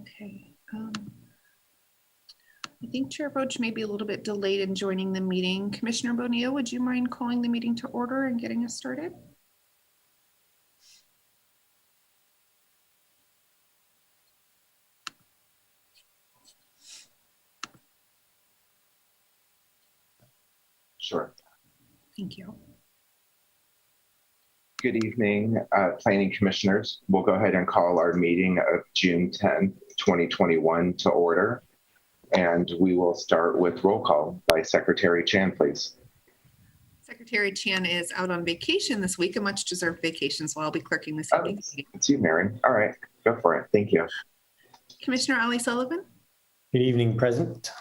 Okay. I think Chair Roach may be a little bit delayed in joining the meeting. Commissioner Bonilla, would you mind calling the meeting to order and getting us started? Sure. Thank you. Good evening, planning commissioners. We'll go ahead and call our meeting of June 10th, 2021 to order. And we will start with roll call by Secretary Chan, please. Secretary Chan is out on vacation this week, a much deserved vacation, so I'll be clerking this evening. It's you, Mary. All right, go for it. Thank you. Commissioner Ali Sullivan. Good evening, present.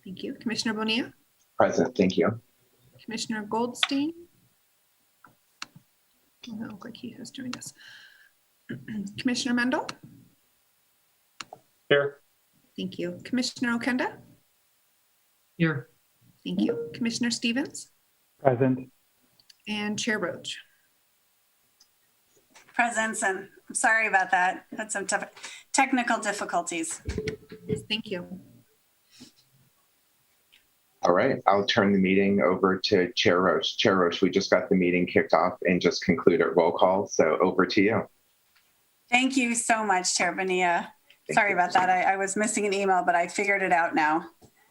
Thank you. Commissioner Bonilla. Present, thank you. Commissioner Goldstein. Oh, no, look like he has joined us. Commissioner Mendel. Here. Thank you. Commissioner Okenda. Here. Thank you. Commissioner Stevens. Present. And Chair Roach. Presence, and I'm sorry about that. Had some technical difficulties. Thank you. All right, I'll turn the meeting over to Chair Roach. Chair Roach, we just got the meeting kicked off and just concluded roll call, so over to you. Thank you so much, Chair Bonilla. Sorry about that. I was missing an email, but I figured it out now.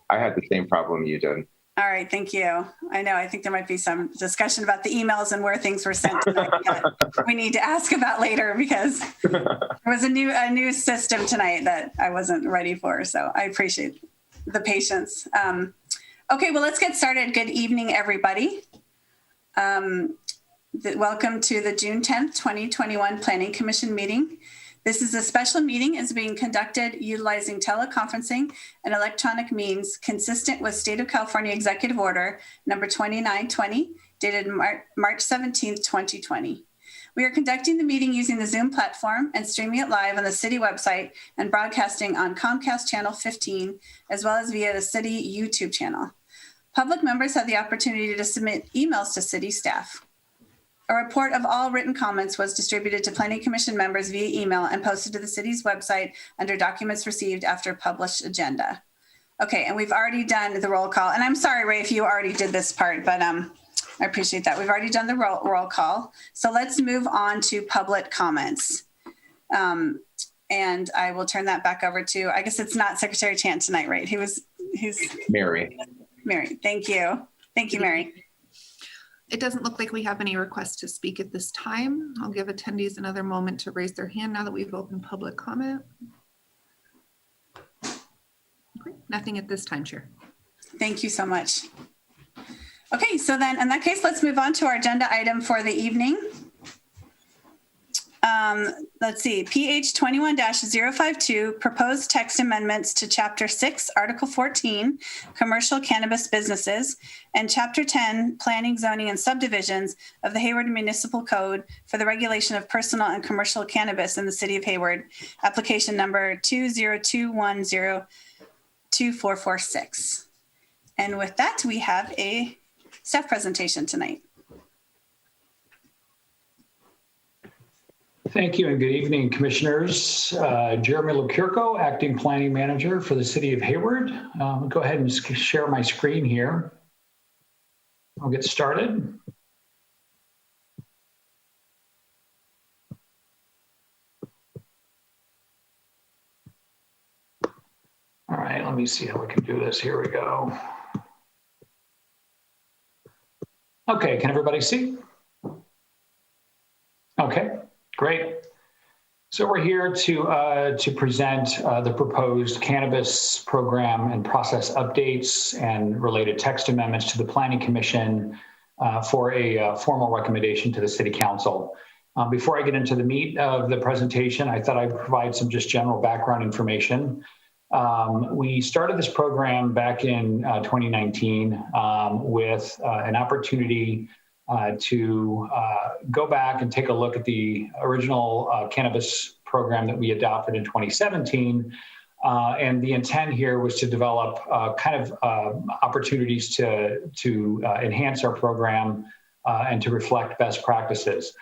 I had the same problem you did. All right, thank you. I know, I think there might be some discussion about the emails and where things were sent tonight that we need to ask about later, because there was a new system tonight that I wasn't ready for. So I appreciate the patience. Okay, well, let's get started. Good evening, everybody. Welcome to the June 10th, 2021 Planning Commission meeting. This is a special meeting is being conducted utilizing teleconferencing and electronic means consistent with State of California Executive Order number 2920, dated March 17th, 2020. We are conducting the meeting using the Zoom platform and streaming it live on the city website and broadcasting on Comcast Channel 15, as well as via the city YouTube channel. Public members have the opportunity to submit emails to city staff. A report of all written comments was distributed to Planning Commission members via email and posted to the city's website under documents received after published agenda. Okay, and we've already done the roll call. And I'm sorry, Ray, if you already did this part, but I appreciate that. We've already done the roll call. So let's move on to public comments. And I will turn that back over to, I guess it's not Secretary Chan tonight, right? He's Mary. Mary, thank you. Thank you, Mary. It doesn't look like we have any requests to speak at this time. I'll give attendees another moment to raise their hand now that we've opened public comment. Okay, nothing at this time, Chair. Thank you so much. Okay, so then in that case, let's move on to our agenda item for the evening. Let's see, PH 21-052, proposed text amendments to Chapter 6, Article 14, Commercial Cannabis Businesses, and Chapter 10, Planning, Zoning, and Subdivisions of the Hayward Municipal Code for the regulation of personal and commercial cannabis in the city of Hayward, application number 202102446. And with that, we have a staff presentation tonight. Thank you and good evening, commissioners. Jeremy Locurco, acting planning manager for the city of Hayward. I'll go ahead and share my screen here. I'll get started. All right, let me see how we can do this. Here we go. Okay, can everybody see? Okay. Great. So we're here to present the proposed cannabis program and process updates and related text amendments to the Planning Commission for a formal recommendation to the City Council. Before I get into the meat of the presentation, I thought I'd provide some just general background information. We started this program back in 2019 with an opportunity to go back and take a look at the original cannabis program that we adopted in 2017. And the intent here was to develop opportunities to enhance our program and to reflect best practices.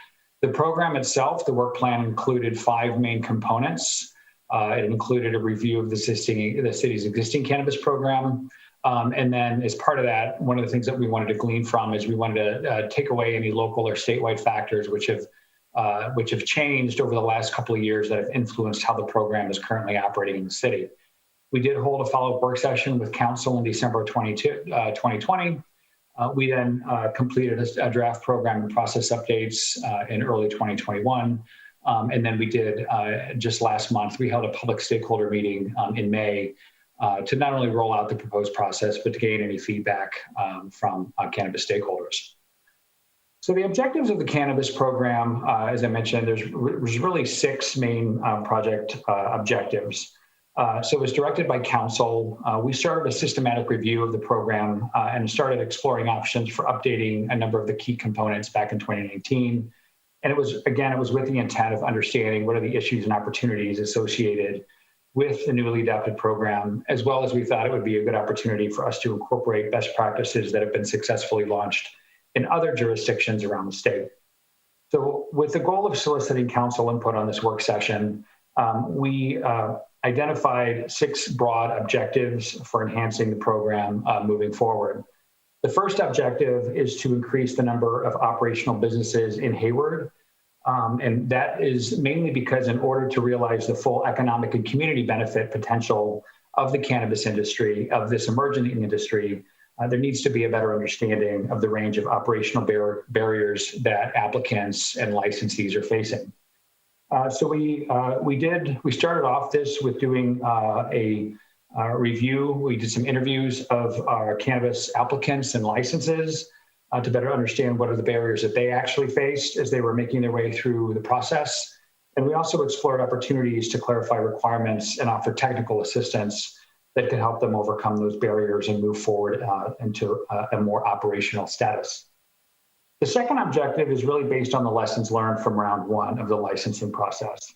The program itself, the work plan, included 5 main components. It included a review of the city's existing cannabis program. And then as part of that, one of the things that we wanted to glean from is we wanted to take away any local or statewide factors which have changed over the last couple of years that have influenced how the program is currently operating in the city. We did hold a follow-up work session with council in December 2020. We then completed a draft program and process updates in early 2021. And then we did, just last month, we held a public stakeholder meeting in May to not only roll out the proposed process, but to gain any feedback from cannabis stakeholders. So the objectives of the cannabis program, as I mentioned, there's really 6 main project objectives. So it was directed by council. We started a systematic review of the program and started exploring options for updating a number of the key components back in 2019. And it was with the intent of understanding what are the issues and opportunities associated with the newly adopted program, as well as we thought it would be a good opportunity for us to incorporate best practices that have been successfully launched in other jurisdictions around the state. So with the goal of soliciting council input on this work session, we identified 6 broad objectives for enhancing the program moving forward. The first objective is to increase the number of operational businesses in Hayward. And that is mainly because in order to realize the full economic and community benefit potential of the cannabis industry, of this emerging industry, there needs to be a better understanding of the range of operational barriers that applicants and licensees are facing. So we started off this with doing a review. We did some interviews of our cannabis applicants and licenses to better understand what are the barriers that they actually faced as they were making their way through the process. And we also explored opportunities to clarify requirements and offer technical assistance that could help them overcome those barriers and move forward into a more operational status. The second objective is really based on the lessons learned from round 1 of the licensing process.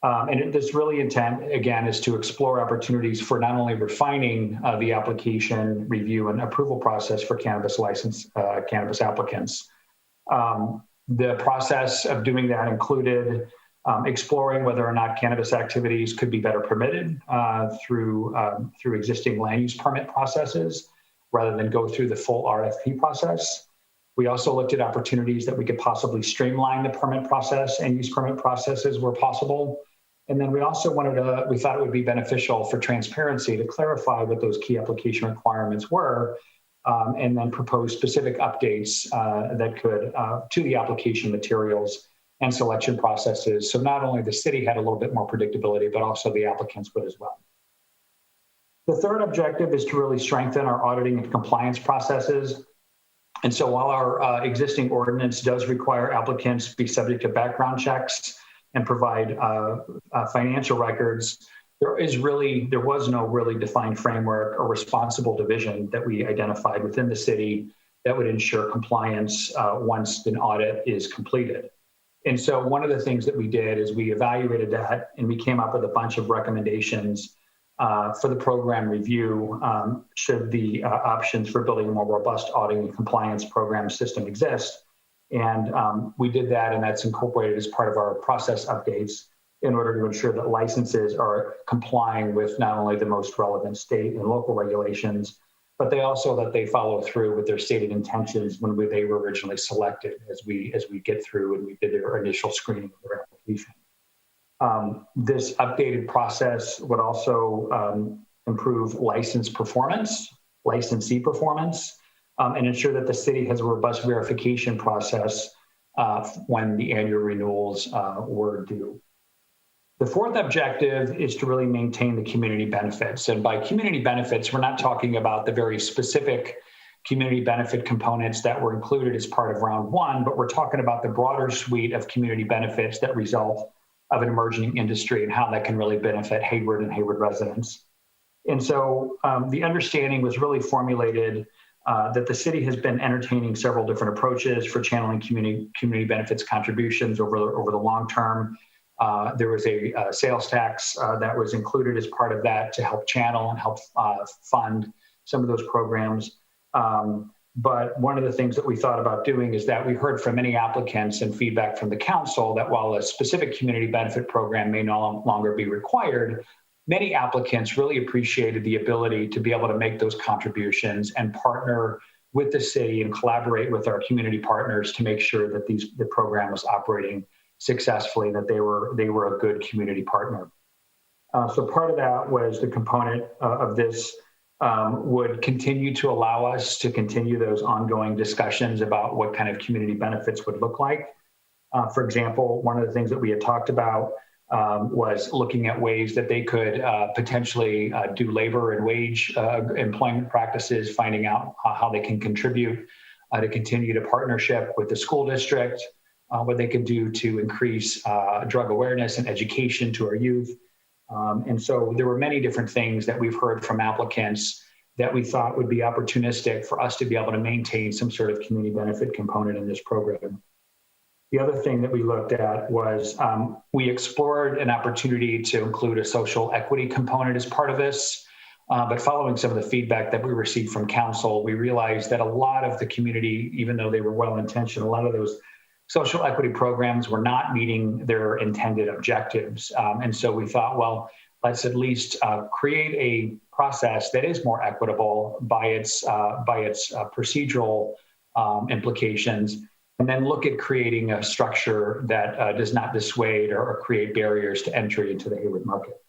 And this really intent, again, is to explore opportunities for not only refining the application review and approval process for cannabis applicants. The process of doing that included exploring whether or not cannabis activities could be better permitted through existing land use permit processes rather than go through the full RFP process. We also looked at opportunities that we could possibly streamline the permit process and use permit processes where possible. And then we also we thought it would be beneficial for transparency to clarify what those key application requirements were, and then propose specific updates that could to the application materials and selection processes. So not only the city had a little bit more predictability, but also the applicants would as well. The third objective is to really strengthen our auditing and compliance processes. And so while our existing ordinance does require applicants be subject to background checks and provide financial records, there was no really defined framework or responsible division that we identified within the city that would ensure compliance once an audit is completed. And so one of the things that we did is we evaluated that and we came up with a bunch of recommendations for the program review should the options for building a more robust auditing and compliance program system exist. And we did that, and that's incorporated as part of our process updates in order to ensure that licenses are complying with not only the most relevant state and local regulations, but that they follow through with their stated intentions when they were originally selected as we get through and we did their initial screening of their application. This updated process would also improve licensee performance, and ensure that the city has a robust verification process when the annual renewals were due. The fourth objective is to really maintain the community benefits. And by community benefits, we're not talking about the very specific community benefit components that were included as part of round 1, but we're talking about the broader suite of community benefits that result of an emerging industry and how that can really benefit Hayward and Hayward residents. And so the understanding was really formulated that the city has been entertaining several different approaches for channeling community benefits contributions over the long term. There was a sales tax that was included as part of that to help channel and help fund some of those programs. But one of the things that we thought about doing is that we heard from many applicants and feedback from the council that while a specific community benefit program may no longer be required, many applicants really appreciated the ability to be able to make those contributions and partner with the city and collaborate with our community partners to make sure that the program was operating successfully, that they were a good community partner. So part of that was the component of this would continue to allow us to continue those ongoing discussions about what kind of community benefits would look like. For example, one of the things that we had talked about was looking at ways that they could potentially do labor and wage employment practices, finding out how they can contribute to continue to partnership with the school district, what they could do to increase drug awareness and education to our youth. And so there were many different things that we've heard from applicants that we thought would be opportunistic for us to be able to maintain some sort of community benefit component in this program. The other thing that we looked at was we explored an opportunity to include a social equity component as part of this. But following some of the feedback that we received from council, we realized that a lot of the community, even though they were well-intentioned, a lot of those social equity programs were not meeting their intended objectives. And so we thought, well, let's at least create a process that is more equitable by its procedural implications, and then look at creating a structure that does not dissuade or create barriers to entry into the Hayward market.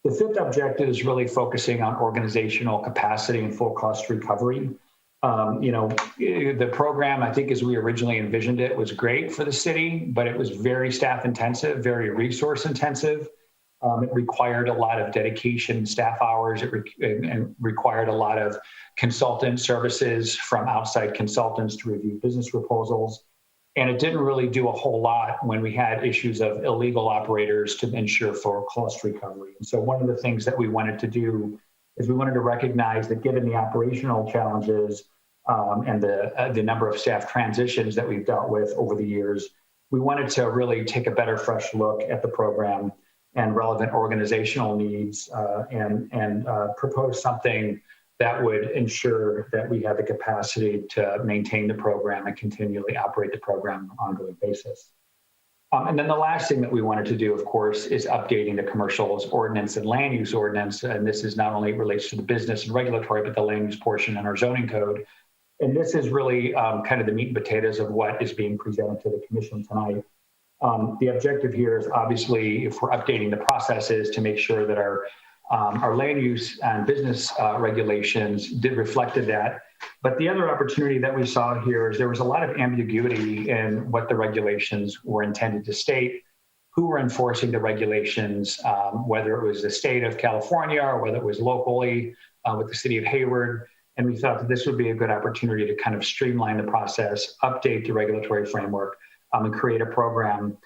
The fifth objective is really focusing on organizational capacity and full cost recovery. The program, I think as we originally envisioned it, was great for the city, but it was very staff intensive, very resource intensive. It required a lot of dedication, staff hours. It required a lot of consultant services from outside consultants to review business proposals. And it didn't really do a whole lot when we had issues of illegal operators to ensure full cost recovery. And so one of the things that we wanted to do is we wanted to recognize that given the operational challenges and the number of staff transitions that we've dealt with over the years, we wanted to really take a better, fresh look at the program and relevant organizational needs and propose something that would ensure that we have the capacity to maintain the program and continually operate the program on an ongoing basis. And then the last thing that we wanted to do, of course, is updating the commercials ordinance and land use ordinance. And this is not only relates to the business and regulatory, but the land use portion in our zoning code. And this is really kind of the meat and potatoes of what is being presented to the commission tonight. The objective here is obviously, if we're updating the processes, to make sure that our land use and business regulations did reflected that. But the other opportunity that we saw here is there was a lot of ambiguity in what the regulations were intended to state, who were enforcing the regulations, whether it was the state of California or whether it was locally with the city of Hayward. And we thought that this would be a good opportunity to kind of streamline the process, update the regulatory framework, and create a program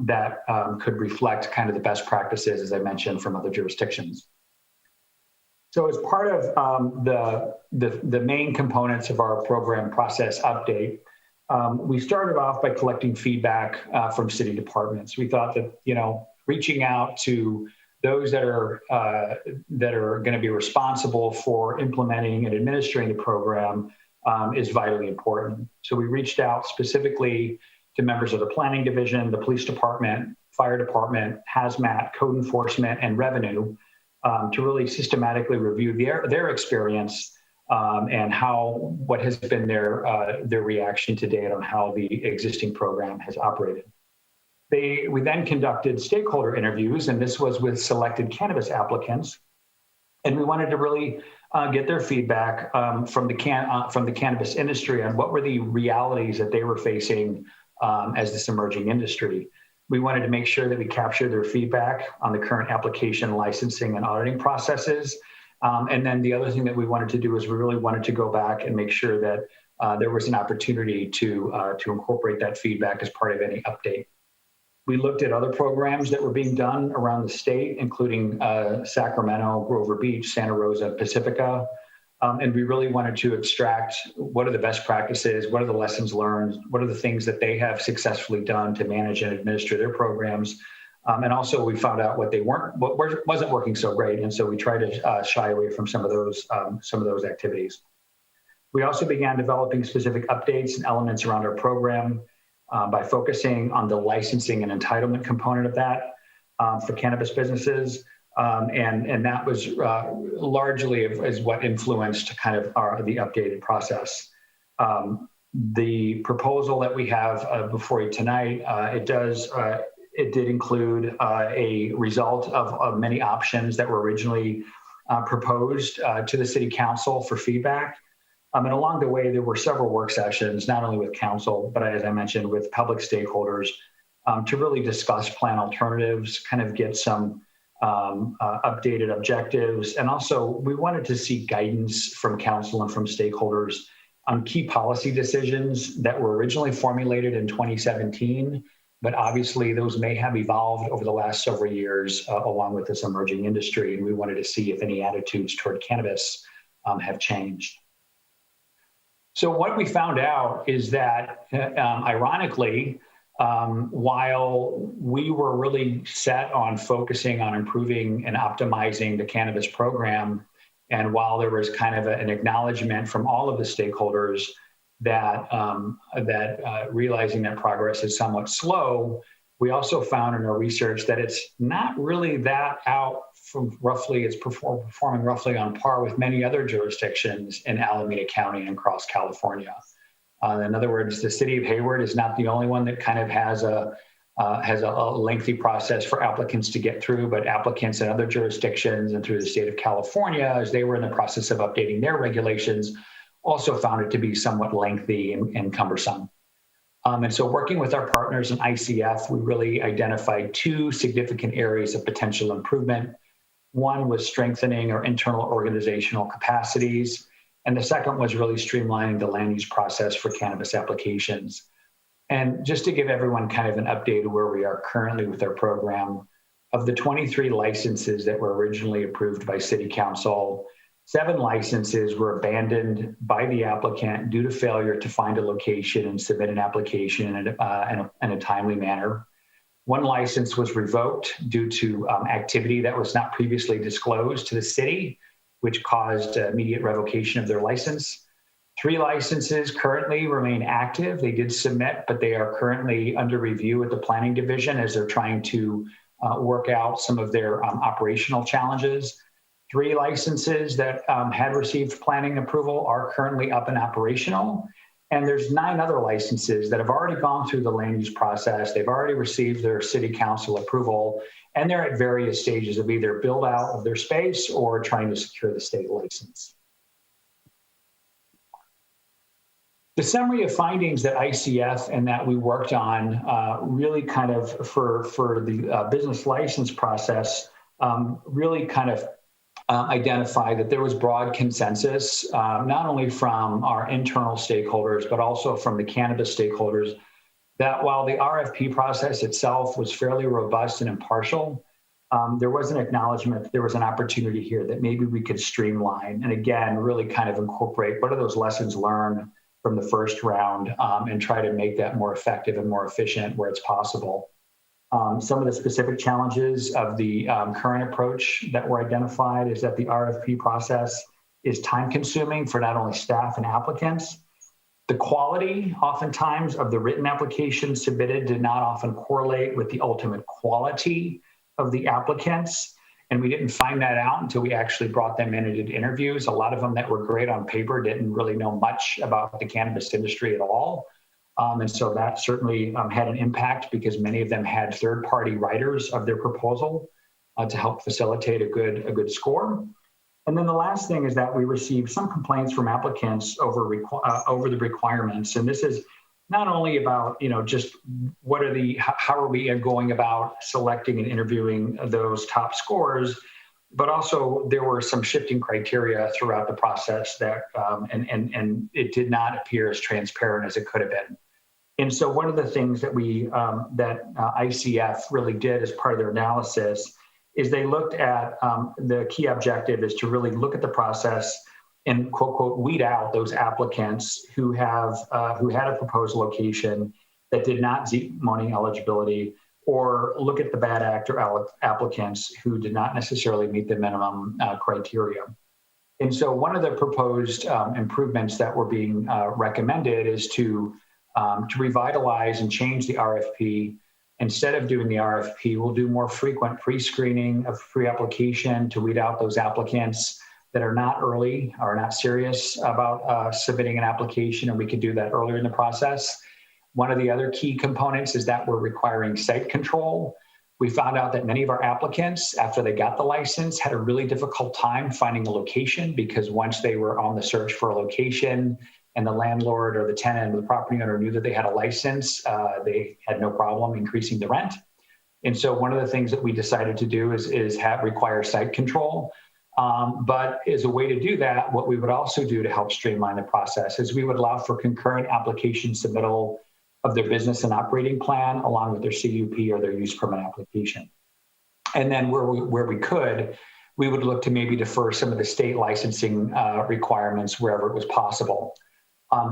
that could reflect kind of the best practices, as I mentioned, from other jurisdictions. So as part of the main components of our program process update, we started off by collecting feedback from city departments. We thought that, reaching out to those that are going to be responsible for implementing and administering the program is vitally important. So we reached out specifically to members of the planning division, the police department, fire department, hazmat, code enforcement, and revenue to really systematically review their experience and what has been their reaction to date on how the existing program has operated. We then conducted stakeholder interviews, and this was with selected cannabis applicants. And we wanted to really get their feedback from the cannabis industry on what were the realities that they were facing as this emerging industry. We wanted to make sure that we captured their feedback on the current application, licensing, and auditing processes. And then the other thing that we wanted to do is we really wanted to go back and make sure that there was an opportunity to incorporate that feedback as part of any update. We looked at other programs that were being done around the state, including Sacramento, Grover Beach, Santa Rosa, Pacifica. And we really wanted to extract what are the best practices, what are the lessons learned, what are the things that they have successfully done to manage and administer their programs. And also we found out what wasn't working so great. And so we tried to shy away from some of those activities. We also began developing specific updates and elements around our program by focusing on the licensing and entitlement component of that for cannabis businesses. And that was largely is what influenced kind of the updated process. The proposal that we have before you tonight, it did include a result of many options that were originally proposed to the City Council for feedback. And along the way, there were several work sessions, not only with council, but as I mentioned, with public stakeholders to really discuss plan alternatives, kind of get some updated objectives. And also we wanted to see guidance from council and from stakeholders on key policy decisions that were originally formulated in 2017, but obviously those may have evolved over the last several years along with this emerging industry. And we wanted to see if any attitudes toward cannabis have changed. So what we found out is that, ironically, while we were really set on focusing on improving and optimizing the cannabis program, and while there was kind of an acknowledgement from all of the stakeholders that realizing that progress is somewhat slow, we also found in our research that it's not really that out from roughly, it's performing roughly on par with many other jurisdictions in Alameda County and across California. In other words, the city of Hayward is not the only one that kind of has a lengthy process for applicants to get through, but applicants in other jurisdictions and through the state of California, as they were in the process of updating their regulations, also found it to be somewhat lengthy and cumbersome. And so working with our partners in ICF, we really identified two significant areas of potential improvement. One was strengthening our internal organizational capacities, and the second was really streamlining the land use process for cannabis applications. And just to give everyone kind of an update of where we are currently with our program, of the 23 licenses that were originally approved by City Council, 7 licenses were abandoned by the applicant due to failure to find a location and submit an application in a timely manner. 1 license was revoked due to activity that was not previously disclosed to the city, which caused immediate revocation of their license. 3 licenses currently remain active. They did submit, but they are currently under review at the planning division as they're trying to work out some of their operational challenges. 3 licenses that had received planning approval are currently up and operational. And there's 9 other licenses that have already gone through the land use process. They've already received their city council approval, and they're at various stages of either build out of their space or trying to secure the state license. The summary of findings that ICF and that we worked on really kind of for the business license process really kind of identify that there was broad consensus, not only from our internal stakeholders, but also from the cannabis stakeholders, that while the RFP process itself was fairly robust and impartial, there was an acknowledgement that there was an opportunity here that maybe we could streamline and again, really kind of incorporate what are those lessons learned from the first round and try to make that more effective and more efficient where it's possible. Some of the specific challenges of the current approach that were identified is that the RFP process is time consuming for not only staff and applicants. The quality, oftentimes, of the written application submitted did not often correlate with the ultimate quality of the applicants. And we didn't find that out until we actually brought them in and did interviews. A lot of them that were great on paper didn't really know much about the cannabis industry at all. And so that certainly had an impact because many of them had third-party writers of their proposal to help facilitate a good score. And then the last thing is that we received some complaints from applicants over the requirements. And this is not only about, just how are we going about selecting and interviewing those top scores, but also there were some shifting criteria throughout the process that, and it did not appear as transparent as it could have been. And so one of the things that ICF really did as part of their analysis is they looked at the key objective is to really look at the process and quote, weed out those applicants who had a proposed location that did not meet zoning eligibility, or look at the bad actor applicants who did not necessarily meet the minimum criteria. And so one of the proposed improvements that were being recommended is to revitalize and change the RFP. Instead of doing the RFP, we'll do more frequent pre-screening of pre-application to weed out those applicants that are not early or not serious about submitting an application, and we could do that earlier in the process. One of the other key components is that we're requiring site control. We found out that many of our applicants, after they got the license, had a really difficult time finding a location, because once they were on the search for a location and the landlord or the tenant or the property owner knew that they had a license, they had no problem increasing the rent. And so one of the things that we decided to do is require site control. But as a way to do that, what we would also do to help streamline the process is we would allow for concurrent application submittal of their business and operating plan along with their CUP or their use permit application. And then where we could, we would look to maybe defer some of the state licensing requirements wherever it was possible.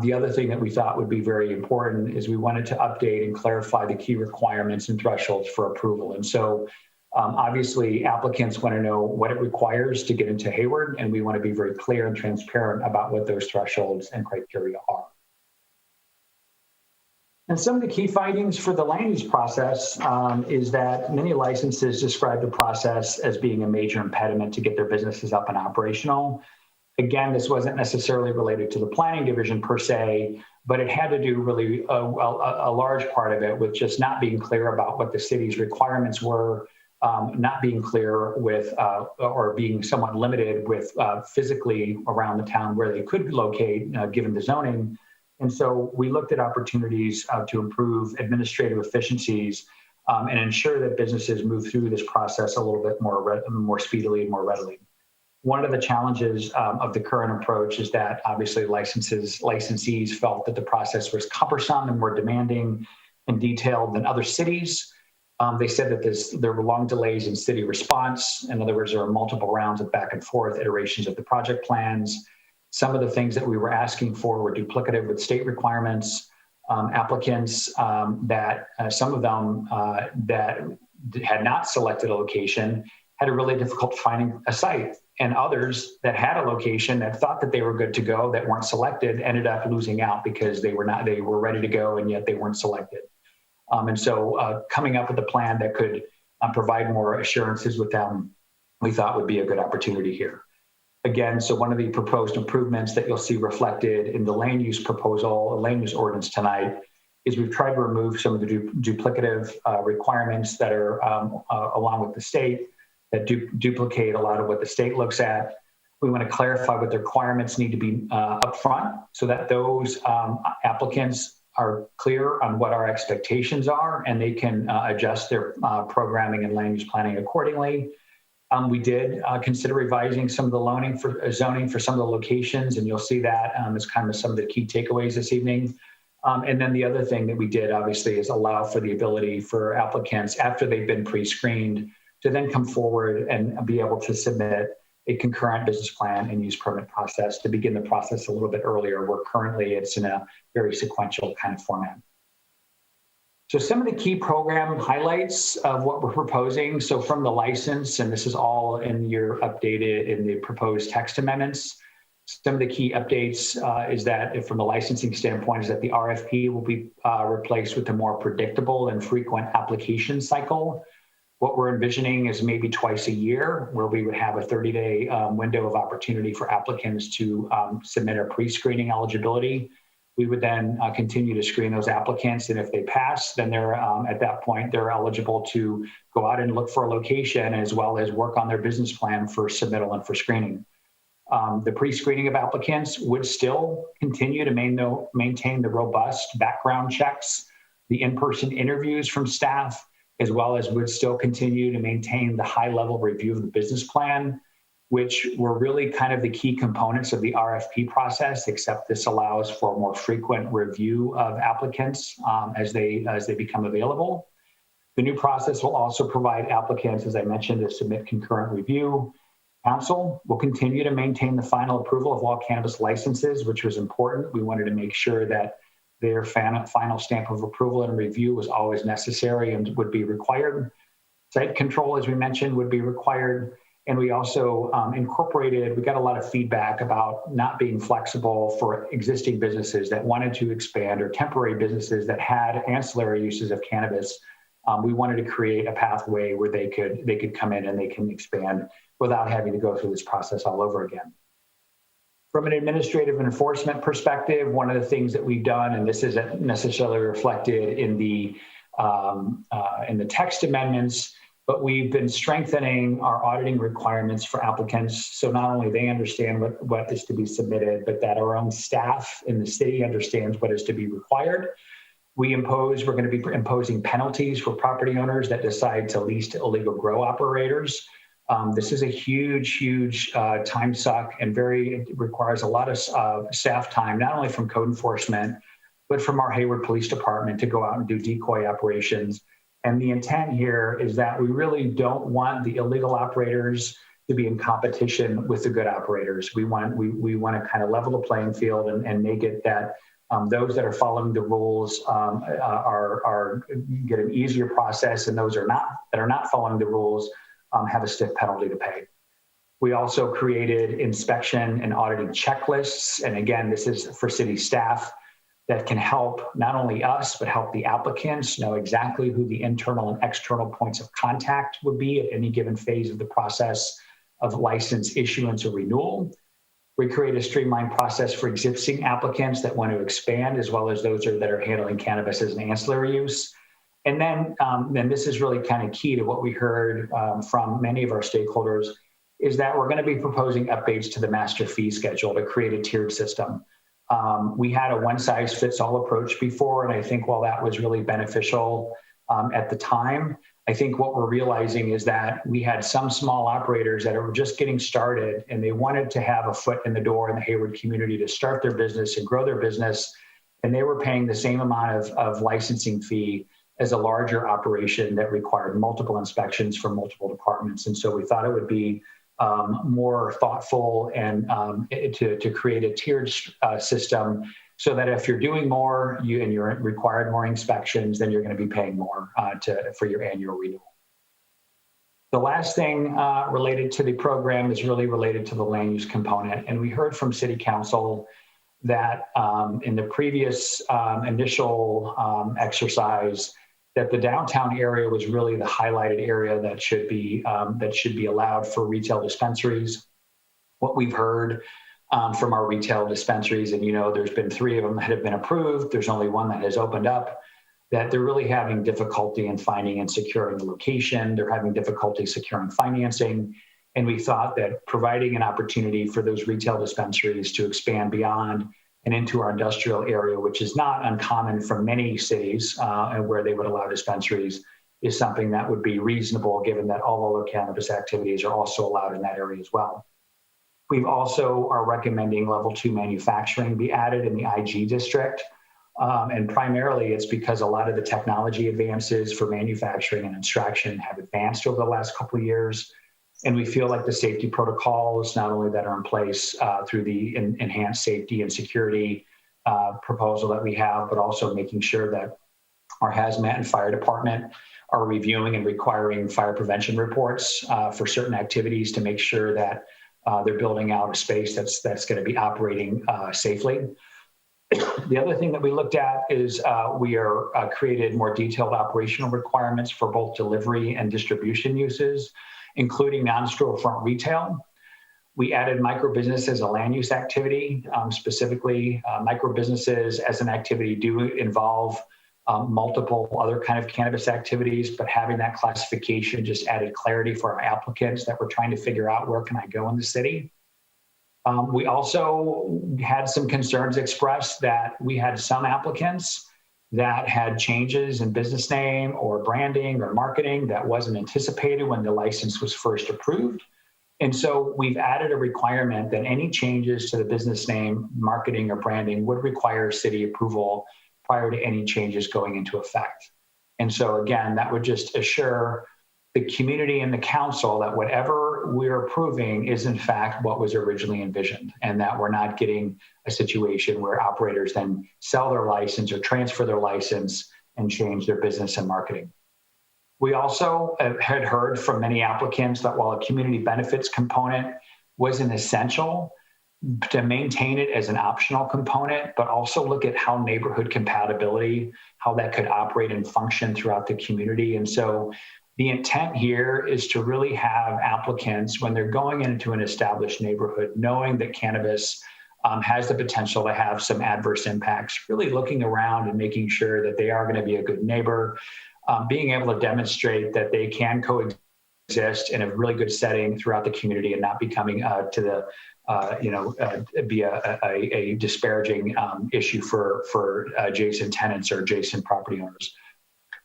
The other thing that we thought would be very important is we wanted to update and clarify the key requirements and thresholds for approval. And so obviously applicants want to know what it requires to get into Hayward, and we want to be very clear and transparent about what those thresholds and criteria are. And some of the key findings for the land use process is that many licenses describe the process as being a major impediment to get their businesses up and operational. Again, this wasn't necessarily related to the planning division per se, but it had to do really a large part of it with just not being clear about what the city's requirements were, not being clear with or being somewhat limited with physically around the town where they could locate given the zoning. And so we looked at opportunities to improve administrative efficiencies and ensure that businesses move through this process a little bit more speedily and more readily. One of the challenges of the current approach is that obviously licensees felt that the process was cumbersome and more demanding and detailed than other cities. They said that there were long delays in city response. In other words, there were multiple rounds of back and forth iterations of the project plans. Some of the things that we were asking for were duplicative with state requirements. Applicants that some of them that had not selected a location had a really difficult finding a site, and others that had a location that thought that they were good to go that weren't selected ended up losing out because they were ready to go and yet they weren't selected. And so coming up with a plan that could provide more assurances with them, we thought would be a good opportunity here. Again, so one of the proposed improvements that you'll see reflected in the land use proposal, land use ordinance tonight, is we've tried to remove some of the duplicative requirements that are along with the state that duplicate a lot of what the state looks at. We want to clarify what the requirements need to be upfront so that those applicants are clear on what our expectations are and they can adjust their programming and land use planning accordingly. We did consider revising some of the zoning for some of the locations, and you'll see that as kind of some of the key takeaways this evening. And then the other thing that we did, obviously, is allow for the ability for applicants, after they've been pre-screened, to then come forward and be able to submit a concurrent business plan and use permit process to begin the process a little bit earlier, where currently it's in a very sequential kind of format. So some of the key program highlights of what we're proposing. So from the license, and this is all in the proposed text amendments, some of the key updates is that from the licensing standpoint is that the RFP will be replaced with a more predictable and frequent application cycle. What we're envisioning is maybe twice a year, where we would have a 30-day window of opportunity for applicants to submit a pre-screening eligibility. We would then continue to screen those applicants, and if they pass, then they're at that point they're eligible to go out and look for a location as well as work on their business plan for submittal and for screening. The pre-screening of applicants would still continue to maintain the robust background checks, the in-person interviews from staff, as well as would still continue to maintain the high-level review of the business plan, which were really kind of the key components of the RFP process, except this allows for a more frequent review of applicants as they become available. The new process will also provide applicants, as I mentioned, to submit concurrent review. Council will continue to maintain the final approval of all cannabis licenses, which was important. We wanted to make sure that their final stamp of approval and review was always necessary and would be required. Site control, as we mentioned, would be required. And we also we got a lot of feedback about not being flexible for existing businesses that wanted to expand or temporary businesses that had ancillary uses of cannabis. We wanted to create a pathway where they could come in and they can expand without having to go through this process all over again. From an administrative enforcement perspective, one of the things that we've done, and this isn't necessarily reflected in the text amendments, but we've been strengthening our auditing requirements for applicants. So not only they understand what is to be submitted, but that our own staff in the city understands what is to be required. We're going to be imposing penalties for property owners that decide to lease to illegal grow operators. This is a huge time suck and it requires a lot of staff time, not only from code enforcement, but from our Hayward Police Department to go out and do decoy operations. And the intent here is that we really don't want the illegal operators to be in competition with the good operators. We want to kind of level the playing field and make it that those that are following the rules get an easier process, and those that are not following the rules have a stiff penalty to pay. We also created inspection and auditing checklists. And again, this is for city staff that can help not only us, but help the applicants know exactly who the internal and external points of contact would be at any given phase of the process of license issuance or renewal. We create a streamlined process for existing applicants that want to expand, as well as those that are handling cannabis as an ancillary use. And then this is really kind of key to what we heard from many of our stakeholders, is that we're going to be proposing updates to the master fee schedule to create a tiered system. We had a one-size-fits-all approach before, and I think while that was really beneficial at the time, I think what we're realizing is that we had some small operators that were just getting started, and they wanted to have a foot in the door in the Hayward community to start their business and grow their business, and they were paying the same amount of licensing fee as a larger operation that required multiple inspections from multiple departments. And so we thought it would be more thoughtful and to create a tiered system, so that if you're doing more and you're required more inspections, then you're going to be paying more for your annual renewal. The last thing related to the program is really related to the land use component. And we heard from City Council that in the previous initial exercise, that the downtown area was really the highlighted area that should be allowed for retail dispensaries. What we've heard from our retail dispensaries, and there's been 3 of them that have been approved, there's only 1 that has opened up, that they're really having difficulty in finding and securing the location. They're having difficulty securing financing. And we thought that providing an opportunity for those retail dispensaries to expand beyond and into our industrial area, which is not uncommon from many cities and where they would allow dispensaries, is something that would be reasonable, given that all other cannabis activities are also allowed in that area as well. We've also are recommending level 2 manufacturing be added in the IG district. And primarily it's because a lot of the technology advances for manufacturing and extraction have advanced over the last couple of years. And we feel like the safety protocols, not only that are in place through the enhanced safety and security proposal that we have, but also making sure that our hazmat and fire department are reviewing and requiring fire prevention reports for certain activities to make sure that they're building out a space that's going to be operating safely. The other thing that we looked at is we are created more detailed operational requirements for both delivery and distribution uses, including non-storefront retail. We added microbusiness as a land use activity. Specifically, microbusinesses as an activity do involve multiple other kind of cannabis activities, but having that classification just added clarity for our applicants that were trying to figure out, where can I go in the city? We also had some concerns expressed that we had some applicants that had changes in business name or branding or marketing that wasn't anticipated when the license was first approved. And so we've added a requirement that any changes to the business name, marketing, or branding would require city approval prior to any changes going into effect. And so again, that would just assure the community and the council that whatever we're approving is in fact what was originally envisioned, and that we're not getting a situation where operators then sell their license or transfer their license and change their business and marketing. We also had heard from many applicants that while a community benefits component wasn't essential, to maintain it as an optional component, but also look at how neighborhood compatibility, how that could operate and function throughout the community. And so the intent here is to really have applicants, when they're going into an established neighborhood, knowing that cannabis has the potential to have some adverse impacts, really looking around and making sure that they are going to be a good neighbor, being able to demonstrate that they can coexist in a really good setting throughout the community and not becoming be a disparaging issue for adjacent tenants or adjacent property owners.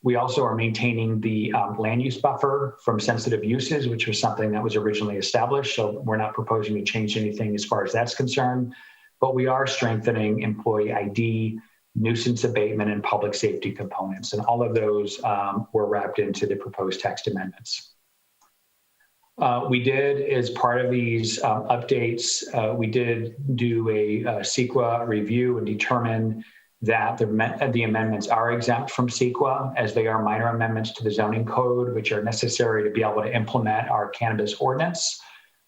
We also are maintaining the land use buffer from sensitive uses, which was something that was originally established. So we're not proposing to change anything as far as that's concerned, but we are strengthening employee ID, nuisance abatement, and public safety components. And all of those were wrapped into the proposed text amendments. We did, as part of these updates, we did do a Sequa review and determine that the amendments are exempt from Sequa, as they are minor amendments to the zoning code, which are necessary to be able to implement our cannabis ordinance.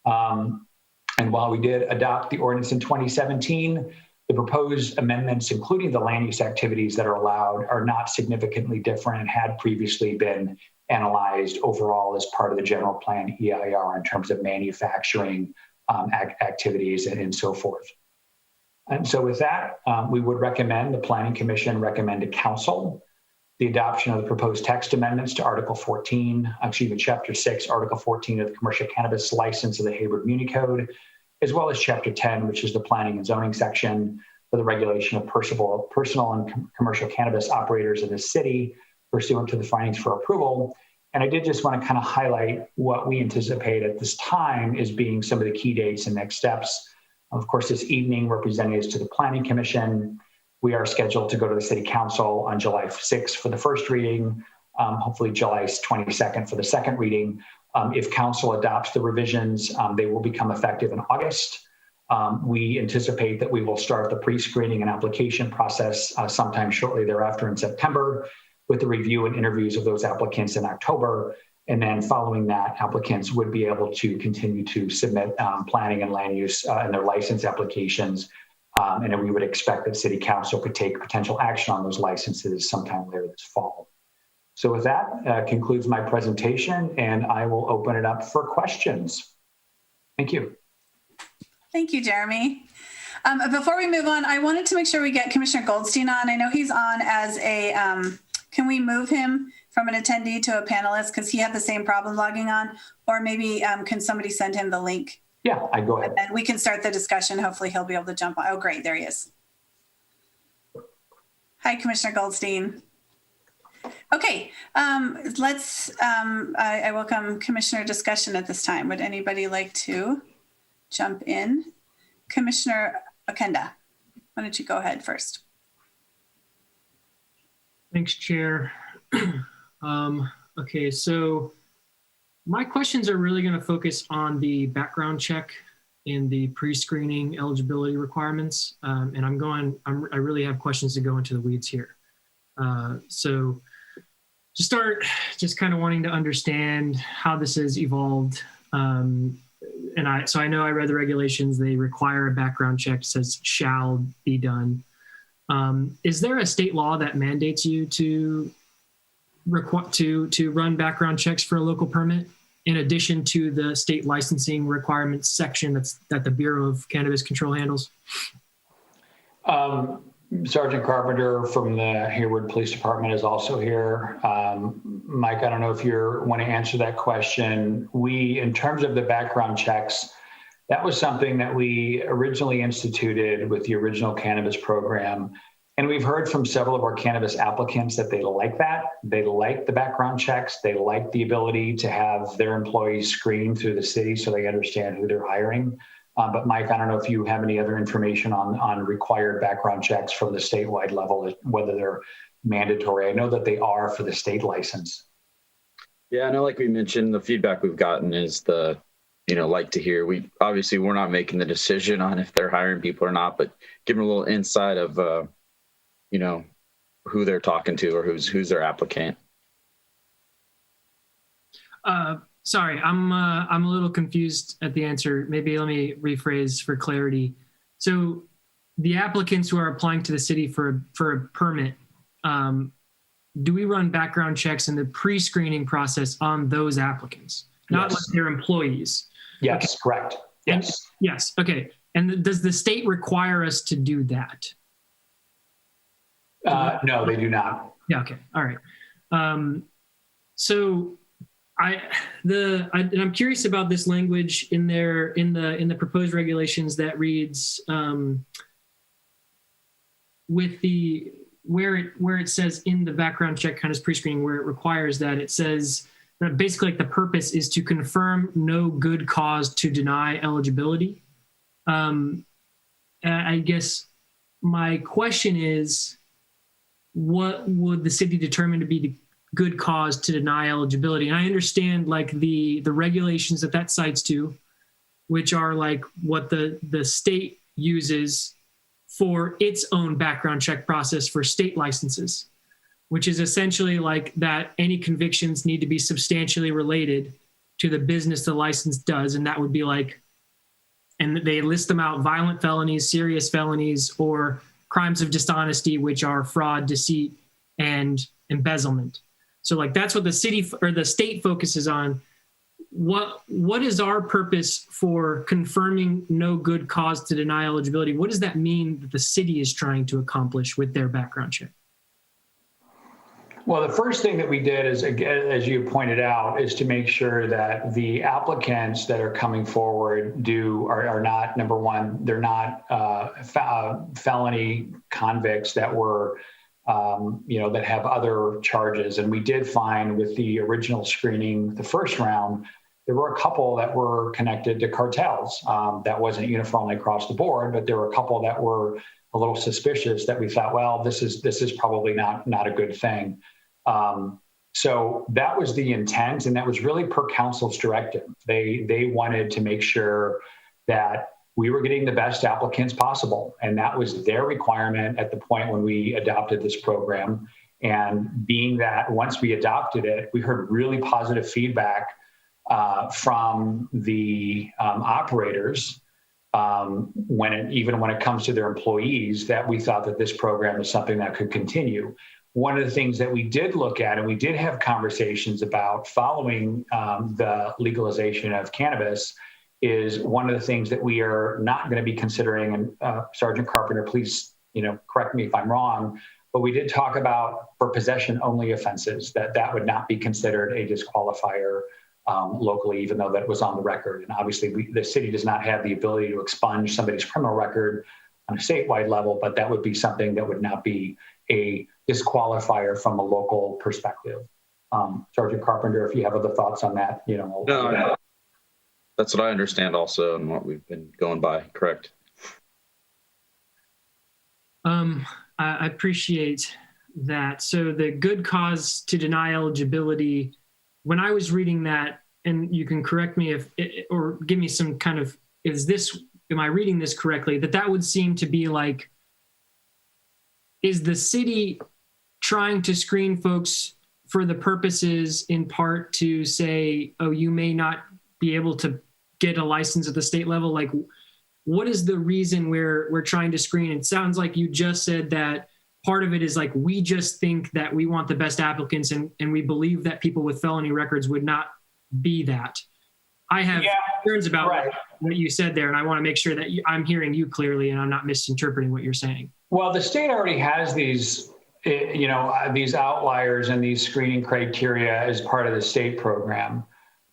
And while we did adopt the ordinance in 2017, the proposed amendments, including the land use activities that are allowed, are not significantly different and had previously been analyzed overall as part of the general plan EIR in terms of manufacturing activities and so forth. And so with that, we would recommend, the Planning Commission recommend to Council the adoption of the proposed text amendments to Chapter 6, Article 14 of the Commercial Cannabis License of the Hayward Muni Code, as well as Chapter 10, which is the Planning and Zoning section for the regulation of personal and commercial cannabis operators in the city pursuant to the findings for approval. And I did just want to kind of highlight what we anticipate at this time as being some of the key dates and next steps. Of course, this evening, representatives to the Planning Commission, we are scheduled to go to the City Council on July 6th for the first reading, hopefully July 22nd for the second reading. If Council adopts the revisions, they will become effective in August. We anticipate that we will start the pre-screening and application process sometime shortly thereafter in September, with the review and interviews of those applicants in October. And then following that, applicants would be able to continue to submit planning and land use and their license applications. And then we would expect that City Council could take potential action on those licenses sometime later this fall. So with that, concludes my presentation, and I will open it up for questions. Thank you. Thank you, Jeremy. Before we move on, I wanted to make sure we get Commissioner Goldstein on. I know he's on as a, can we move him from an attendee to a panelist because he had the same problem logging on? Or maybe can somebody send him the link? Yeah, I go ahead. And we can start the discussion. Hopefully he'll be able to jump on. Oh, great. There he is. Hi, Commissioner Goldstein. Okay, I welcome Commissioner discussion at this time. Would anybody like to jump in? Commissioner Okenda, why don't you go ahead first? Thanks, Chair. Okay, so my questions are really going to focus on the background check and the pre-screening eligibility requirements. And I really have questions to go into the weeds here. So to start, just kind of wanting to understand how this has evolved. So I know I read the regulations, they require a background check, says shall be done. Is there a state law that mandates you to run background checks for a local permit in addition to the state licensing requirements section that the Bureau of Cannabis Control handles? Sergeant Carpenter from the Hayward Police Department is also here. Mike, I don't know if you want to answer that question. In terms of the background checks, that was something that we originally instituted with the original cannabis program. And we've heard from several of our cannabis applicants that they like that. They like the background checks. They like the ability to have their employees screened through the city so they understand who they're hiring. But Mike, I don't know if you have any other information on required background checks from the statewide level, whether they're mandatory. I know that they are for the state license. Yeah, I know, like we mentioned, the feedback we've gotten is like to hear. We're not making the decision on if they're hiring people or not, but give them a little insight of, who they're talking to or who's their applicant. Sorry, I'm a little confused at the answer. Maybe let me rephrase for clarity. So the applicants who are applying to the city for a permit, do we run background checks in the pre-screening process on those applicants, not like their employees? Yes, Okay. correct. Yes. Yes. Okay. And does the state require us to do that? No, they do not. Yeah. Okay. All right. So I'm curious about this language in the proposed regulations that reads with the where it says in the background check kind of pre-screening where it requires that, it says that basically like the purpose is to confirm no good cause to deny eligibility. I guess my question is, what would the city determine to be the good cause to deny eligibility? And I understand like the regulations that cites to, which are like what the state uses for its own background check process for state licenses, which is essentially like that any convictions need to be substantially related to the business the license does. And that would be like, and they list them out: violent felonies, serious felonies, or crimes of dishonesty, which are fraud, deceit, and embezzlement. So like that's what the city or the state focuses on. What is our purpose for confirming no good cause to deny eligibility? What does that mean that the city is trying to accomplish with their background check? Well, the first thing that we did is, as you pointed out, is to make sure that the applicants that are coming forward are not, number one, they're not felony convicts that were, that have other charges. And we did find with the original screening, the first round, there were a couple that were connected to cartels. That wasn't uniformly across the board, but there were a couple that were a little suspicious that we thought, well, this is probably not a good thing. So that was the intent, and that was really per council's directive. They wanted to make sure that we were getting the best applicants possible, and that was their requirement at the point when we adopted this program. And being that once we adopted it, we heard really positive feedback from the operators even when it comes to their employees, that we thought that this program is something that could continue. One of the things that we did look at, and we did have conversations about following the legalization of cannabis, is one of the things that we are not going to be considering, and Sergeant Carpenter, please, correct me if I'm wrong, but we did talk about for possession only offenses, that would not be considered a disqualifier locally, even though that was on the record. And obviously the city does not have the ability to expunge somebody's criminal record on a statewide level, but that would be something that would not be a disqualifier from a local perspective. Sergeant Carpenter, if you have other thoughts on that, No, that's what I understand also, and what we've been going by, correct? I appreciate that. So the good cause to deny eligibility, when I was reading that, and you can correct me or give me some kind of, am I reading this correctly? That would seem to be like, is the city trying to screen folks for the purposes in part to say, oh, you may not be able to get a license at the state level? Like, what is the reason we're trying to screen? It sounds like you just said that part of it is like, we just think that we want the best applicants, and we believe that people with felony records would not be that. I have concerns about what you said there, and I want to make sure that I'm hearing you clearly and I'm not misinterpreting what you're saying. Well, the state already has these, these outliers and these screening criteria as part of the state program.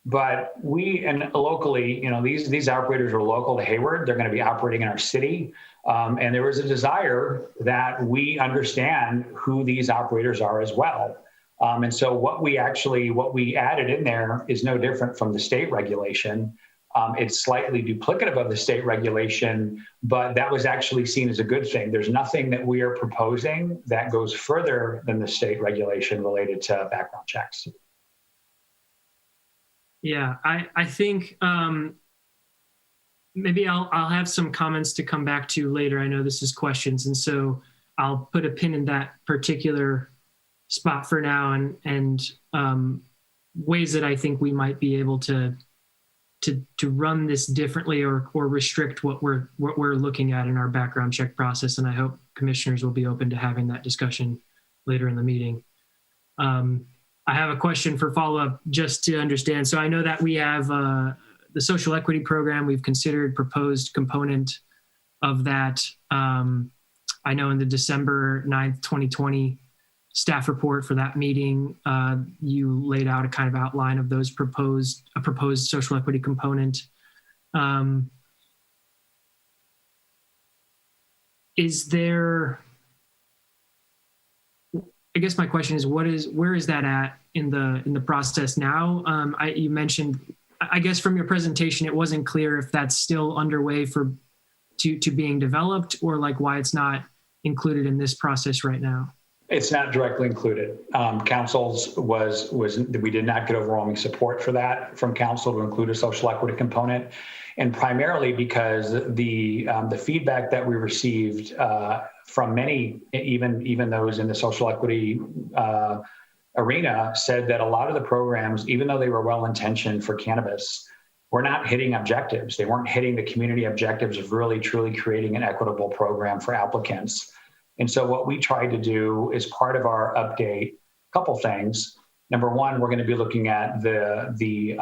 But locally, these operators are local to Hayward. They're going to be operating in our city. And there was a desire that we understand who these operators are as well. And so what we added in there is no different from the state regulation. It's slightly duplicative of the state regulation, but that was actually seen as a good thing. There's nothing that we are proposing that goes further than the state regulation related to background checks. Yeah, I think maybe I'll have some comments to come back to later. I know this is questions, and so I'll put a pin in that particular spot for now, and ways that I think we might be able to run this differently or restrict what we're looking at in our background check process. And I hope commissioners will be open to having that discussion later in the meeting. I have a question for follow-up just to understand. So I know that we have the social equity program. We've considered proposed component of that. I know in the December 9th, 2020 staff report for that meeting, you laid out a kind of outline of those proposed social equity component. Is there, I guess my question is, where is that at in the process now? You mentioned, I guess from your presentation, it wasn't clear if that's still underway to being developed, or like why it's not included in this process right now. It's not directly included. Council's we did not get overwhelming support for that from council to include a social equity component, and primarily because the feedback that we received from many, even those in the social equity arena, said that a lot of the programs, even though they were well-intentioned for cannabis, were not hitting objectives. They weren't hitting the community objectives of really, truly creating an equitable program for applicants. And so what we tried to do is part of our update, a couple things. Number one, we're going to be looking at the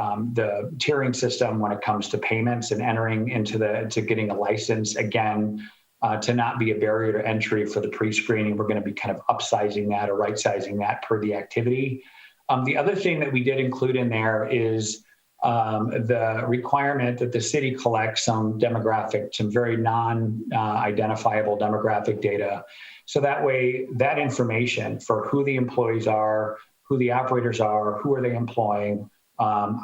tiering system when it comes to payments and entering to getting a license. Again, to not be a barrier to entry for the pre-screening, we're going to be kind of upsizing that or right-sizing that per the activity. The other thing that we did include in there is the requirement that the city collects some very non-identifiable demographic data. So that way, that information for who the employees are, who the operators are, who are they employing, how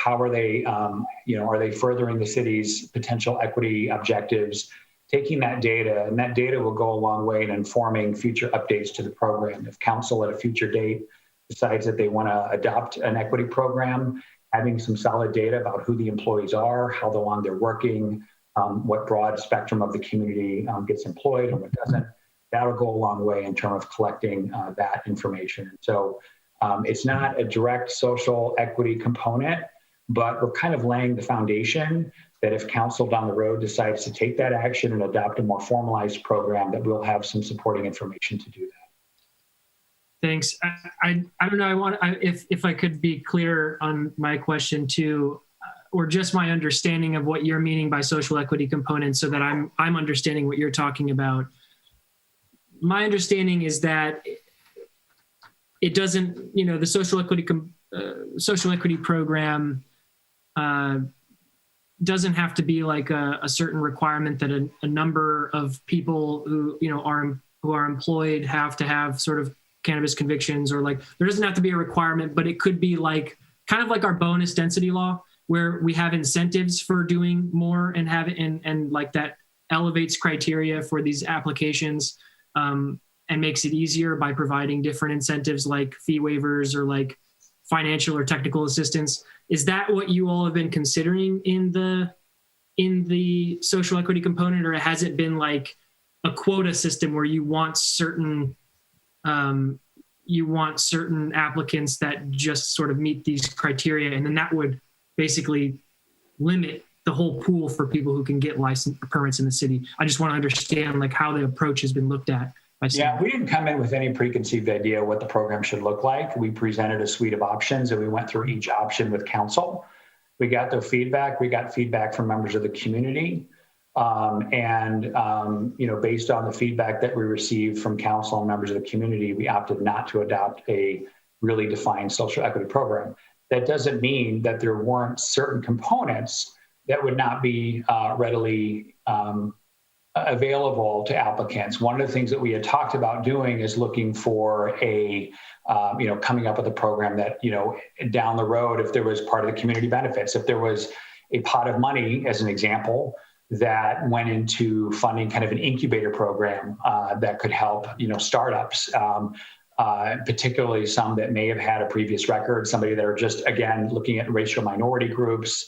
are they, are they furthering the city's potential equity objectives? Taking that data, and that data will go a long way in informing future updates to the program. If council at a future date decides that they want to adopt an equity program, having some solid data about who the employees are, how long they're working, what broad spectrum of the community gets employed and what doesn't, that'll go a long way in terms of collecting that information. And so it's not a direct social equity component, but we're kind of laying the foundation that if council down the road decides to take that action and adopt a more formalized program, that we'll have some supporting information to do that. Thanks. I don't know. If I could be clear on my question too, or just my understanding of what you're meaning by social equity components, so that I'm understanding what you're talking about. My understanding is that it doesn't, the social equity program doesn't have to be like a certain requirement that a number of people who are employed have to have sort of cannabis convictions, or like there doesn't have to be a requirement, but it could be like kind of like our bonus density law, where we have incentives for doing more and have it and like that elevates criteria for these applications and makes it easier by providing different incentives like fee waivers or like financial or technical assistance. Is that what you all have been considering in the social equity component, or has it been like a quota system where you want certain applicants that just sort of meet these criteria, and then that would basically limit the whole pool for people who can get license permits in the city? I just want to understand like how the approach has been looked at. Yeah, we didn't come in with any preconceived idea what the program should look like. We presented a suite of options and we went through each option with council. We got their feedback. We got feedback from members of the community. Based on the feedback that we received from council and members of the community, we opted not to adopt a really defined social equity program. That doesn't mean that there weren't certain components that would not be readily available to applicants. One of the things that we had talked about doing is looking for coming up with a program that, down the road, if there was part of the community benefits, if there was a pot of money, as an example, that went into funding kind of an incubator program that could help, startups, particularly some that may have had a previous record, somebody that are just, again, looking at racial minority groups,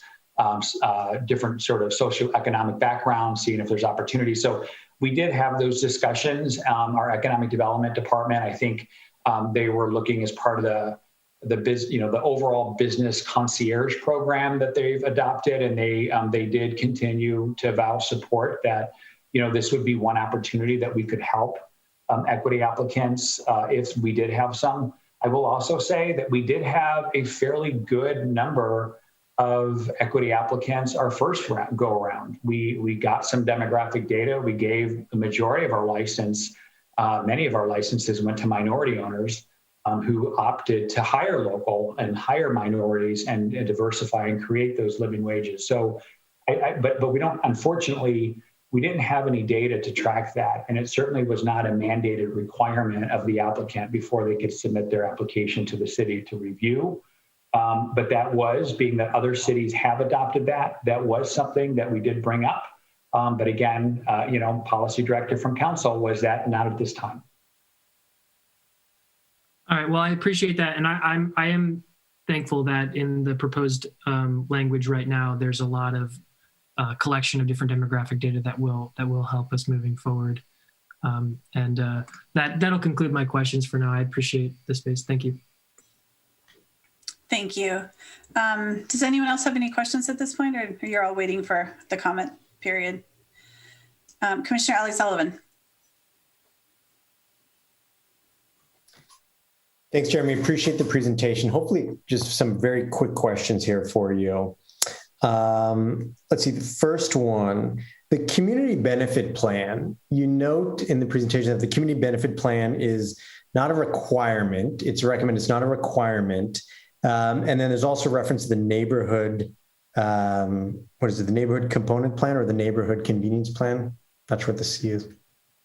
different sort of socioeconomic backgrounds, seeing if there's opportunities. So we did have those discussions. Our economic development department, I think they were looking as part of the overall business concierge program that they've adopted, and they did continue to vow support that, this would be one opportunity that we could help equity applicants if we did have some. I will also say that we did have a fairly good number of equity applicants our first go around. We got some demographic data. We gave the majority of our license, many of our licenses went to minority owners who opted to hire local and hire minorities and diversify and create those living wages. So, but we don't, unfortunately, we didn't have any data to track that. And it certainly was not a mandated requirement of the applicant before they could submit their application to the city to review. But that was, being that other cities have adopted that was something that we did bring up. But again, policy directive from council was that not at this time. All right. Well, I appreciate that, and I am thankful that in the proposed language right now, there's a lot of collection of different demographic data that will help us moving forward. That'll conclude my questions for now. I appreciate the space. Thank you. Thank you. Does anyone else have any questions at this point, or you're all waiting for the comment period? Commissioner Ali Sullivan. Thanks, Jeremy. Appreciate the presentation. Hopefully just some very quick questions here for you. Let's see, the first one, the community benefit plan. You note in the presentation that the community benefit plan is not a requirement. It's recommended, it's not a requirement. And then there's also reference to the neighborhood, what is it, the neighborhood component plan or the neighborhood convenience plan? Not sure what the C is.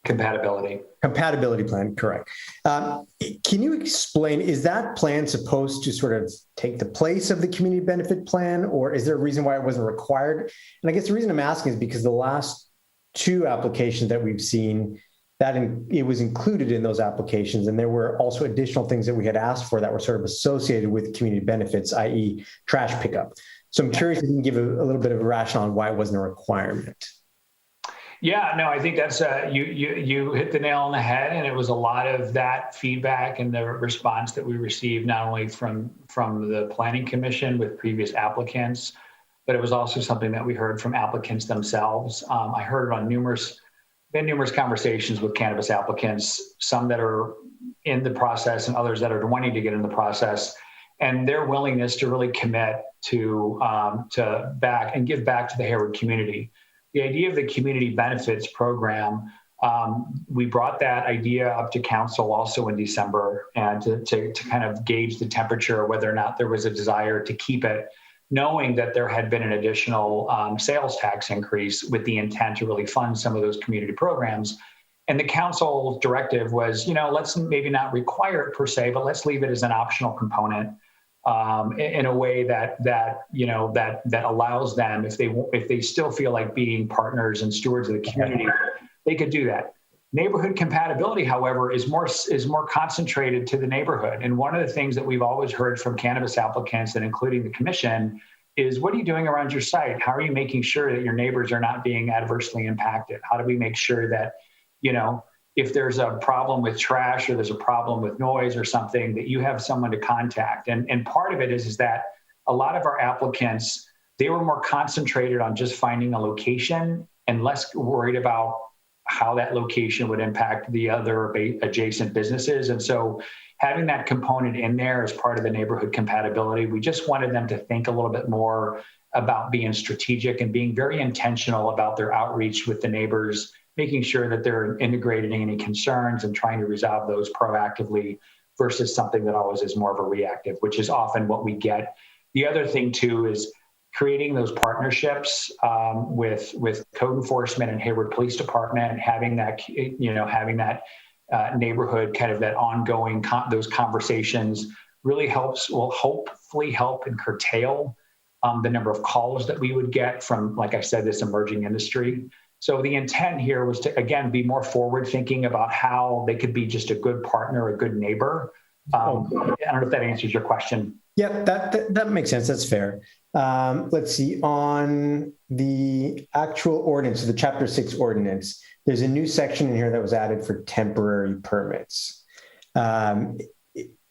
Compatibility plan, correct. Can you explain, is that plan supposed to sort of take the place of the community benefit plan, or is there a reason why it wasn't required? And I guess the reason I'm asking is because the last two applications that we've seen, it was included in those applications, and there were also additional things that we had asked for that were sort of associated with community benefits, i.e. trash pickup. So I'm curious if you can give a little bit of a rationale on why it wasn't a requirement. Yeah, no, I think that's you hit the nail on the head, and it was a lot of that feedback and the response that we received not only from the Planning Commission with previous applicants, but it was also something that we heard from applicants themselves. I heard it on numerous conversations with cannabis applicants, some that are in the process and others that are wanting to get in the process, and their willingness to really commit to back and give back to the Hayward community. The idea of the community benefits program, we brought that idea up to council also in December, and to kind of gauge the temperature, whether or not there was a desire to keep it, knowing that there had been an additional sales tax increase with the intent to really fund some of those community programs. And the council directive was, let's maybe not require it per se, but let's leave it as an optional component. In a way that allows them, if they still feel like being partners and stewards of the community, they could do that. Neighborhood compatibility, however, is more concentrated to the neighborhood. And one of the things that we've always heard from cannabis applicants, and including the commission, is what are you doing around your site? How are you making sure that your neighbors are not being adversely impacted? How do we make sure that, if there's a problem with trash or there's a problem with noise or something, that you have someone to contact? And part of it is that a lot of our applicants, they were more concentrated on just finding a location and less worried about how that location would impact the other adjacent businesses. And so having that component in there as part of the neighborhood compatibility, we just wanted them to think a little bit more about being strategic and being very intentional about their outreach with the neighbors, making sure that they're integrating any concerns and trying to resolve those proactively versus something that always is more of a reactive, which is often what we get. The other thing too is creating those partnerships with code enforcement and Hayward Police Department, having that, neighborhood kind of that ongoing, those conversations really will hopefully help and curtail the number of calls that we would get from, like I said, this emerging industry. So the intent here was to, again, be more forward thinking about how they could be just a good partner, a good neighbor. I don't know if that answers your question. Yeah, that makes sense. That's fair. Let's see, on the actual ordinance, the Chapter 6 ordinance, there's a new section in here that was added for temporary permits.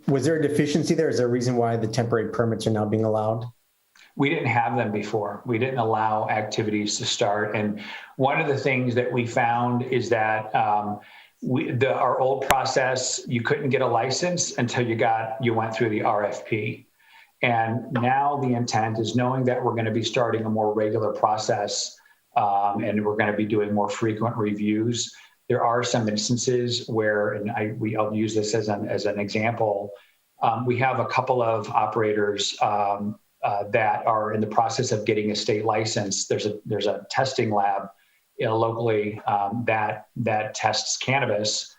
Was there a deficiency there? Is there a reason why the temporary permits are now being allowed? We didn't have them before. We didn't allow activities to start. And one of the things that we found is that our old process, you couldn't get a license until you went through the RFP. And now the intent is, knowing that we're going to be starting a more regular process and we're going to be doing more frequent reviews. There are some instances where, and I'll use this as an example. We have a couple of operators that are in the process of getting a state license. There's a testing lab locally that tests cannabis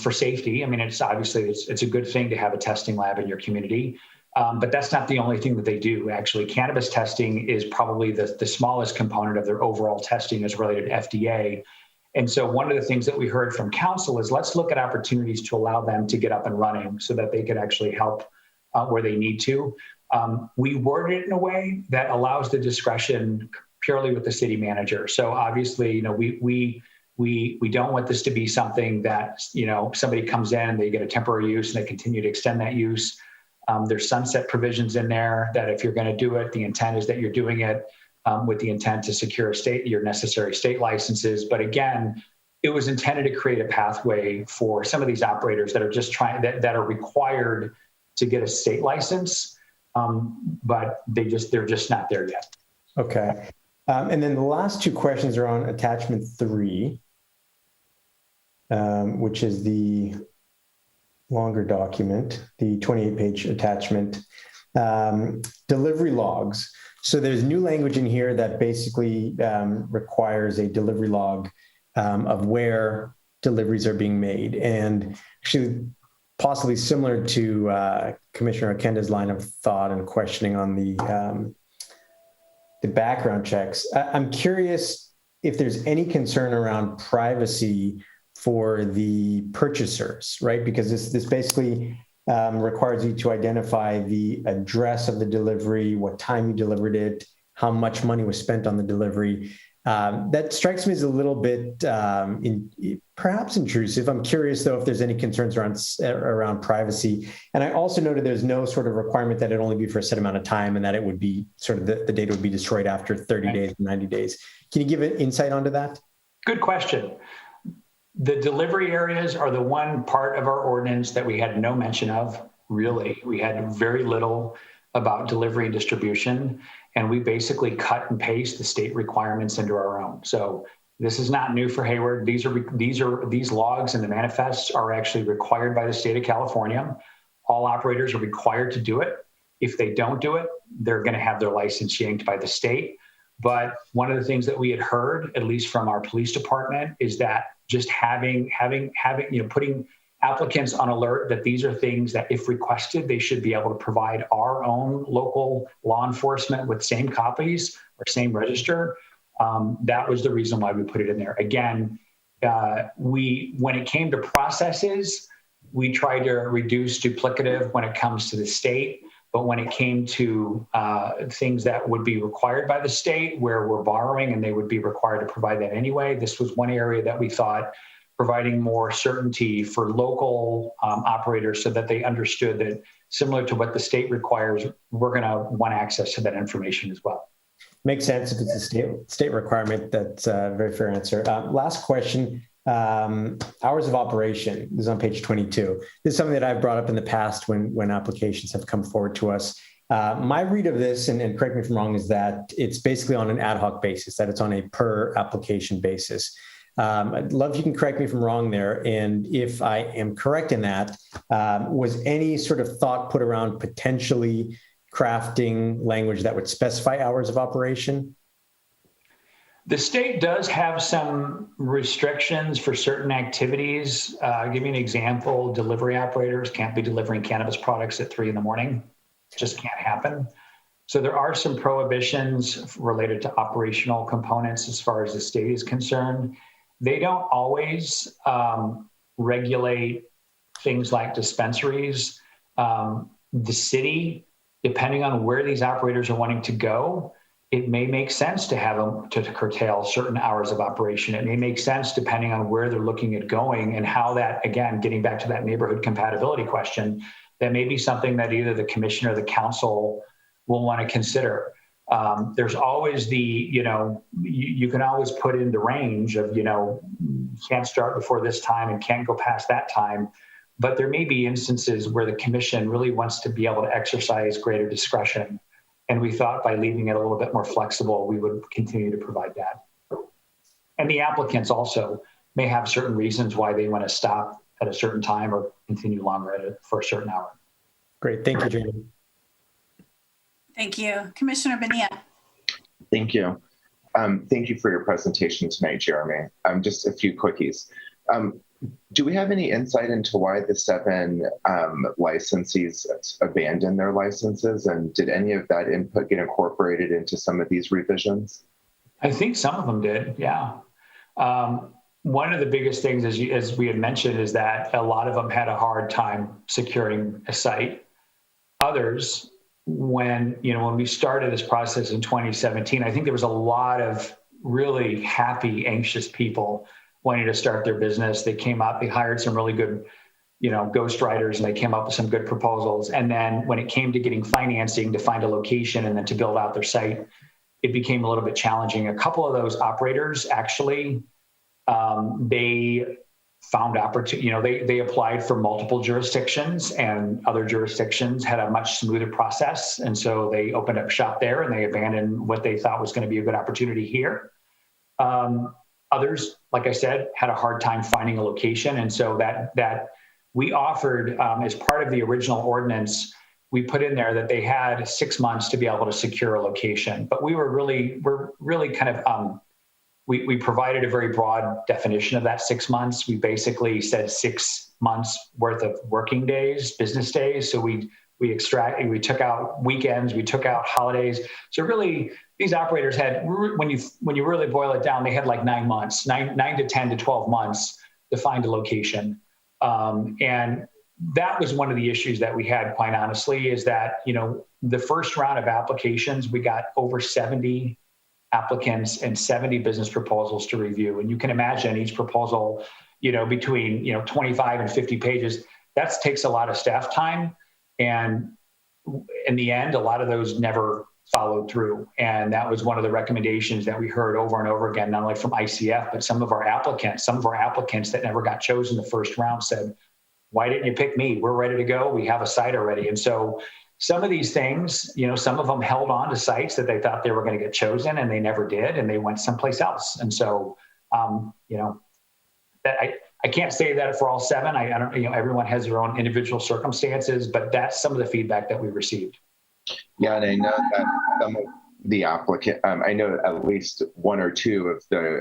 for safety. I mean, it's a good thing to have a testing lab in your community, but that's not the only thing that they do. Actually, cannabis testing is probably the smallest component of their overall testing as related to FDA. And so one of the things that we heard from council is, let's look at opportunities to allow them to get up and running so that they could actually help where they need to. We worded it in a way that allows the discretion purely with the city manager. So obviously, we don't want this to be something that, somebody comes in and they get a temporary use and they continue to extend that use. There's sunset provisions in there that if you're going to do it, the intent is that you're doing it with the intent to secure your necessary state licenses. But again, it was intended to create a pathway for some of these operators that are just that are required to get a state license, but they're just not there yet. Okay. And then the last two questions are on attachment 3, which is the longer document, the 28-page attachment, delivery logs. So there's new language in here that basically requires a delivery log of where deliveries are being made. And actually, possibly similar to Commissioner Okenda's line of thought and questioning on the background checks. I'm curious if there's any concern around privacy for the purchasers, right? Because this basically requires you to identify the address of the delivery, what time you delivered it, how much money was spent on the delivery. That strikes me as a little bit perhaps intrusive. I'm curious, though, if there's any concerns around privacy. And I also noted there's no sort of requirement that it only be for a set amount of time and that it would be sort of the data would be destroyed after 30 days, 90 days. Can you give an insight onto that? Good question. The delivery areas are the one part of our ordinance that we had no mention of, really. We had very little about delivery and distribution, and we basically cut and paste the state requirements into our own. So this is not new for Hayward. These logs and the manifests are actually required by the state of California. All operators are required to do it. If they don't do it, they're going to have their license yanked by the state. But one of the things that we had heard, at least from our police department, is that just putting applicants on alert that these are things that, if requested, they should be able to provide our own local law enforcement with same copies or same register. That was the reason why we put it in there. Again, when it came to processes, we tried to reduce duplicative when it comes to the state. But when it came to things that would be required by the state, where we're borrowing and they would be required to provide that anyway, this was one area that we thought providing more certainty for local operators so that they understood that, similar to what the state requires, we're going to want access to that information as well. Makes sense if it's a state requirement. That's a very fair answer. Last question. Hours of operation. This is on page 22. This is something that I've brought up in the past when applications have come forward to us. My read of this, and correct me if I'm wrong, is that it's basically on an ad hoc basis, that it's on a per application basis. I'd love if you can correct me if I'm wrong there. And if I am correct in that, was any sort of thought put around potentially crafting language that would specify hours of operation? The state does have some restrictions for certain activities. I'll give you an example. Delivery operators can't be delivering cannabis products at 3 a.m. Just can't happen. So there are some prohibitions related to operational components as far as the state is concerned. They don't always regulate things like dispensaries. The city, depending on where these operators are wanting to go, it may make sense to have them to curtail certain hours of operation. It may make sense depending on where they're looking at going and how that, again, getting back to that neighborhood compatibility question, that may be something that either the commission or the council will want to consider. There's always you can always put in the range of, can't start before this time and can't go past that time. But there may be instances where the commission really wants to be able to exercise greater discretion. And we thought by leaving it a little bit more flexible, we would continue to provide that. And the applicants also may have certain reasons why they want to stop at a certain time or continue longer for a certain hour. Great. Thank you, Jamie. Thank you. Commissioner Bonilla. Thank you. Thank you for your presentation tonight, Jeremy. Just a few quickies. Do we have any insight into why the 7 licensees abandoned their licenses? And did any of that input get incorporated into some of these revisions? I think some of them did, yeah. One of the biggest things, as we had mentioned, is that a lot of them had a hard time securing a site. Others, when we started this process in 2017, I think there was a lot of really happy, anxious people wanting to start their business. They came up, they hired some really good, ghostwriters, and they came up with some good proposals. And then when it came to getting financing to find a location and then to build out their site, it became a little bit challenging. A couple of those operators actually, they found opportunity, they applied for multiple jurisdictions, and other jurisdictions had a much smoother process. And so they opened up shop there and they abandoned what they thought was going to be a good opportunity here. Others, like I said, had a hard time finding a location. And so that we offered, as part of the original ordinance, we put in there that they had 6 months to be able to secure a location. But we're really kind of, we provided a very broad definition of that 6 months. We basically said 6 months worth of working days, business days. So we took out weekends, we took out holidays. So really, these operators had, when you really boil it down, they had like 9 months, 9 to 10 to 12 months to find a location. And that was one of the issues that we had, quite honestly, is that, the first round of applications, we got over 70 applicants and 70 business proposals to review. And you can imagine each proposal, between, 25 and 50 pages, that takes a lot of staff time. And in the end, a lot of those never followed through. And that was one of the recommendations that we heard over and over again, not only from ICF, but some of our applicants that never got chosen the first round said, why didn't you pick me? We're ready to go. We have a site already. And so some of these things, some of them held on to sites that they thought they were going to get chosen, and they never did, and they went someplace else. And so, I can't say that for all 7. I don't, everyone has their own individual circumstances, but that's some of the feedback that we received. Yeah, and I know that some of the applicant, I know at least 1 or 2 of the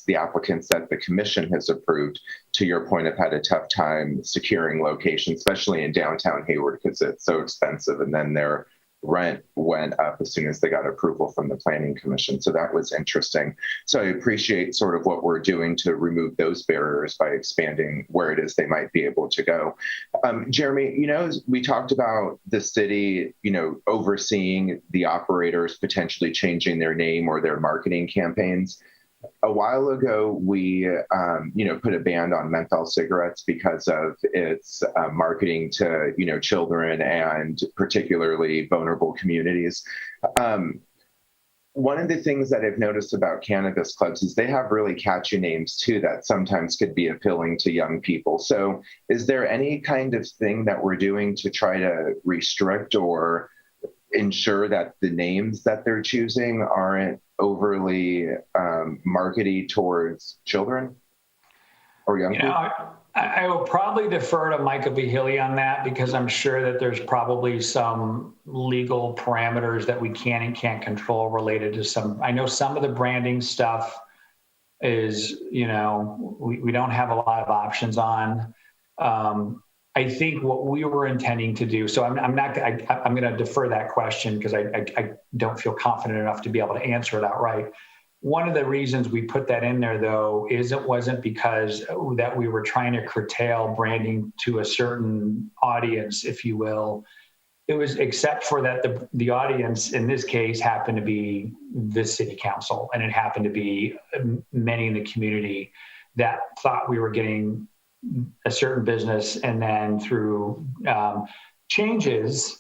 the applicants that the commission has approved, to your point, have had a tough time securing locations, especially in downtown Hayward, because it's so expensive. And then their rent went up as soon as they got approval from the planning commission. So that was interesting. So I appreciate sort of what we're doing to remove those barriers by expanding where it is they might be able to go. Jeremy, we talked about the city, overseeing the operators potentially changing their name or their marketing campaigns. A while ago, we, put a ban on menthol cigarettes because of its marketing to, children and particularly vulnerable communities. One of the things that I've noticed about cannabis clubs is they have really catchy names too that sometimes could be appealing to young people. So is there any kind of thing that we're doing to try to restrict or ensure that the names that they're choosing aren't overly markety towards children or young people? I will probably defer to Michael B. Hilly on that, because I'm sure that there's probably some legal parameters that we can and can't control related to some. I know some of the branding stuff is, we don't have a lot of options on. I think what we were intending to do, so I'm going to defer that question because I don't feel confident enough to be able to answer it outright. One of the reasons we put that in there, though, is it wasn't because that we were trying to curtail branding to a certain audience, if you will. It was except for that the audience in this case happened to be the city council, and it happened to be many in the community that thought we were getting a certain business, and then through changes,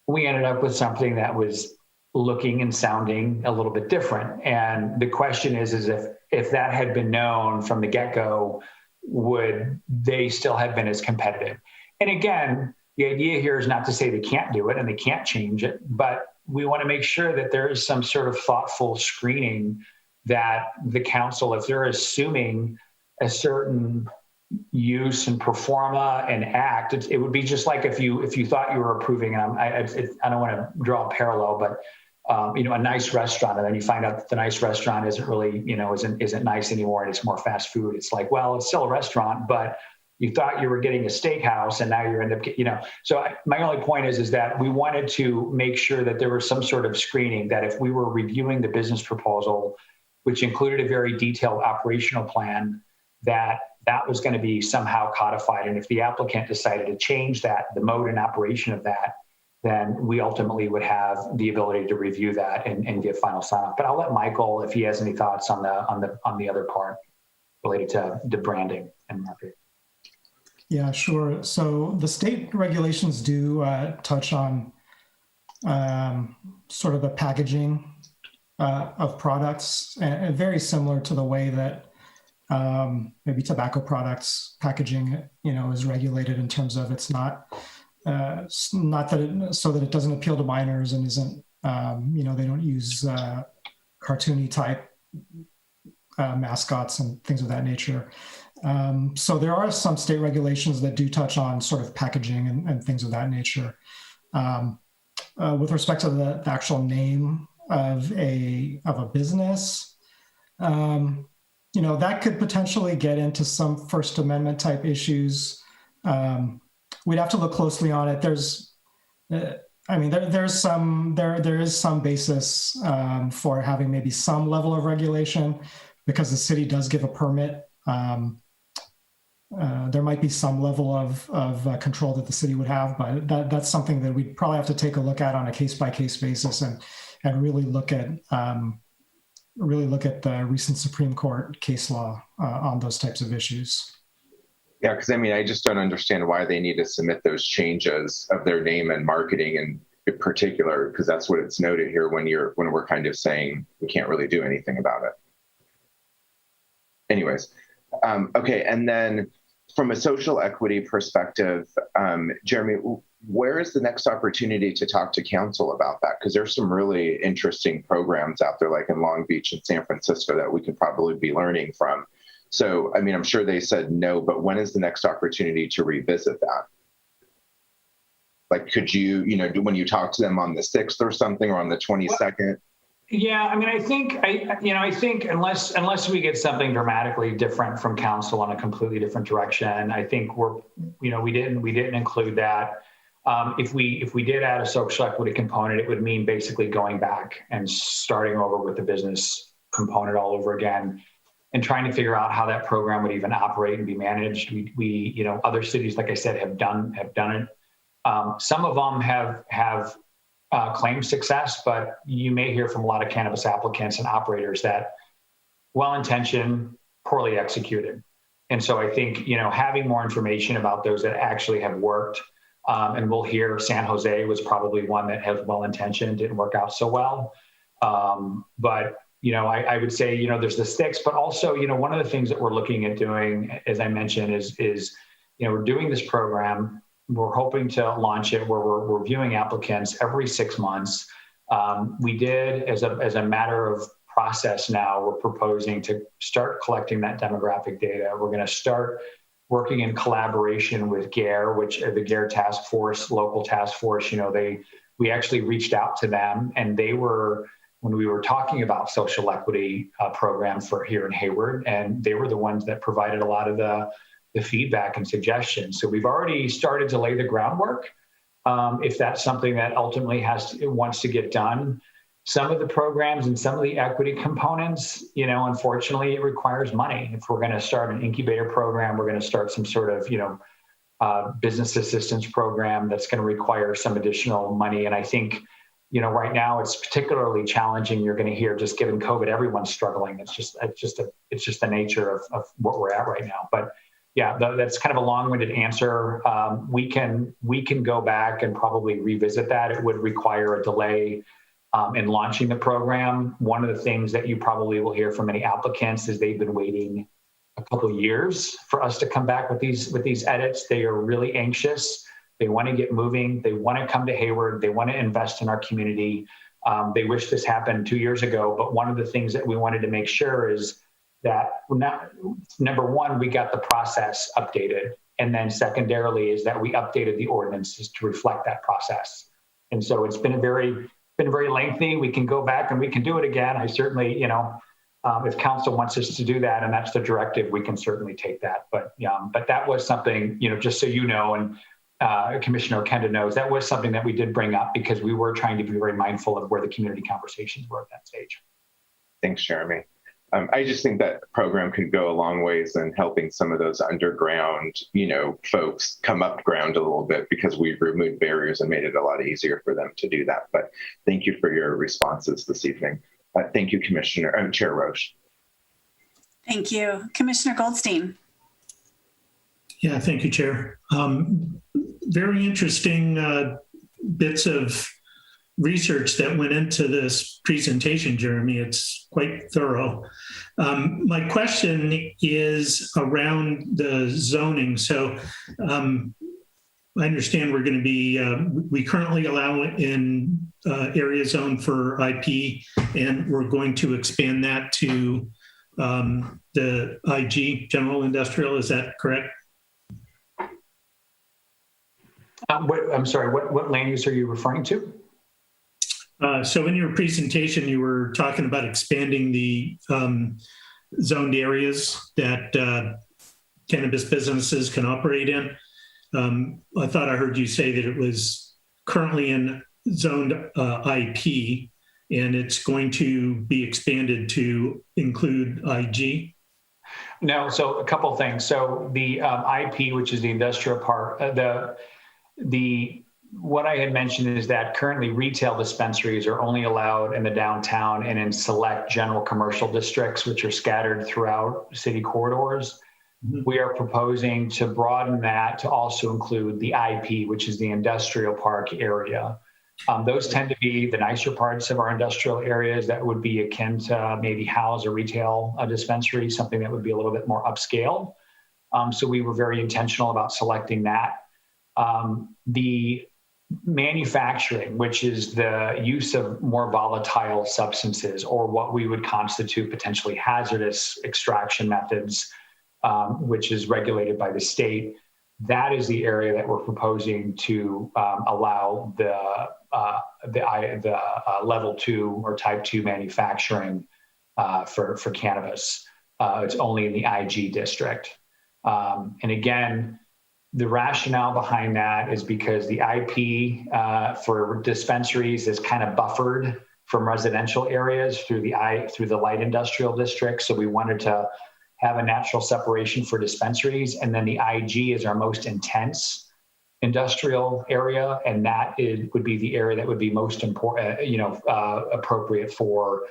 we ended up with something that was looking and sounding a little bit different. And the question is if that had been known from the get-go, would they still have been as competitive? And again, the idea here is not to say they can't do it and they can't change it, but we want to make sure that there is some sort of thoughtful screening that the council, if they're assuming a certain use and performa and act, it would be just like if you thought you were approving, and I don't want to draw a parallel, but a nice restaurant, and then you find out that the nice restaurant isn't really, isn't nice anymore, and it's more fast food. It's like, well, it's still a restaurant, but you thought you were getting a steakhouse, and now you end up, So my only point is that we wanted to make sure that there was some sort of screening, that if we were reviewing the business proposal, which included a very detailed operational plan, that was going to be somehow codified. And if the applicant decided to change that, the mode and operation of that, then we ultimately would have the ability to review that and give final sign-off. But I'll let Michael, if he has any thoughts on the other part related to the branding and marketing. Yeah, sure. So the state regulations do touch on sort of the packaging of products, and very similar to the way that maybe tobacco products packaging, is regulated in terms of it's not so that it doesn't appeal to minors and isn't, they don't use cartoony type mascots and things of that nature. So there are some state regulations that do touch on sort of packaging and things of that nature. With respect to the actual name of a business, that could potentially get into some First Amendment type issues. We'd have to look closely on it. There is some basis for having maybe some level of regulation, because the city does give a permit. There might be some level of control that the city would have, but that's something that we'd probably have to take a look at on a case-by-case basis and really look at the recent Supreme Court case law on those types of issues. Yeah, because I just don't understand why they need to submit those changes of their name and marketing in particular, because that's what it's noted here when we're kind of saying we can't really do anything about it. Anyways, okay, and then from a social equity perspective, Jeremy, where is the next opportunity to talk to council about that? Because there's some really interesting programs out there, like in Long Beach and San Francisco, that we could probably be learning from. So, I'm sure they said no, but when is the next opportunity to revisit that? Like, could you, when you talk to them on the 6th or something, or on the 22nd? Yeah, I think unless we get something dramatically different from council on a completely different direction, I think we didn't include that. If we did add a social equity component, it would mean basically going back and starting over with the business component all over again, and trying to figure out how that program would even operate and be managed. We other cities, like I said, have done it. Some of them have claimed success, but you may hear from a lot of cannabis applicants and operators that well-intentioned, poorly executed. And so I think, having more information about those that actually have worked, and we'll hear San Jose was probably one that has well-intentioned, didn't work out so well. But I would say, there's the sticks, but also, one of the things that we're looking at doing, as I mentioned, is we're doing this program. We're hoping to launch it where we're reviewing applicants every 6 months. We did, as a matter of process now, we're proposing to start collecting that demographic data. We're going to start working in collaboration with GARE, which the GARE task force, local task force, we actually reached out to them, and they were, when we were talking about social equity program for here in Hayward, and they were the ones that provided a lot of the feedback and suggestions. So we've already started to lay the groundwork. If that's something that ultimately wants to get done. Some of the programs and some of the equity components, unfortunately, it requires money. If we're going to start an incubator program, we're going to start some sort of, business assistance program that's going to require some additional money. And I think, right now it's particularly challenging. You're going to hear, just given COVID, everyone's struggling. It's just the nature of what we're at right now. But that's kind of a long-winded answer. We can go back and probably revisit that. It would require a delay in launching the program. One of the things that you probably will hear from many applicants is they've been waiting a couple of years for us to come back with these edits. They are really anxious. They want to get moving. They want to come to Hayward. They want to invest in our community. They wish this happened 2 years ago, but one of the things that we wanted to make sure is that number one, we got the process updated. And then secondarily is that we updated the ordinances to reflect that process. And so it's been very lengthy. We can go back and we can do it again. I certainly, if council wants us to do that and that's the directive, we can certainly take that. But that was something, just so you know, and Commissioner Kenda knows, that was something that we did bring up because we were trying to be very mindful of where the community conversations were at that stage. Thanks, Jeremy. I just think that program could go a long ways in helping some of those underground, folks come up ground a little bit because we've removed barriers and made it a lot easier for them to do that. But thank you for your responses this evening. Thank you, Chair Roche. Thank you. Commissioner Goldstein. Yeah, thank you, Chair. Very interesting bits of research that went into this presentation, Jeremy. It's quite thorough. My question is around the zoning. So I understand we're going to be, we currently allow it in area zone for IP, and we're going to expand that to the IG, general industrial. Is that correct? I'm sorry, what land use are you referring to? So in your presentation, you were talking about expanding the zoned areas that cannabis businesses can operate in. I thought I heard you say that it was currently in zoned IP, and it's going to be expanded to include IG. No, so a couple of things. So the IP, which is the industrial part, what I had mentioned is that currently retail dispensaries are only allowed in the downtown and in select general commercial districts, which are scattered throughout city corridors. Mm-hmm. We are proposing to broaden that to also include the IP, which is the industrial park area. Those tend to be the nicer parts of our industrial areas that would be akin to maybe house or retail dispensary, something that would be a little bit more upscale. So we were very intentional about selecting that. The manufacturing, which is the use of more volatile substances or what we would constitute potentially hazardous extraction methods, which is regulated by the state, that is the area that we're proposing to allow the level 2 or type 2 manufacturing for cannabis. It's only in the IG district. And again, the rationale behind that is because the IP for dispensaries is kind of buffered from residential areas through the light industrial district. So we wanted to have a natural separation for dispensaries. And then the IG is our most intense industrial area. And that would be the area that would be most important, appropriate for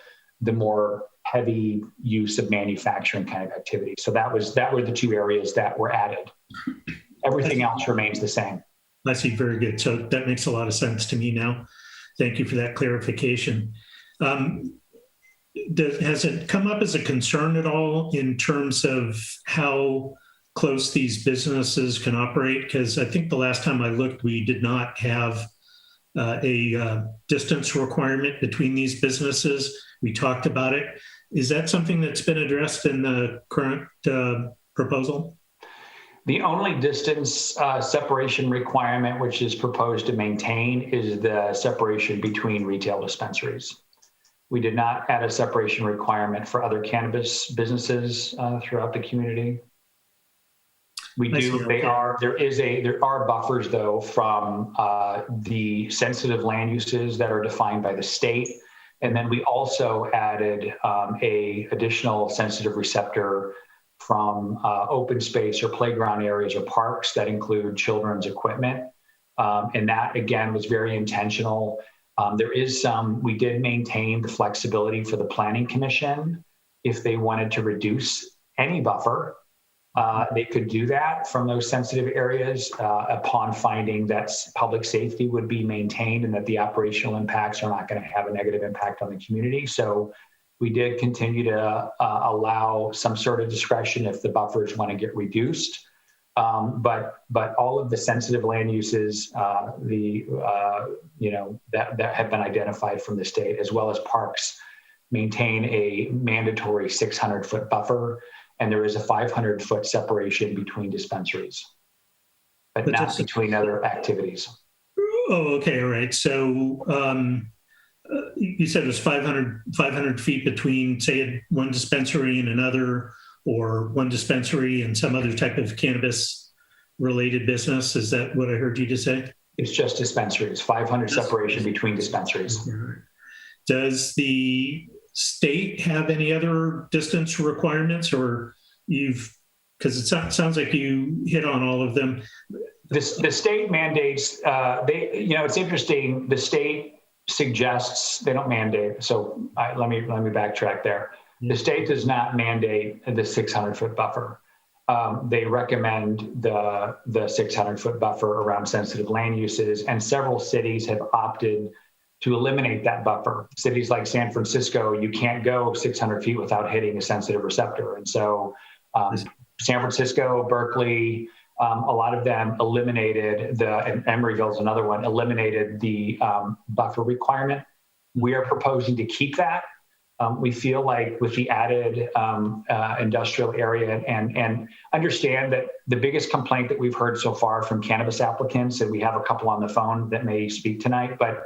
the more heavy use of manufacturing kind of activity. So that were the two areas that were added. Everything else remains the same. I see. Very good. So that makes a lot of sense to me now. Thank you for that clarification. Has it come up as a concern at all in terms of how close these businesses can operate? Because I think the last time I looked, we did not have a distance requirement between these businesses. We talked about it. Is that something that's been addressed in the current proposal? The only distance separation requirement which is proposed to maintain is the separation between retail dispensaries. We did not add a separation requirement for other cannabis businesses throughout the community. We do. There are buffers though from the sensitive land uses that are defined by the state, and then we also added a additional sensitive receptor from open space or playground areas or parks that include children's equipment. And that, again, was very intentional. We did maintain the flexibility for the Planning Commission if they wanted to reduce any buffer they could do that from those sensitive areas upon finding that public safety would be maintained and that the operational impacts are not going to have a negative impact on the community. So we did continue to allow some sort of discretion if the buffers want to get reduced. But all of the sensitive land uses, that have been identified from the state, as well as parks, maintain a mandatory 600-foot buffer, and there is a 500-foot separation between dispensaries, but not between other activities. Oh, okay, all right. So you said it was 500 feet between, say, one dispensary and another, or one dispensary and some other type of cannabis-related business. Is that what I heard you just say? It's just dispensaries, 500 separation between dispensaries. Does the state have any other distance requirements, or because it sounds like you hit on all of them. The state mandates, it's interesting. The state suggests, they don't mandate. So let me backtrack there. The state does not mandate the 600-foot buffer. They recommend the 600-foot buffer around sensitive land uses, and several cities have opted to eliminate that buffer. Cities like San Francisco, you can't go 600 feet without hitting a sensitive receptor. And so San Francisco, Berkeley, a lot of them eliminated and Emeryville is another one, eliminated the buffer requirement. We are proposing to keep that. We feel like with the added industrial area, and understand that the biggest complaint that we've heard so far from cannabis applicants, and we have a couple on the phone that may speak tonight, but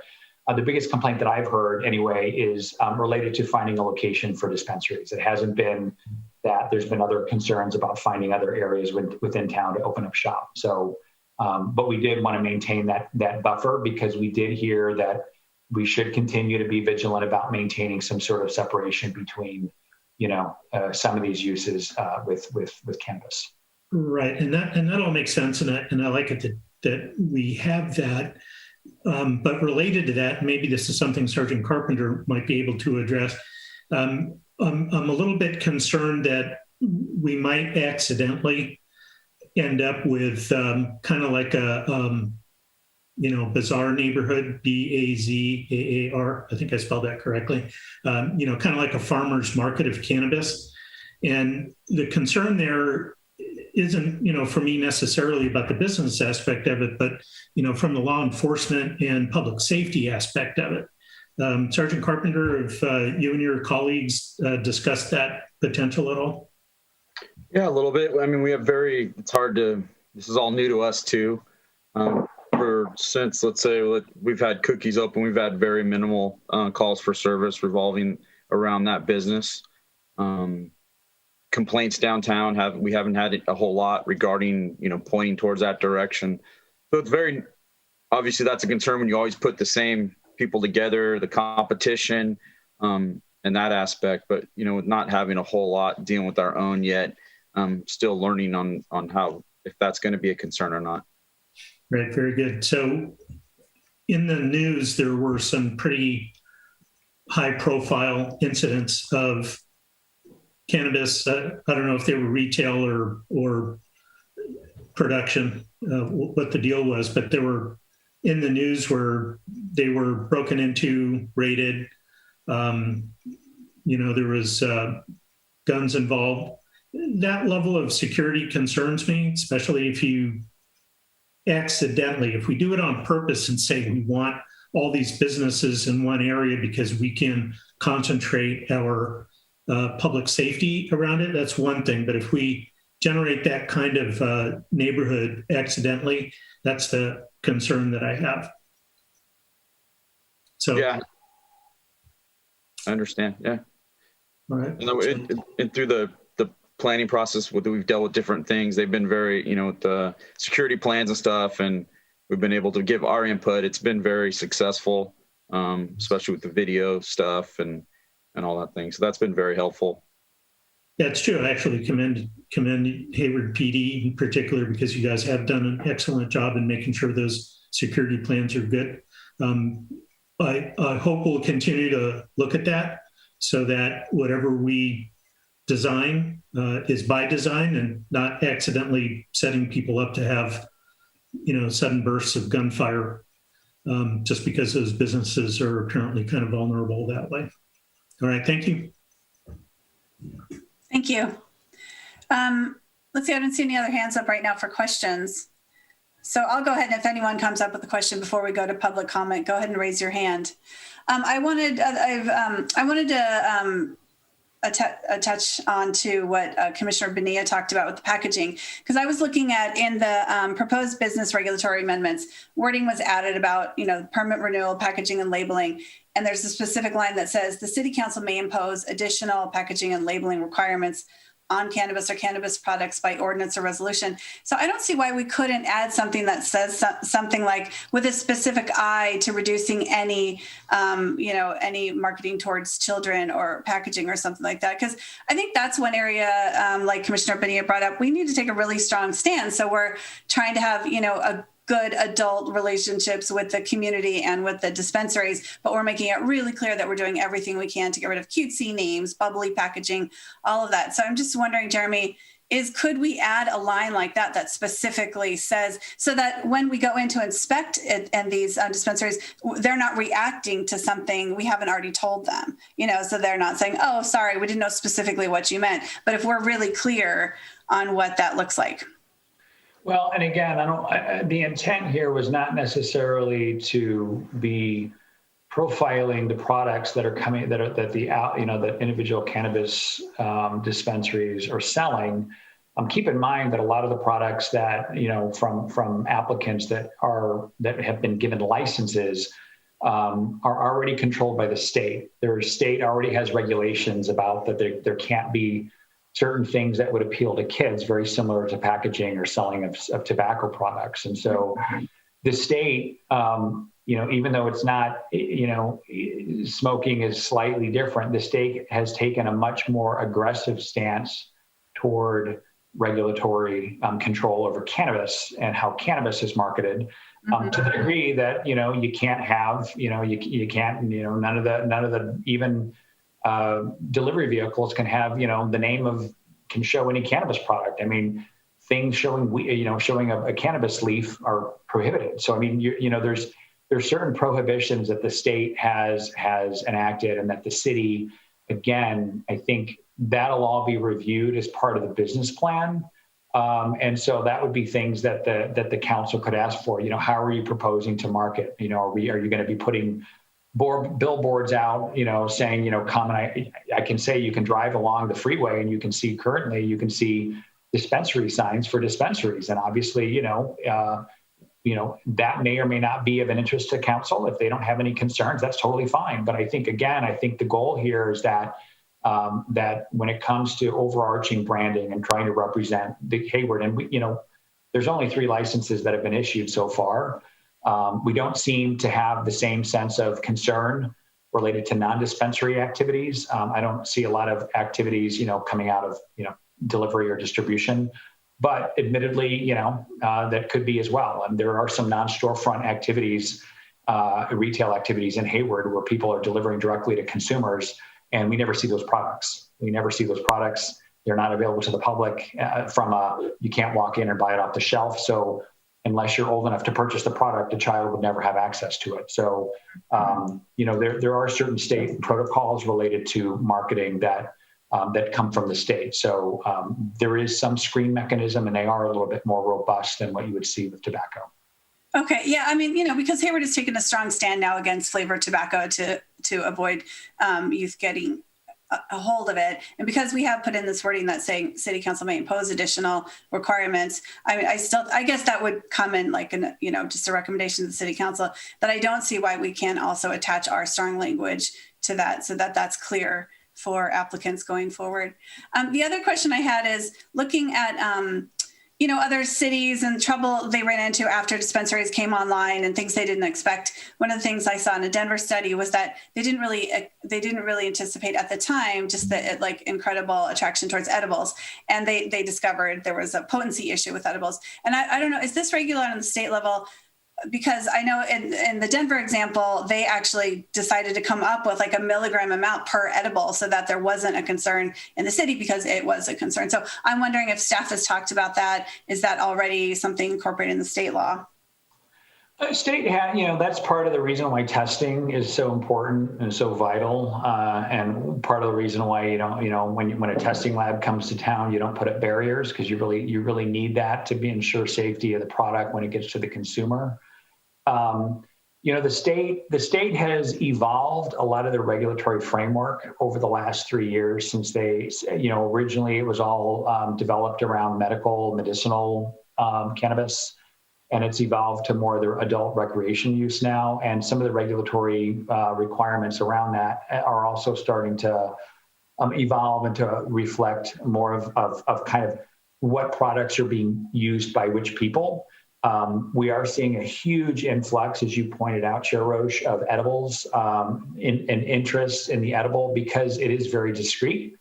the biggest complaint that I've heard anyway is related to finding a location for dispensaries. It hasn't been that. There's been other concerns about finding other areas within town to open up shop. So, but we did want to maintain that buffer, because we did hear that we should continue to be vigilant about maintaining some sort of separation between, some of these uses with cannabis. Right, and that all makes sense, and I like it that we have that. But related to that, maybe this is something Sergeant Carpenter might be able to address. I'm a little bit concerned that we might accidentally end up with kind of like a bizarre neighborhood, BAZAAR. I think I spelled that correctly. Kind of like a farmer's market of cannabis. And the concern there isn't, for me necessarily about the business aspect of it, but, from the law enforcement and public safety aspect of it. Sergeant Carpenter, have you and your colleagues discussed that potential at all? Yeah, a little bit. I mean, this is all new to us too. Since, let's say, we've had Cookies open, we've had very minimal calls for service revolving around that business. Complaints downtown we haven't had a whole lot regarding, pointing towards that direction. So it's very, obviously that's a concern when you always put the same people together, the competition, and that aspect, but, not having a whole lot dealing with our own yet, still learning on how, if that's going to be a concern or not. Right, very good. So in the news, there were some pretty high profile incidents of cannabis. I don't know if they were retail or production, what the deal was, but they were in the news where they were broken into, raided. There was guns involved. That level of security concerns me, especially if we do it on purpose and say we want all these businesses in one area because we can concentrate our public safety around it, that's one thing. But if we generate that kind of neighborhood accidentally, that's the concern that I have. So yeah, I understand. Yeah. All right. And through the planning process, we've dealt with different things. They've been very, with the security plans and stuff, and we've been able to give our input. It's been very successful, especially with the video stuff and all that thing. So that's been very helpful. That's true. I actually commend Hayward PD in particular, because you guys have done an excellent job in making sure those security plans are good. I hope we'll continue to look at that so that whatever we design is by design and not accidentally setting people up to have, sudden bursts of gunfire just because those businesses are apparently kind of vulnerable that way. All right, thank you. Thank you. Let's see, I don't see any other hands up right now for questions. So I'll go ahead, and if anyone comes up with a question before we go to public comment, go ahead and raise your hand. I wanted to touch on to what Commissioner Bonilla talked about with the packaging, because I was looking at in the proposed business regulatory amendments, wording was added about, permit renewal, packaging and labeling. And there's a specific line that says the city council may impose additional packaging and labeling requirements on cannabis or cannabis products by ordinance or resolution. So I don't see why we couldn't add something that says something like with a specific eye to reducing any, any marketing towards children or packaging or something like that. Because I think that's one area, like Commissioner Bonilla brought up, we need to take a really strong stand. So we're trying to have, a good adult relationships with the community and with the dispensaries, but we're making it really clear that we're doing everything we can to get rid of cutesy names, bubbly packaging, all of that. So I'm just wondering, Jeremy, could we add a line like that that specifically says, so that when we go in to inspect it and these dispensaries, they're not reacting to something we haven't already told them, so they're not saying, oh, sorry, we didn't know specifically what you meant. But if we're really clear on what that looks like. Well, and again, the intent here was not necessarily to be profiling the products that are coming, that the individual cannabis dispensaries are selling. Keep in mind that a lot of the products that, from applicants that have been given licenses are already controlled by the state. Their state already has regulations about that there can't be certain things that would appeal to kids, very similar to packaging or selling of tobacco products. And so the state, even though it's not, smoking is slightly different, the state has taken a much more aggressive stance toward regulatory control over cannabis and how cannabis is marketed, to the degree that, you can't have, you can't, none of the even delivery vehicles can have, the name can show any cannabis product. I mean, things showing a cannabis leaf are prohibited. So, I mean, there's certain prohibitions that the state has enacted, and that the city, again, I think that'll all be reviewed as part of the business plan. And so that would be things that the council could ask for. How are you proposing to market? Are you going to be putting billboards out, saying, come, and I can say you can drive along the freeway and you can see dispensary signs for dispensaries. And obviously, that may or may not be of an interest to council. If they don't have any concerns, that's totally fine. But I think the goal here is that when it comes to overarching branding and trying to represent the Hayward, and there's only 3 licenses that have been issued so far. We don't seem to have the same sense of concern related to non-dispensary activities. I don't see a lot of activities, coming out of, delivery or distribution, but admittedly, that could be as well. And there are some non-storefront activities, retail activities in Hayward where people are delivering directly to consumers, and we never see those products. They're not available to the public you can't walk in and buy it off the shelf. So unless you're old enough to purchase the product, a child would never have access to it. So, there are certain state protocols related to marketing that come from the state. So there is some screen mechanism, and they are a little bit more robust than what you would see with tobacco. Okay. Yeah. I mean, because Hayward has taken a strong stand now against flavored tobacco to avoid youth getting a hold of it. And because we have put in this wording that's saying city council may impose additional requirements, I mean, I guess that would come in like just a recommendation to the city council, that I don't see why we can't also attach our strong language to that, so that that's clear for applicants going forward. The other question I had is looking at, other cities and trouble they ran into after dispensaries came online and things they didn't expect. One of the things I saw in a Denver study was that they didn't really anticipate at the time just the incredible attraction towards edibles. And they discovered there was a potency issue with edibles. And I don't know, is this regular on the state level? because I know in the Denver example, they actually decided to come up with like a milligram amount per edible so that there wasn't a concern in the city because it was a concern. So I'm wondering if staff has talked about that. Is that already something incorporated in the state law? State had, that's part of the reason why testing is so important and so vital. And part of the reason why, when a testing lab comes to town, you don't put up barriers because you really need that to ensure safety of the product when it gets to the consumer. The state has evolved a lot of the regulatory framework over the last 3 years since they, originally it was all developed around medicinal cannabis. And it's evolved to more of the adult recreation use now. And some of the regulatory requirements around that are also starting to evolve and to reflect more of kind of what products are being used by which people. We are seeing a huge influx, as you pointed out, Chair Roche, of edibles and interest in the edible because it is very discreet.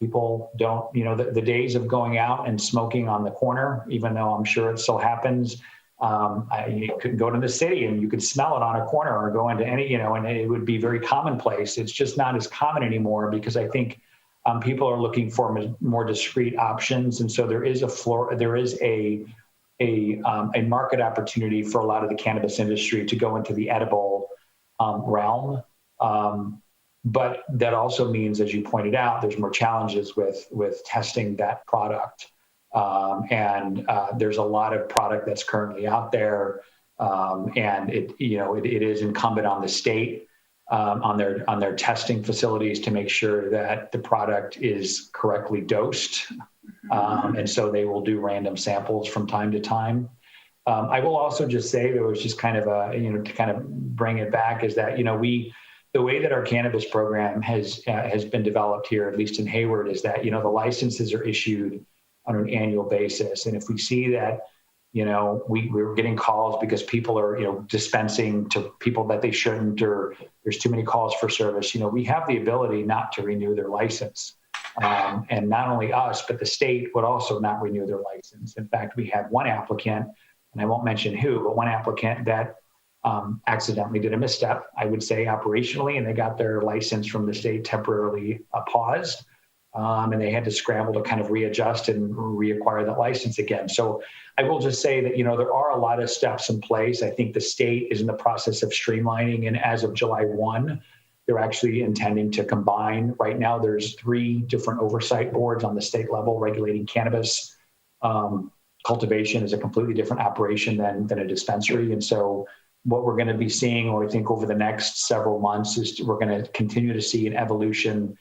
People don't, the days of going out and smoking on the corner, even though I'm sure it still happens. You could go to the city and you could smell it on a corner or go into any, and it would be very commonplace. It's just not as common anymore because I think people are looking for more discrete options. And so there is a market opportunity for a lot of the cannabis industry to go into the edible realm. But that also means, as you pointed out, there's more challenges with testing that product. And there's a lot of product that's currently out there, and it is incumbent on the state on their testing facilities to make sure that the product is correctly dosed, and so they will do random samples from time to time. I will also just say there was just kind of to kind of bring it back is that the way that our cannabis program has been developed here, at least in Hayward, is that the licenses are issued on an annual basis. And if we see that, we're getting calls because people are, dispensing to people that they shouldn't, or there's too many calls for service, we have the ability not to renew their license. And not only us, but the state would also not renew their license. In fact, we had one applicant, and I won't mention who, but one applicant that accidentally did a misstep, I would say operationally, and they got their license from the state temporarily paused. And they had to scramble to kind of readjust and reacquire that license again. So I will just say that, there are a lot of steps in place. I think the state is in the process of streamlining. And as of July 1, they're actually intending to combine. Right now, there's 3 different oversight boards on the state level regulating cannabis. Cultivation is a completely different operation than a dispensary. And so what we're going to be seeing, or I think over the next several months, is we're going to continue to see an evolution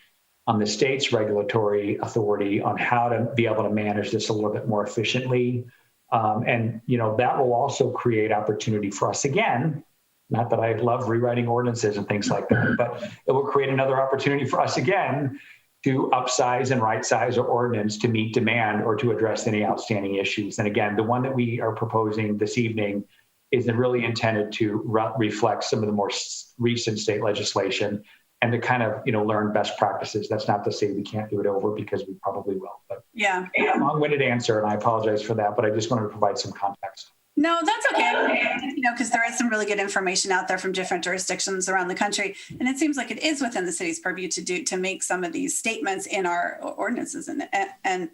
on the state's regulatory authority on how to be able to manage this a little bit more efficiently. And that will also create opportunity for us again, not that I love rewriting ordinances and things like that, but it will create another opportunity for us again to upsize and right-size our ordinance to meet demand or to address any outstanding issues. And again, the one that we are proposing this evening is really intended to reflect some of the more recent state legislation and to kind of, learn best practices. That's not to say we can't do it over, because we probably will. But yeah, long-winded answer, and I apologize for that, but I just wanted to provide some context. No, that's okay. Because there is some really good information out there from different jurisdictions around the country, and it seems like it is within the city's purview to make some of these statements in our ordinances and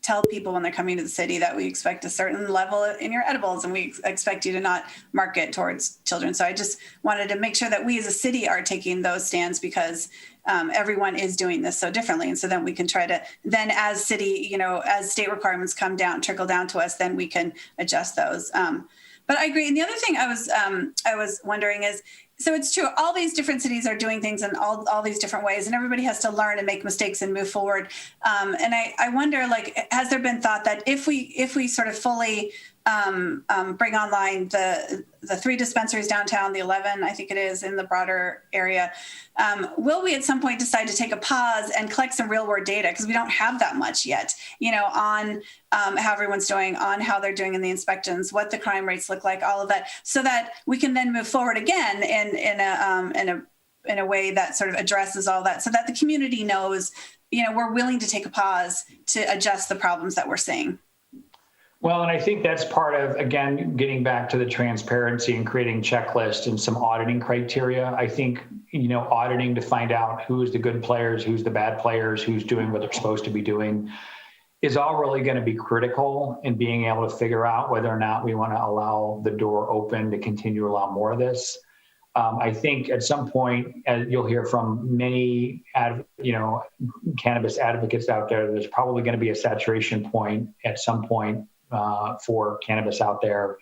tell people when they're coming to the city that we expect a certain level in your edibles and we expect you to not market towards children. So I just wanted to make sure that we as a city are taking those stands because everyone is doing this so differently. And so then we can try to, then as city, as state requirements come down, trickle down to us, then we can adjust those. But I agree. And the other thing I was wondering is, so it's true, all these different cities are doing things in all these different ways, and everybody has to learn and make mistakes and move forward. And I wonder, has there been thought that if we sort of fully bring online the 3 dispensaries downtown, the 11, I think it is, in the broader area, will we at some point decide to take a pause and collect some real world data? Because we don't have that much yet, on how everyone's doing, on how they're doing in the inspections, what the crime rates look like, all of that, so that we can then move forward again in a way that sort of addresses all that, so that the community knows, we're willing to take a pause to adjust the problems that we're seeing. Well, and I think that's part of, again, getting back to the transparency and creating checklists and some auditing criteria. I think, auditing to find out who's the good players, who's the bad players, who's doing what they're supposed to be doing is all really going to be critical in being able to figure out whether or not we want to allow the door open to continue to allow more of this. I think at some point, as you'll hear from many, cannabis advocates out there, there's probably going to be a saturation point at some point for cannabis out there.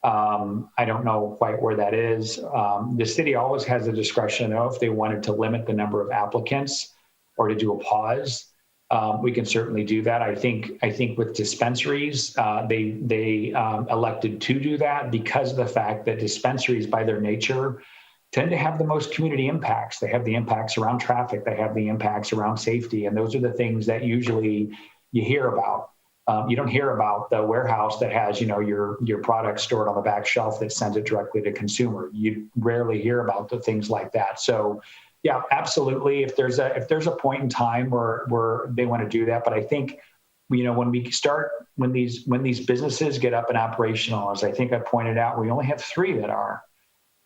I don't know quite where that is. The city always has the discretion, though, if they wanted to limit the number of applicants or to do a pause. We can certainly do that. I think with dispensaries, they elected to do that because of the fact that dispensaries, by their nature, tend to have the most community impacts. They have the impacts around traffic. They have the impacts around safety. And those are the things that usually you hear about. You don't hear about the warehouse that has, your product stored on the back shelf that sends it directly to consumer. You rarely hear about the things like that. So yeah, absolutely. If there's a point in time where they want to do that, but I think, when these businesses get up and operational, as I think I pointed out, we only have three that are.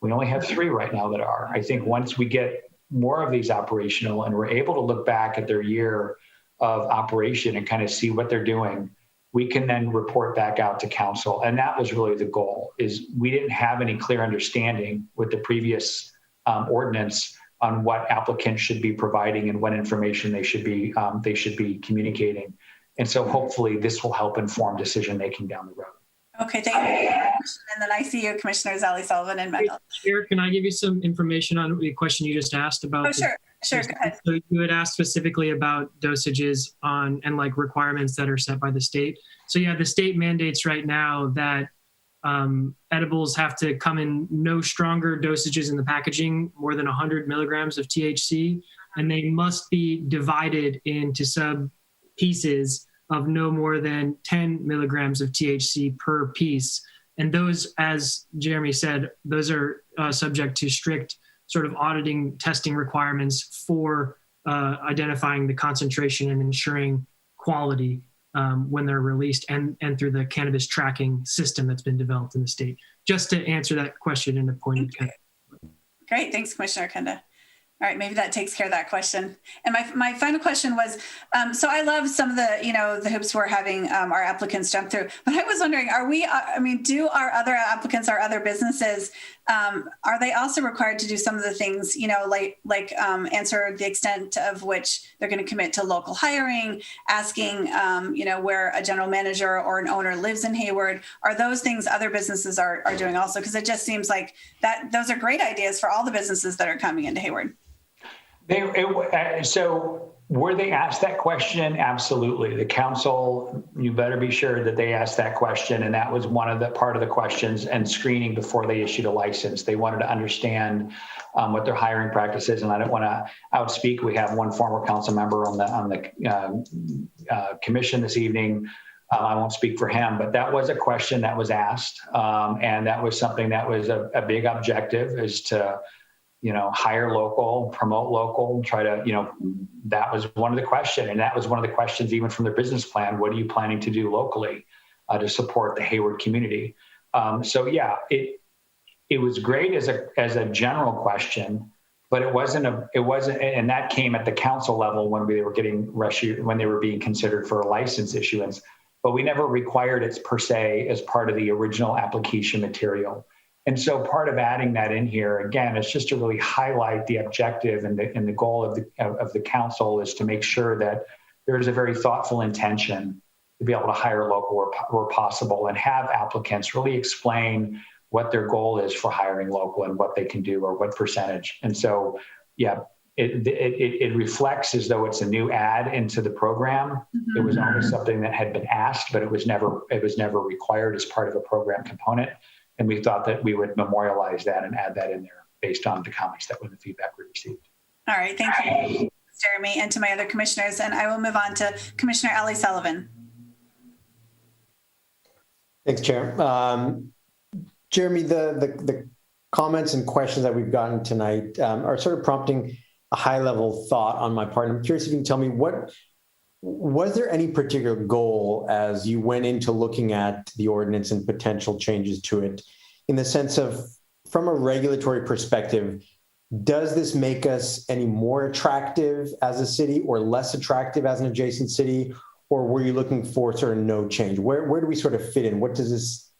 We only have three right now that are. I think once we get more of these operational and we're able to look back at their year of operation and kind of see what they're doing, we can then report back out to council. And that was really the goal, is we didn't have any clear understanding with the previous ordinance on what applicants should be providing and what information they should be communicating. And so hopefully this will help inform decision-making down the road. Okay, thank you. And then I see you, Commissioners Ali Sullivan and Mendel. Chair, can I give you some information on the question you just asked about? Oh, sure, go ahead. So you had asked specifically about dosages and requirements that are set by the state. So yeah, the state mandates right now that edibles have to come in no stronger dosages in the packaging, more than 100 milligrams of THC, and they must be divided into sub pieces of no more than 10 milligrams of THC per piece. And those, as Jeremy said, those are subject to strict sort of auditing testing requirements for identifying the concentration and ensuring quality when they're released, and through the cannabis tracking system that's been developed in the state. Just to answer that question in a pointed kind of. Great, thanks, Commissioner Kenda. All right, maybe that takes care of that question. And my final question was, so I love some of the, the hoops we're having our applicants jump through, but I was wondering, do our other applicants, our other businesses, are they also required to do some of the things, like answer the extent of which they're going to commit to local hiring, asking, where a general manager or an owner lives in Hayward? Are those things other businesses are doing also? Because it just seems like that those are great ideas for all the businesses that are coming into Hayward. So were they asked that question? Absolutely. The council, you better be sure that they asked that question. And that was part of the questions and screening before they issued a license. They wanted to understand what their hiring practices. And I don't want to outspeak. We have one former council member on the commission this evening. I won't speak for him, but that was a question that was asked. And that was something that was a big objective, is to hire local, promote local, try to, that was one of the questions. And that was one of the questions, even from their business plan. What are you planning to do locally to support the Hayward community? So yeah, it was great as a general question, but it wasn't, and that came at the council level when they were being considered for a license issuance, but we never required it per se as part of the original application material. And so part of adding that in here, again, is just to really highlight the objective and the goal of the council is to make sure that there is a very thoughtful intention to be able to hire local where possible, and have applicants really explain what their goal is for hiring local and what they can do or what percentage. And so, yeah, it reflects as though it's a new add into the program. Mm-hmm. It was always something that had been asked, but it was never required as part of a program component. And we thought that we would memorialize that and add that in there based on the comments that were the feedback we received. All right, thank you, Jeremy, and to my other commissioners. And I will move on to Commissioner Ali Sullivan. Thanks, Chair. Jeremy, the comments and questions that we've gotten tonight are sort of prompting a high-level thought on my part. I'm curious if you can tell me was there any particular goal as you went into looking at the ordinance and potential changes to it, in the sense of, from a regulatory perspective, does this make us any more attractive as a city or less attractive as an adjacent city? Or were you looking for sort of no change? Where do we sort of fit in? What does this,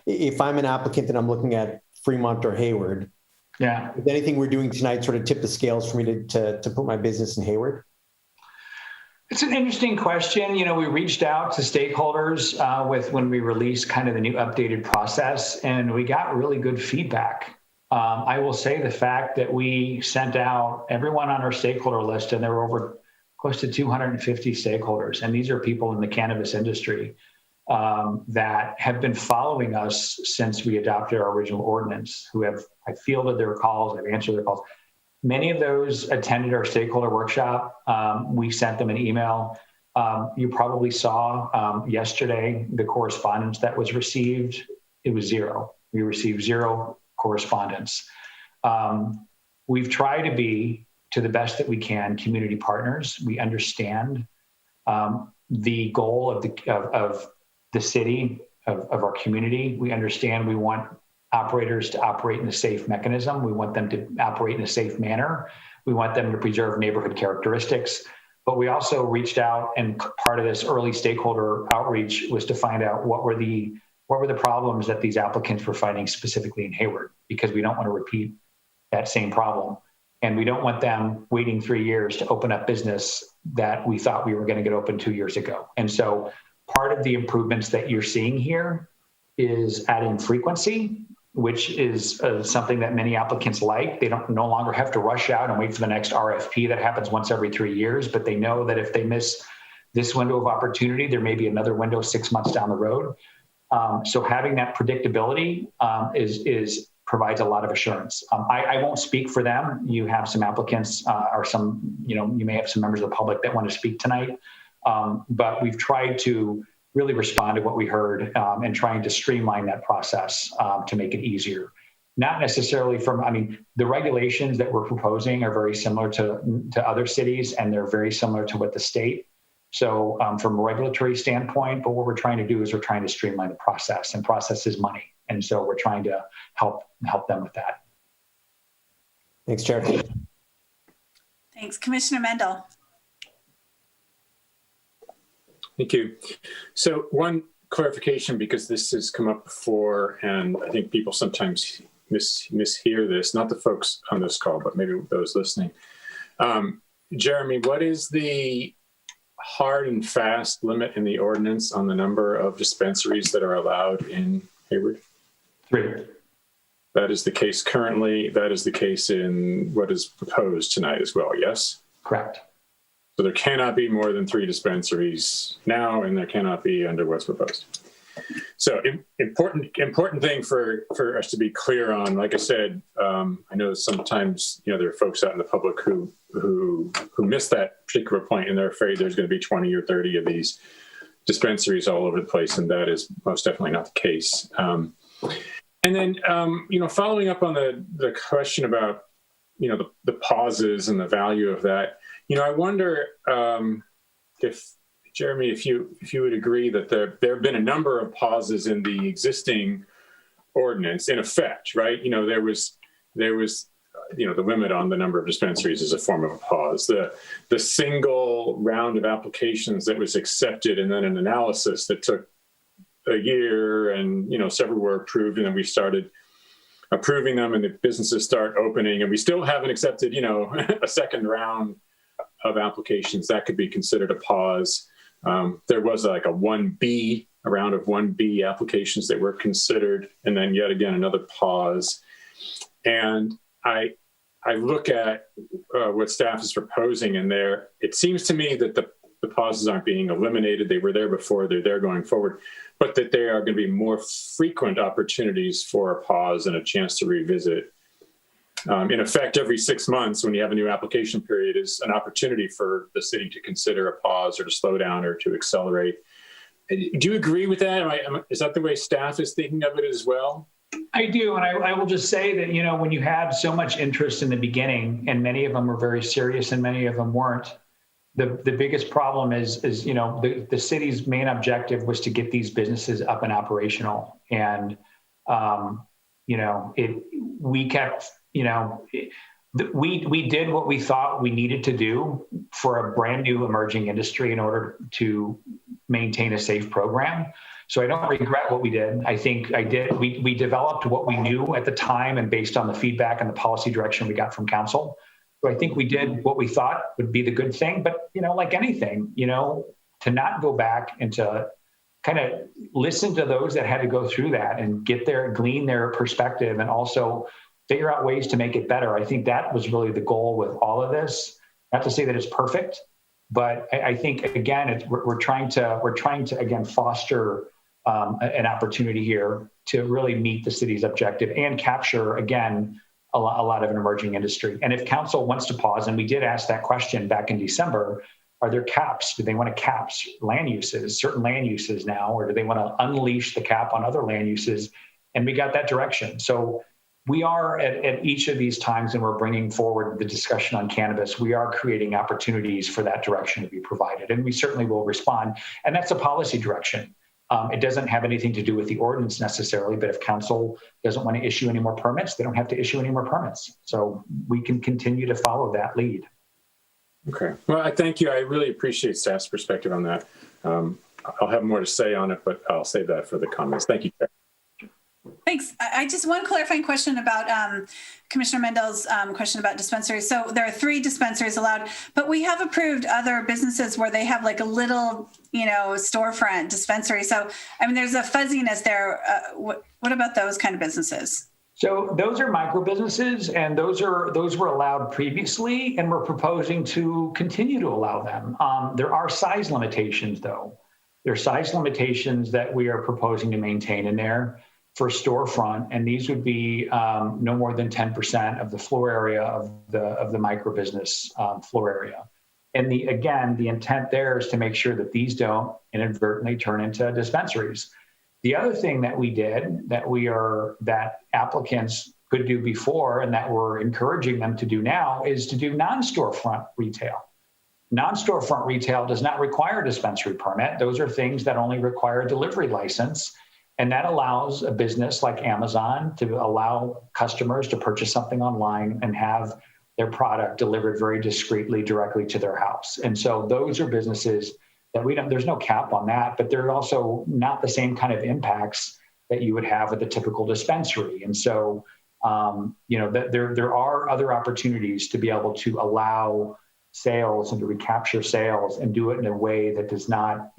if I'm an applicant and I'm looking at Fremont or Hayward, is anything we're doing tonight sort of tip the scales for me to put my business in Hayward? It's an interesting question. We reached out to stakeholders when we released kind of the new updated process, and we got really good feedback. I will say the fact that we sent out everyone on our stakeholder list, and there were over close to 250 stakeholders, and these are people in the cannabis industry that have been following us since we adopted our original ordinance, I fielded their calls, I've answered their calls. Many of those attended our stakeholder workshop. We sent them an email. You probably saw yesterday the correspondence that was received. It was zero. We received zero correspondence. We've tried to be, to the best that we can, community partners. We understand the goal of the city, of our community. We understand we want operators to operate in a safe mechanism. We want them to operate in a safe manner. We want them to preserve neighborhood characteristics. But we also reached out, and part of this early stakeholder outreach was to find out what were the problems that these applicants were finding specifically in Hayward, because we don't want to repeat that same problem. And we don't want them waiting 3 years to open up business that we thought we were going to get open 2 years ago. And so part of the improvements that you're seeing here is adding frequency, which is something that many applicants like. They no longer have to rush out and wait for the next RFP that happens once every 3 years, but they know that if they miss this window of opportunity, there may be another window 6 months down the road. So having that predictability provides a lot of assurance. I won't speak for them. You have some applicants or you may have some members of the public that want to speak tonight. But we've tried to really respond to what we heard and trying to streamline that process to make it easier. Not necessarily the regulations that we're proposing are very similar to other cities, and they're very similar to what the state. So from a regulatory standpoint, but what we're trying to do is we're trying to streamline the process, and process is money. And so we're trying to help them with that. Thanks, Chair. Thanks. Commissioner Mendel. Thank you. So one clarification, because this has come up before, and I think people sometimes mishear this, not the folks on this call, but maybe those listening. Jeremy, what is the hard and fast limit in the ordinance on the number of dispensaries that are allowed in Hayward? 3. That is the case currently. That is the case in what is proposed tonight as well, yes? Correct. So there cannot be more than 3 dispensaries now, and there cannot be under what's proposed. So important thing for us to be clear on. Like I said, I know sometimes there are folks out in the public who miss that particular point, and they're afraid there's going to be 20 or 30 of these dispensaries all over the place, and that is most definitely not the case. And then following up on the question about the pauses and the value of that. I wonder if, Jeremy, if you would agree that there have been a number of pauses in the existing ordinance in effect, right? There was the limit on the number of dispensaries is a form of a pause. The single round of applications that was accepted, and then an analysis that took a year, and several were approved, and then we started approving them, and the businesses start opening, and we still haven't accepted a second round of applications. That could be considered a pause. There was like a round of 1B applications that were considered, and then yet again another pause. And I look at what staff is proposing, and it seems to me that the pauses aren't being eliminated. They were there before, they're there going forward, but that there are going to be more frequent opportunities for a pause and a chance to revisit. In effect, every 6 months when you have a new application period is an opportunity for the city to consider a pause or to slow down or to accelerate. Do you agree with that? Is that the way staff is thinking of it as well? I do. And I will just say that, when you had so much interest in the beginning, and many of them were very serious and many of them weren't, the biggest problem is the city's main objective was to get these businesses up and operational. And, we kept, we did what we thought we needed to do for a brand new emerging industry in order to maintain a safe program. So I don't regret what we did. I think we developed what we knew at the time and based on the feedback and the policy direction we got from council. So I think we did what we thought would be the good thing, but like anything, to not go back and to kind of listen to those that had to go through that and glean their perspective and also figure out ways to make it better. I think that was really the goal with all of this. Not to say that it's perfect, but I think again, we're trying to again foster an opportunity here to really meet the city's objective and capture again a lot of an emerging industry. And if council wants to pause, and we did ask that question back in December, are there caps? Do they want to cap land uses, certain land uses now, or do they want to unleash the cap on other land uses? And we got that direction. So we are at each of these times, and we're bringing forward the discussion on cannabis, we are creating opportunities for that direction to be provided. And we certainly will respond. And that's a policy direction. It doesn't have anything to do with the ordinance necessarily, but if council doesn't want to issue any more permits, they don't have to issue any more permits. So we can continue to follow that lead. Okay. Well, I thank you. I really appreciate staff's perspective on that. I'll have more to say on it, but I'll save that for the comments. Thank you, Chair. Thanks. I just one clarifying question about Commissioner Mendel's question about dispensaries. So there are 3 dispensaries allowed, but we have approved other businesses where they have like a little, storefront dispensary. So, I mean, there's a fuzziness there. What about those kind of businesses? So those are micro businesses, and those were allowed previously, and we're proposing to continue to allow them. There are size limitations, though. There are size limitations that we are proposing to maintain in there for storefront, and these would be no more than 10% of the floor area of the micro business floor area. And the intent there is to make sure that these don't inadvertently turn into dispensaries. The other thing that we did that applicants could do before and that we're encouraging them to do now is to do non-storefront retail. Non-storefront retail does not require a dispensary permit. Those are things that only require a delivery license. And that allows a business like Amazon to allow customers to purchase something online and have their product delivered very discreetly directly to their house. And so those are businesses that there's no cap on that, but they're also not the same kind of impacts that you would have with a typical dispensary. And so, there are other opportunities to be able to allow sales and to recapture sales and do it in a way that does not,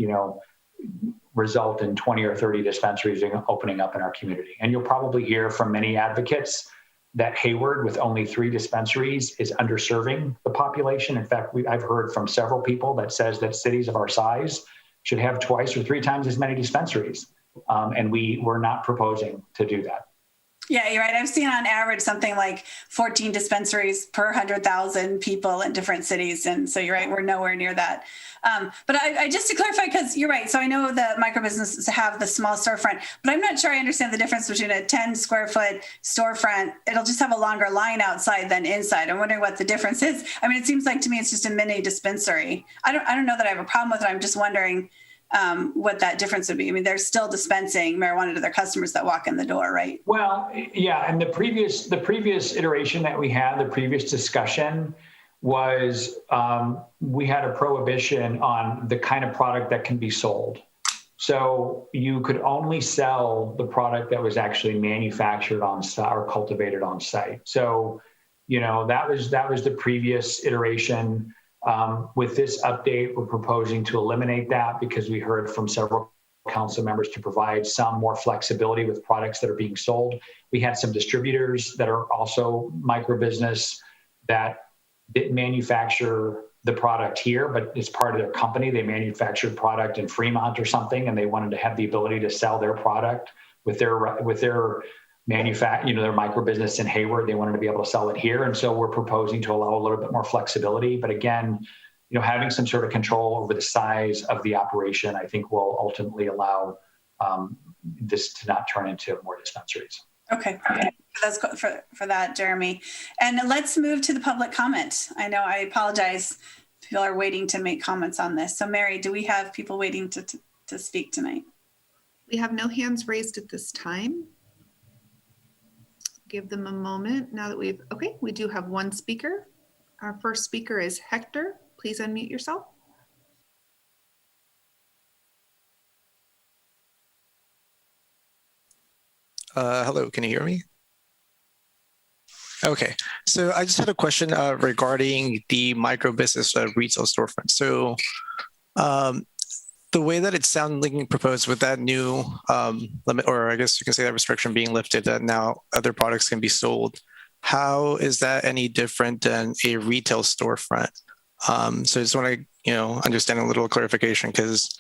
result in 20 or 30 dispensaries opening up in our community. And you'll probably hear from many advocates that Hayward, with only 3 dispensaries, is underserving the population. In fact, I've heard from several people that says that cities of our size should have 2 or 3 times as many dispensaries. And we're not proposing to do that. Yeah, you're right. I've seen on average something like 14 dispensaries per 100,000 people in different cities. And so you're right, we're nowhere near that. But I just to clarify, because you're right. So I know the micro businesses have the small storefront, but I'm not sure I understand the difference between a 10 square foot storefront. It'll just have a longer line outside than inside. I'm wondering what the difference is. I mean, it seems like to me it's just a mini dispensary. I don't know that I have a problem with it. I'm just wondering what that difference would be. I mean, they're still dispensing marijuana to their customers that walk in the door, right? Well, yeah. And the previous iteration that we had, the previous discussion was we had a prohibition on the kind of product that can be sold. So you could only sell the product that was actually manufactured on site or cultivated on site. So, that was the previous iteration. With this update, we're proposing to eliminate that because we heard from several council members to provide some more flexibility with products that are being sold. We had some distributors that are also micro business that didn't manufacture the product here, but as part of their company, they manufactured product in Fremont or something, and they wanted to have the ability to sell their product with their their micro business in Hayward. They wanted to be able to sell it here. And so we're proposing to allow a little bit more flexibility. But again, having some sort of control over the size of the operation, I think will ultimately allow this to not turn into more dispensaries. Okay. That's for that, Jeremy. And let's move to the public comment. I know I apologize People are waiting to make comments on this. So Mary, do we have people waiting to speak tonight? We have no hands raised at this time. Give them a moment now that okay, we do have one speaker. Our first speaker is Hector. Please unmute yourself. Hello, can you hear me? Okay, so I just had a question regarding the micro business retail storefront. So the way that it's sounding proposed with that new limit, or I guess you can say that restriction being lifted, that now other products can be sold, how is that any different than a retail storefront? So I just want to, understand a little clarification, because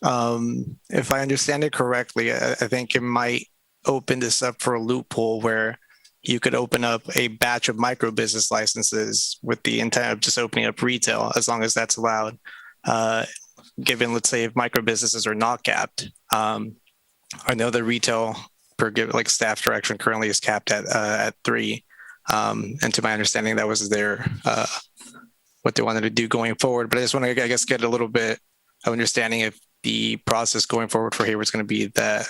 if I understand it correctly, I think it might open this up for a loophole where you could open up a batch of micro business licenses with the intent of just opening up retail, as long as that's allowed. Given, let's say, if micro businesses are not capped, I know the retail per staff direction currently is capped at 3, and to my understanding, that was what they wanted to do going forward. But I just want to, I guess, get a little bit of understanding if the process going forward for Hayward is going to be that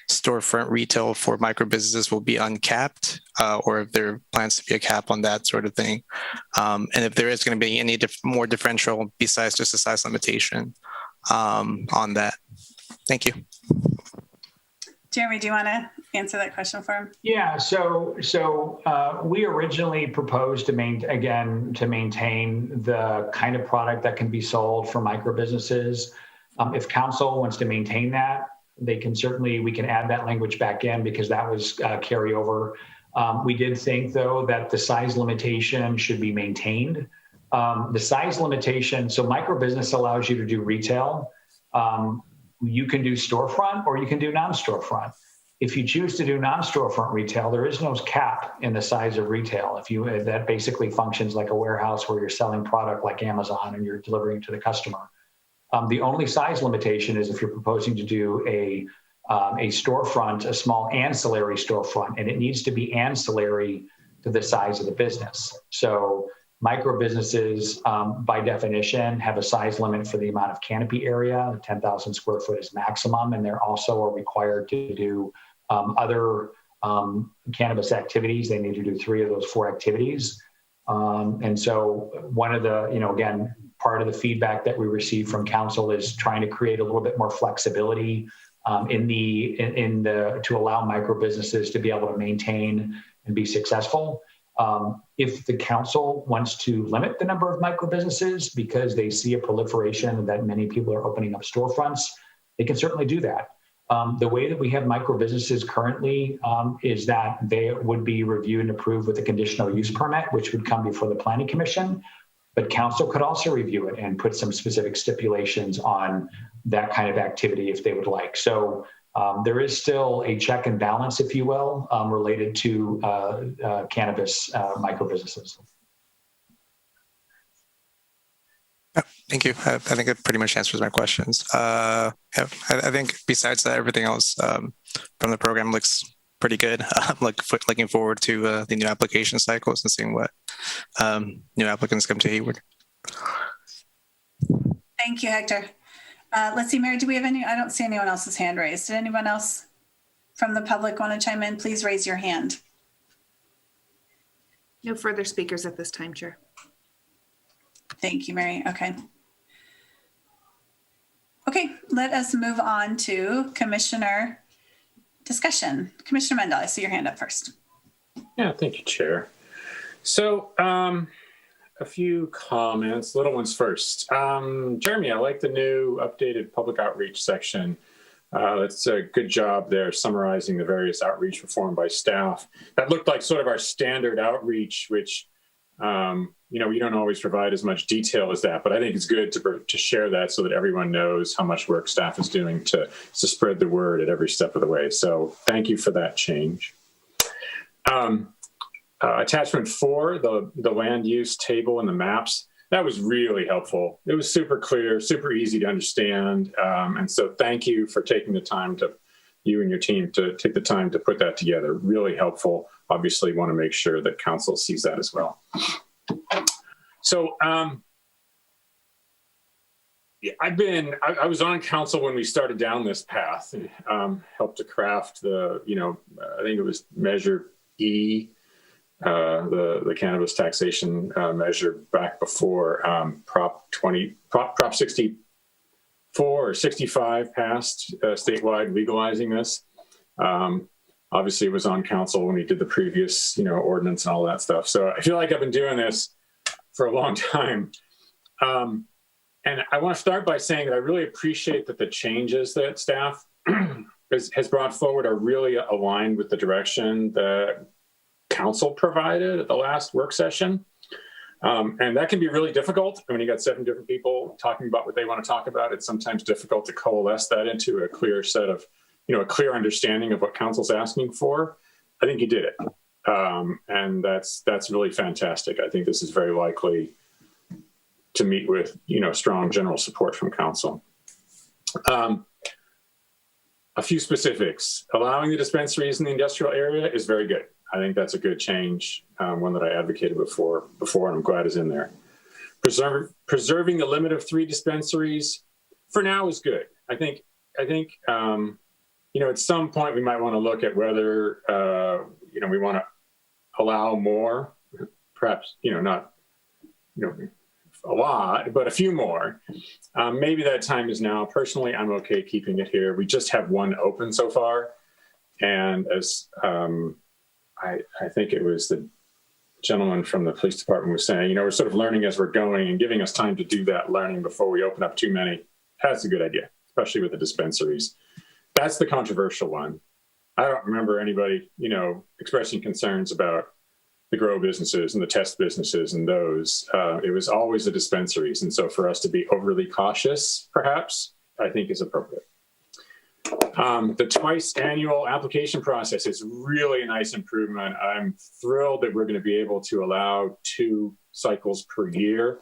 storefront retail for micro businesses will be uncapped, or if there are plans to be a cap on that sort of thing. And if there is going to be any more differential besides just a size limitation on that. Thank you. Jeremy, do you want to answer that question for him? Yeah, so we originally proposed to maintain the kind of product that can be sold for micro businesses. If council wants to maintain that, we can add that language back in, because that was carryover. We did think, though, that the size limitation should be maintained. The size limitation, so micro business allows you to do retail. You can do storefront or you can do non-storefront. If you choose to do non-storefront retail, there is no cap in the size of retail. That basically functions like a warehouse where you're selling product like Amazon and you're delivering to the customer. The only size limitation is if you're proposing to do a storefront, a small ancillary storefront, and it needs to be ancillary to the size of the business. So micro businesses, by definition, have a size limit for the amount of canopy area. 10,000 square foot is maximum, and they're also required to do other cannabis activities. They need to do 3 of those 4 activities. And so one of the, again, part of the feedback that we received from council is trying to create a little bit more flexibility to allow micro businesses to be able to maintain and be successful. If the council wants to limit the number of micro businesses because they see a proliferation that many people are opening up storefronts, they can certainly do that. The way that we have micro businesses currently is that they would be reviewed and approved with a conditional use permit, which would come before the Planning Commission. But council could also review it and put some specific stipulations on that kind of activity if they would like. So there is still a check and balance, if you will, related to cannabis micro businesses. Thank you. I think it pretty much answers my questions. I think besides that, everything else from the program looks pretty good. I'm looking forward to the new application cycles and seeing what new applicants come to Hayward. Thank you, Hector. Let's see, Mary, do we have any? I don't see anyone else's hand raised. Did anyone else from the public want to chime in? Please raise your hand. No further speakers at this time, Chair. Thank you, Mary. Okay. Okay, let us move on to Commissioner discussion. Commissioner Mendel, I see your hand up first. Yeah, thank you, Chair. So a few comments, little ones first. Jeremy, I like the new updated public outreach section. That's a good job there summarizing the various outreach performed by staff. That looked like sort of our standard outreach, which we don't always provide as much detail as that, but I think it's good to share that so that everyone knows how much work staff is doing to spread the word at every step of the way. So thank you for that change. Attachment 4, the land use table and the maps, that was really helpful. It was super clear, super easy to understand. And so thank you for taking the time you and your team to take the time to put that together. Really helpful. Obviously want to make sure that council sees that as well. So I was on council when we started down this path, helped to craft the, I think it was Measure E, the cannabis taxation measure back before Prop 64 or 65 passed statewide legalizing this. Obviously, it was on council when we did the previous, ordinance and all that stuff. So I feel like I've been doing this for a long time. And I want to start by saying that I really appreciate that the changes that staff has brought forward are really aligned with the direction that council provided at the last work session. And that can be really difficult. When you got 7 different people talking about what they want to talk about, it's sometimes difficult to coalesce that into a clear set of, a clear understanding of what council's asking for. I think you did it. And that's really fantastic. I think this is very likely to meet with, strong general support from council. A few specifics. Allowing the dispensaries in the industrial area is very good. I think that's a good change, one that I advocated before, and I'm glad is in there. Preserving the limit of 3 dispensaries for now is good. I think, at some point we might want to look at whether, we want to allow more, perhaps, not, a lot, but a few more. Maybe that time is now. Personally, I'm okay keeping it here. We just have 1 open so far. And as I think it was the gentleman from the police department was saying, we're sort of learning as we're going, and giving us time to do that learning before we open up too many. That's a good idea, especially with the dispensaries. That's the controversial one. I don't remember anybody, expressing concerns about the grow businesses and the test businesses and those. It was always the dispensaries. And so for us to be overly cautious, perhaps, I think is appropriate. The twice annual application process is really a nice improvement. I'm thrilled that we're going to be able to allow 2 cycles per year.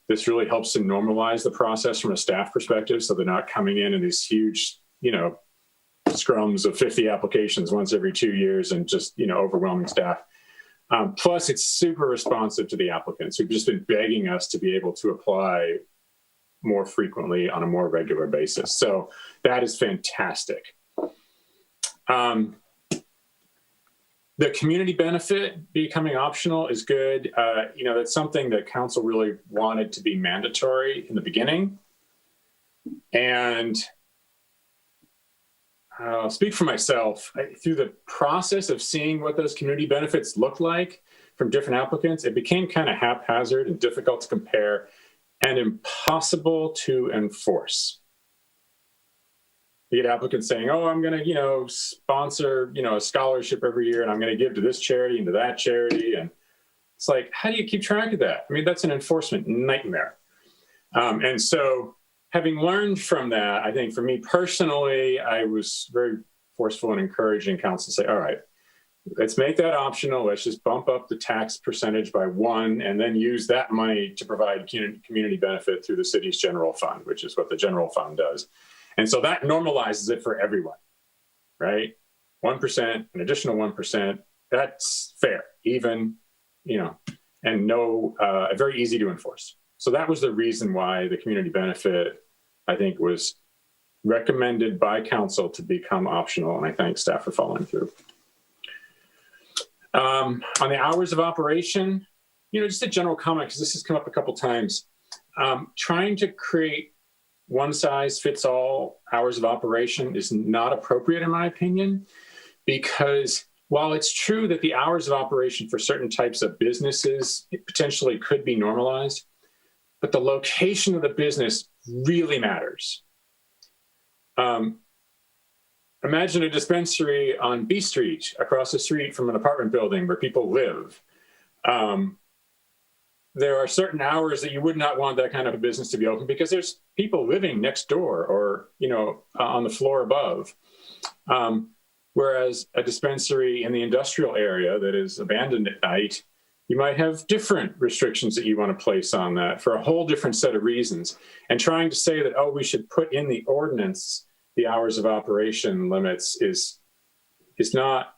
This really helps to normalize the process from a staff perspective, so they're not coming in these huge, scrums of 50 applications once every 2 years and just, overwhelming staff. Plus, it's super responsive to the applicants who've just been begging us to be able to apply more frequently on a more regular basis. So that is fantastic. The community benefit becoming optional is good. That's something that council really wanted to be mandatory in the beginning. And I'll speak for myself. Through the process of seeing what those community benefits look like from different applicants, it became kind of haphazard and difficult to compare and impossible to enforce. You get applicants saying, oh, I'm going to, sponsor, a scholarship every year, and I'm going to give to this charity and to that charity. And it's like, how do you keep track of that? I mean, that's an enforcement nightmare. And so having learned from that, I think for me personally, I was very forceful and encouraging council to say, all right, let's make that optional. Let's just bump up the tax percentage by 1 and then use that money to provide community benefit through the city's general fund, which is what the general fund does. And so that normalizes it for everyone, right? 1%, an additional 1%, that's fair, even, and very easy to enforce. So that was the reason why the community benefit, I think, was recommended by council to become optional. And I thank staff for following through. On the hours of operation, just a general comment, because this has come up a couple times. Trying to create one-size-fits-all hours of operation is not appropriate, in my opinion, because while it's true that the hours of operation for certain types of businesses potentially could be normalized, but the location of the business really matters. Imagine a dispensary on B Street, across the street from an apartment building where people live. There are certain hours that you would not want that kind of a business to be open because there's people living next door or, on the floor above. Whereas a dispensary in the industrial area that is abandoned at night, you might have different restrictions that you want to place on that for a whole different set of reasons. And trying to say that, we should put in the ordinance the hours of operation limits is not,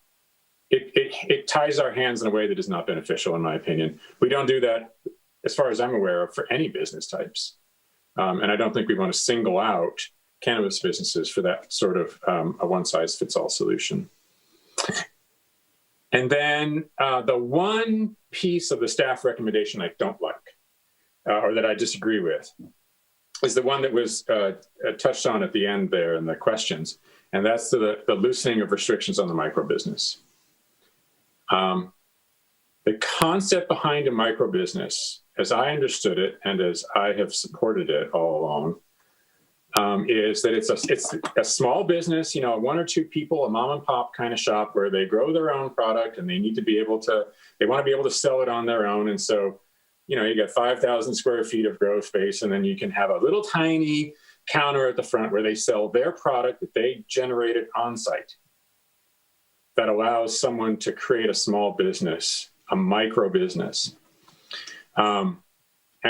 it ties our hands in a way that is not beneficial, in my opinion. We don't do that, as far as I'm aware of, for any business types. And I don't think we want to single out cannabis businesses for that sort of a one-size-fits-all solution. And then the one piece of the staff recommendation I don't like, or that I disagree with, is the one that was touched on at the end there in the questions, and that's the loosening of restrictions on the micro business. The concept behind a micro business, as I understood it and as I have supported it all along, is that it's a small business, you know, one or two people, a mom and pop kind of shop where they grow their own product and they want to be able to sell it on their own. And so, you know, you got 5,000 square feet of grow space, and then you can have a little tiny counter at the front where they sell their product that they generated on site. That allows someone to create a small business, a micro business. And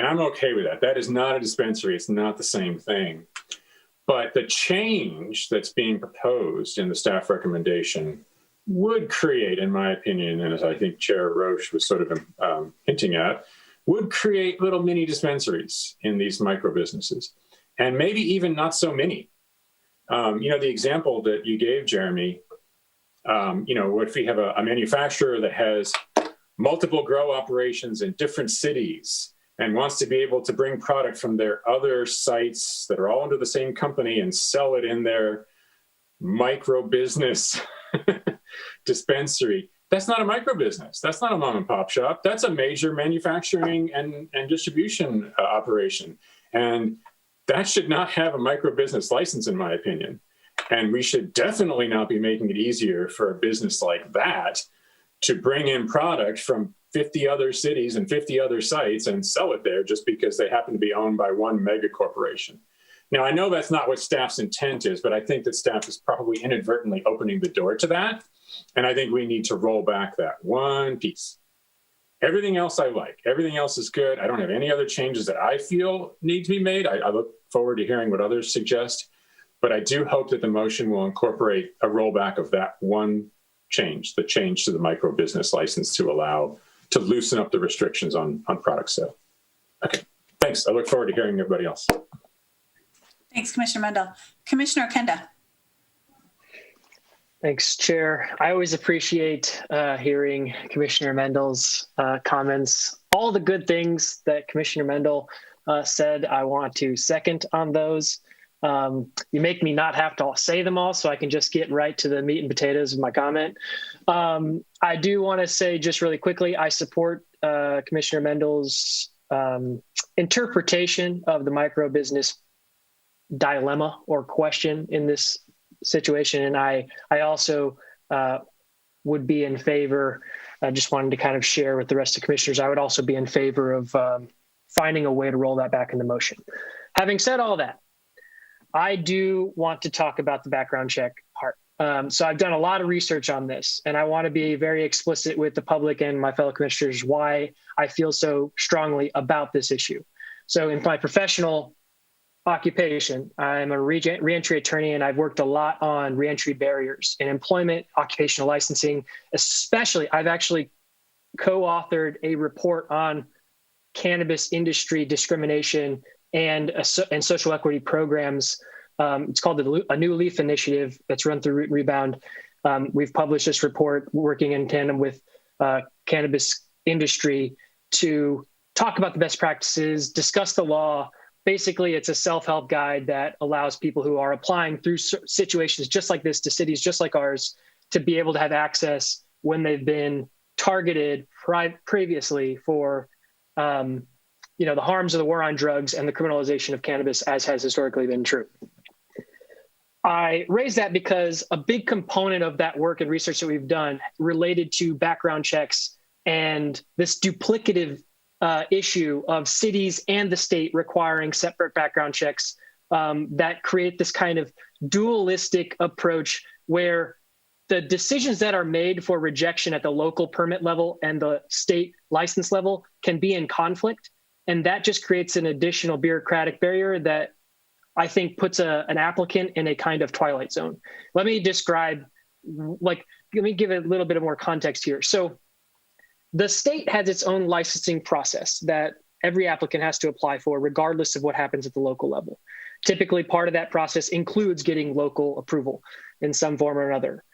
I'm okay with that. That is not a dispensary. It's not the same thing. But the change that's being proposed in the staff recommendation would create, in my opinion, and as I think Chair Roche was sort of hinting at, would create little mini dispensaries in these micro businesses, and maybe even not so many. You know, the example that you gave, Jeremy, you know, what if we have a manufacturer that has multiple grow operations in different cities and wants to be able to bring product from their other sites that are all under the same company and sell it in their micro business dispensary. That's not a micro business. That's not a mom and pop shop. That's a major manufacturing and distribution operation. And that should not have a micro business license, in my opinion. And we should definitely not be making it easier for a business like that to bring in product from 50 other cities and 50 other sites and sell it there just because they happen to be owned by one mega corporation. Now, I know that's not what staff's intent is, but I think that staff is probably inadvertently opening the door to that. And I think we need to roll back that one piece. Everything else I like. Everything else is good. I don't have any other changes that I feel need to be made. I look forward to hearing what others suggest. But I do hope that the motion will incorporate a rollback of that one change, the change to the micro business license to loosen up the restrictions on product sale. Okay, thanks. I look forward to hearing everybody else. Thanks, Commissioner Mendel. Commissioner Okenda. Thanks, Chair. I always appreciate hearing Commissioner Mendel's comments. All the good things that Commissioner Mendel said, I want to second on those. You make me not have to say them all, so I can just get right to the meat and potatoes of my comment. I do want to say just really quickly, I support Commissioner Mendel's interpretation of the micro business dilemma or question in this situation. And I also would be in favor, I just wanted to kind of share with the rest of the commissioners, I would also be in favor of finding a way to roll that back in the motion. Having said all that, I do want to talk about the background check part. So I've done a lot of research on this, and I want to be very explicit with the public and my fellow commissioners why I feel so strongly about this issue. So in my professional occupation, I'm a reentry attorney, and I've worked a lot on reentry barriers in employment, occupational licensing, especially I've actually co-authored a report on cannabis industry discrimination and social equity programs. It's called A New Leaf Initiative that's run through Root and Rebound. We've published this report working in tandem with cannabis industry to talk about the best practices, discuss the law. Basically, it's a self-help guide that allows people who are applying through situations just like this to cities just like ours to be able to have access when they've been targeted previously for the harms of the war on drugs and the criminalization of cannabis, as has historically been true. I raise that because a big component of that work and research that we've done related to background checks and this duplicative issue of cities and the state requiring separate background checks that create this kind of dualistic approach where the decisions that are made for rejection at the local permit level and the state license level can be in conflict. And that just creates an additional bureaucratic barrier that I think puts an applicant in a kind of twilight zone. Let me describe, let me give it a little bit of more context here. So the state has its own licensing process that every applicant has to apply for, regardless of what happens at the local level. Typically, part of that process includes getting local approval in some form or another.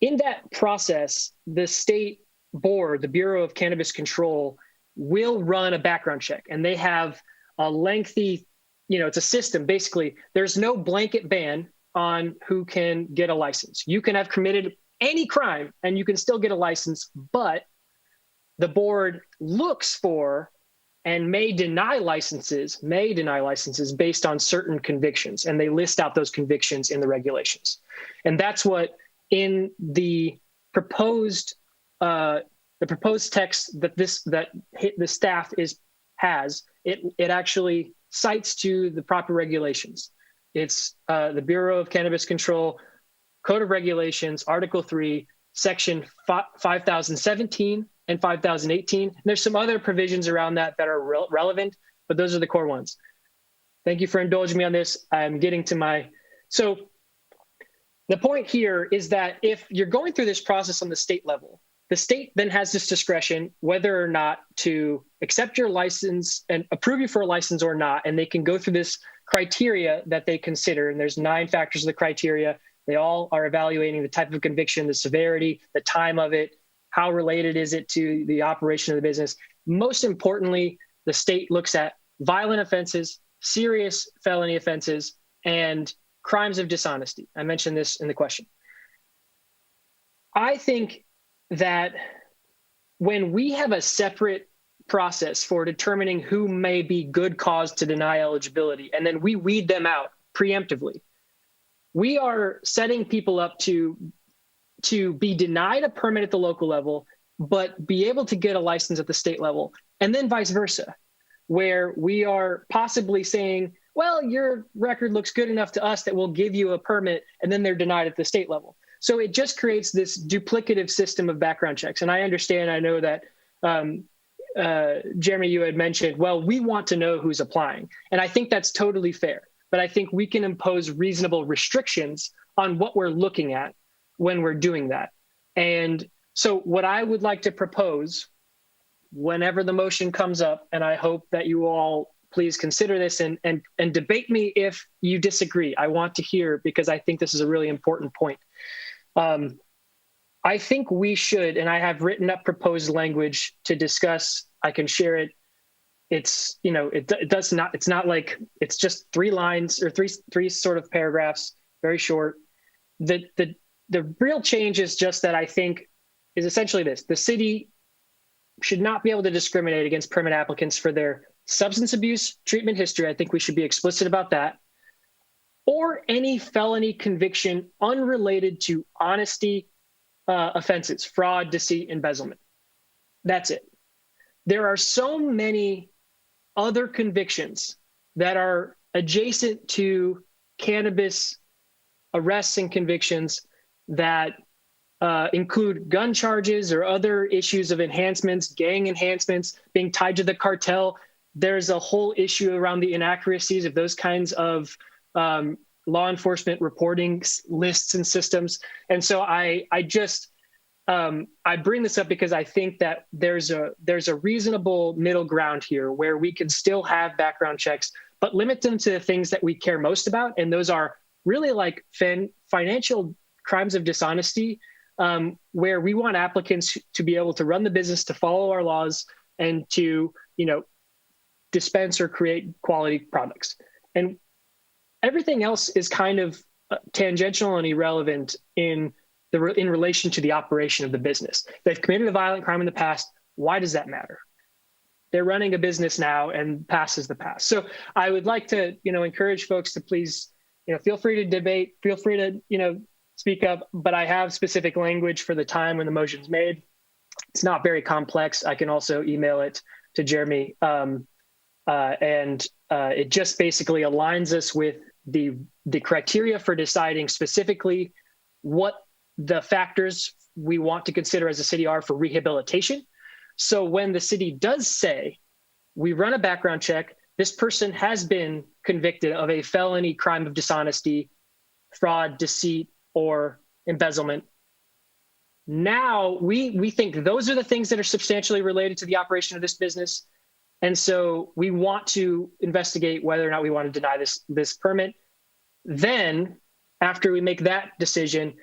In that process, the state board, the Bureau of Cannabis Control, will run a background check, and they have a lengthy, it's a system. Basically, there's no blanket ban on who can get a license. You can have committed any crime and you can still get a license, but the board looks for and may deny licenses based on certain convictions, and they list out those convictions in the regulations. And that's what in the proposed text that the staff has, it actually cites to the proper regulations. It's the Bureau of Cannabis Control Code of Regulations, Article 3, Section 5017 and 5018. And there's some other provisions around that are relevant, but those are the core ones. Thank you for indulging me on this. I'm getting to so the point here is that if you're going through this process on the state level, the state then has this discretion whether or not to accept your license and approve you for a license or not. And they can go through this criteria that they consider. And there's 9 factors of the criteria. They all are evaluating the type of conviction, the severity, the time of it, how related is it to the operation of the business. Most importantly, the state looks at violent offenses, serious felony offenses, and crimes of dishonesty. I mentioned this in the question. I think that when we have a separate process for determining who may be good cause to deny eligibility, and then we weed them out preemptively, we are setting people up to be denied a permit at the local level, but be able to get a license at the state level, and then vice versa, where we are possibly saying, well, your record looks good enough to us that we'll give you a permit, and then they're denied at the state level. So it just creates this duplicative system of background checks. And I understand, I know that Jeremy, you had mentioned, well, we want to know who's applying. And I think that's totally fair. But I think we can impose reasonable restrictions on what we're looking at when we're doing that. And so what I would like to propose, whenever the motion comes up, and I hope that you all please consider this and debate me if you disagree. I want to hear, because I think this is a really important point. I think we should, and I have written up proposed language to discuss. I can share it. It's, it's not like it's just 3 lines or three sort of paragraphs, very short. The real change is just that I think is essentially this: the city should not be able to discriminate against permit applicants for their substance abuse treatment history. I think we should be explicit about that. Or any felony conviction unrelated to honesty offenses, fraud, deceit, embezzlement. That's it. There are so many other convictions that are adjacent to cannabis arrests and convictions that include gun charges or other issues of enhancements, gang enhancements, being tied to the cartel. There's a whole issue around the inaccuracies of those kinds of law enforcement reporting lists and systems. And so I bring this up because I think that there's a reasonable middle ground here where we can still have background checks, but limit them to the things that we care most about. And those are really like financial crimes of dishonesty, where we want applicants to be able to run the business, to follow our laws, and to, dispense or create quality products. And everything else is kind of tangential and irrelevant in relation to the operation of the business. They've committed a violent crime in the past. Why does that matter? They're running a business now, and past is the past. So I would like to, encourage folks to please, feel free to debate, feel free to, speak up, but I have specific language for the time when the motion's made. It's not very complex. I can also email it to Jeremy. It just basically aligns us with the criteria for deciding specifically what the factors we want to consider as a city are for rehabilitation. So when the city does say, we run a background check, this person has been convicted of a felony crime of dishonesty, fraud, deceit, or embezzlement. Now we think those are the things that are substantially related to the operation of this business. And so we want to investigate whether or not we want to deny this permit. Then after we make that decision,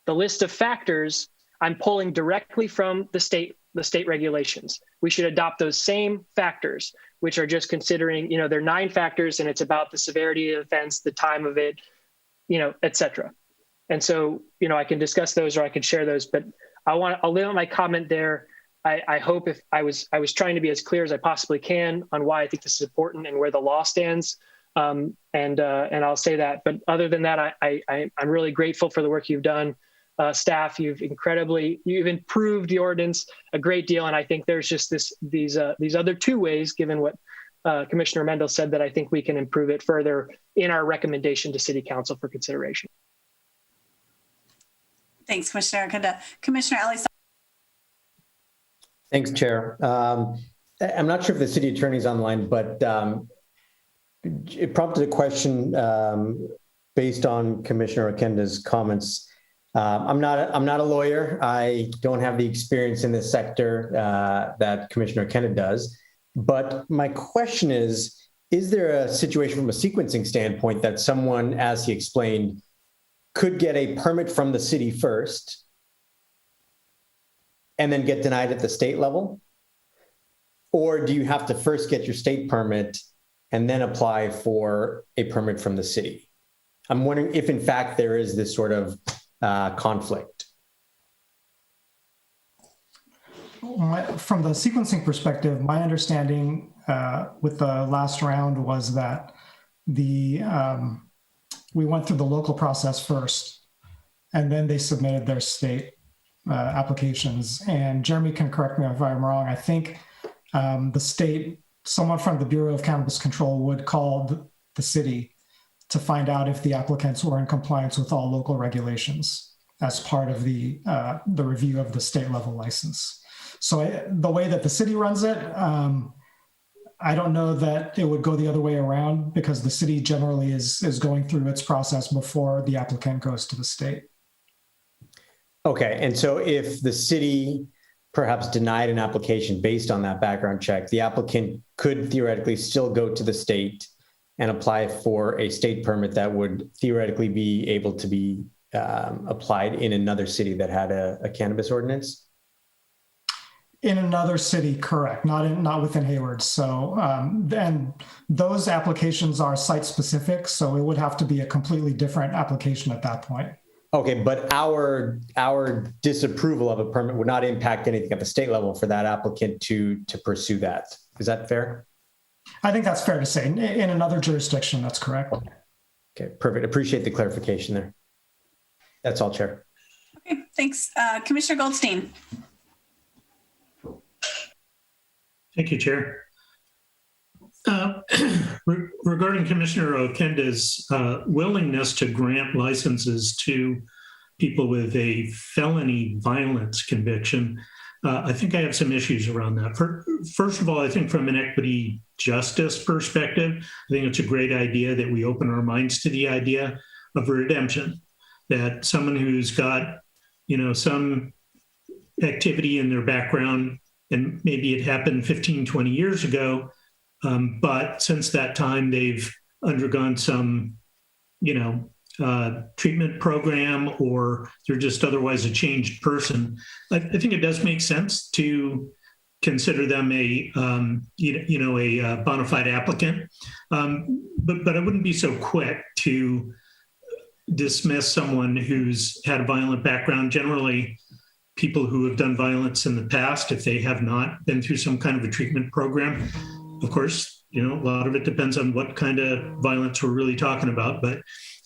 the list of factors I'm pulling directly from the state regulations. We should adopt those same factors, which are just considering, there are 9 factors, and it's about the severity of the offense, the time of it, et cetera. And so, I can discuss those or I can share those, but I'll limit my comment there. I hope if I was trying to be as clear as I possibly can on why I think this is important and where the law stands. And I'll say that, but other than that, I'm really grateful for the work you've done. Staff, you've improved the ordinance a great deal. And I think there's just these other 2 ways, given what Commissioner Mendel said, that I think we can improve it further in our recommendation to City Council for consideration. Thanks, Commissioner Okenda. Commissioner Ellis. Thanks, Chair. I'm not sure if the city attorney's online, but it prompted a question based on Commissioner Okenda's comments. I'm not a lawyer. I don't have the experience in this sector that Commissioner Okenda does. But my question is there a situation from a sequencing standpoint that someone, as he explained, could get a permit from the city first and then get denied at the state level? Or do you have to first get your state permit and then apply for a permit from the city? I'm wondering if, in fact, there is this sort of conflict. From the sequencing perspective, my understanding with the last round was that we went through the local process first, and then they submitted their state applications. And Jeremy can correct me if I'm wrong. I think the state, someone from the Bureau of Cannabis Control would call the city to find out if the applicants were in compliance with all local regulations as part of the review of the state level license. So the way that the city runs it, I don't know that it would go the other way around, because the city generally is going through its process before the applicant goes to the state. Okay, and so if the city perhaps denied an application based on that background check, the applicant could theoretically still go to the state and apply for a state permit that would theoretically be able to be applied in another city that had a cannabis ordinance? In another city, correct, not within Hayward. So then those applications are site specific, so it would have to be a completely different application at that point. Okay, but our disapproval of a permit would not impact anything at the state level for that applicant to pursue that. Is that fair? I think that's fair to say. In another jurisdiction, that's correct. Okay, perfect. Appreciate the clarification there. That's all, Chair. Okay, thanks. Commissioner Goldstein. Thank you, Chair. Regarding Commissioner Okenda's willingness to grant licenses to people with a felony violence conviction, I think I have some issues around that. First of all, I think from an equity justice perspective, I think it's a great idea that we open our minds to the idea of redemption, that someone who's got, some activity in their background, and maybe it happened 15, 20 years ago, but since that time, they've undergone some, treatment program, or they're just otherwise a changed person. I think it does make sense to consider them a bona fide applicant, but I wouldn't be so quick to dismiss someone who's had a violent background. Generally, people who have done violence in the past, if they have not been through some kind of a treatment program, of course, a lot of it depends on what kind of violence we're really talking about. But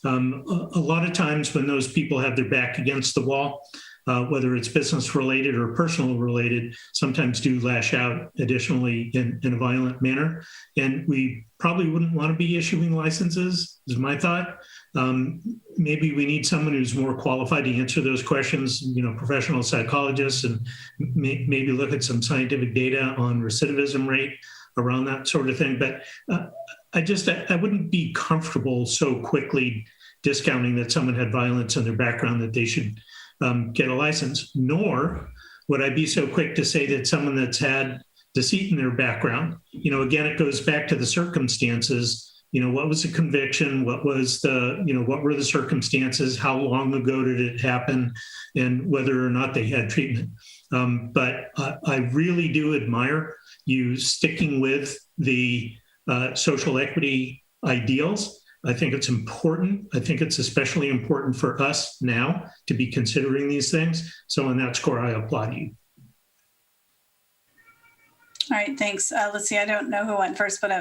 a lot of times when those people have their back against the wall, whether it's business related or personal related, sometimes do lash out additionally in a violent manner. And we probably wouldn't want to be issuing licenses, is my thought. Maybe we need someone who's more qualified to answer those questions, professional psychologists, and maybe look at some scientific data on recidivism rate around that sort of thing. But I wouldn't be comfortable so quickly discounting that someone had violence in their background that they should get a license, nor would I be so quick to say that someone that's had deceit in their background. Again, it goes back to the circumstances. What was the conviction? What were the circumstances? How long ago did it happen? And whether or not they had treatment. But I really do admire you sticking with the social equity ideals. I think it's important. I think it's especially important for us now to be considering these things. So on that score, I applaud you. All right, thanks. Let's see, I don't know who went first, but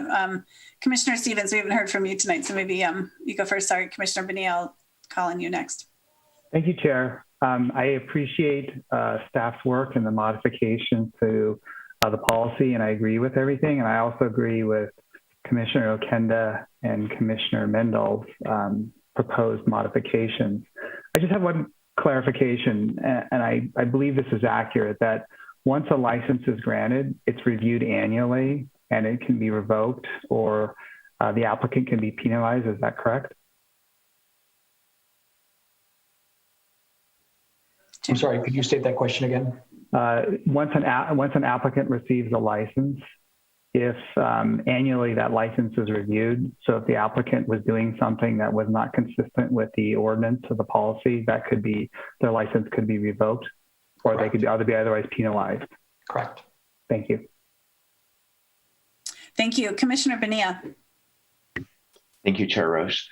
Commissioner Stevens, we haven't heard from you tonight, so maybe you go first. Sorry, Commissioner Bonilla, I'll call on you next. Thank you, Chair. I appreciate staff's work and the modifications to the policy, and I agree with everything. And I also agree with Commissioner Okenda and Commissioner Mendel's proposed modifications. I just have one clarification, and I believe this is accurate, that once a license is granted, it's reviewed annually and it can be revoked, or the applicant can be penalized. Is that correct? I'm sorry, could you state that question again? Once an applicant receives a license, if annually that license is reviewed, so if the applicant was doing something that was not consistent with the ordinance or the policy, that could be, their license could be revoked, or Correct. They could be otherwise penalized. Correct. Thank you. Thank you. Commissioner Bonilla. Thank you, Chair Roche.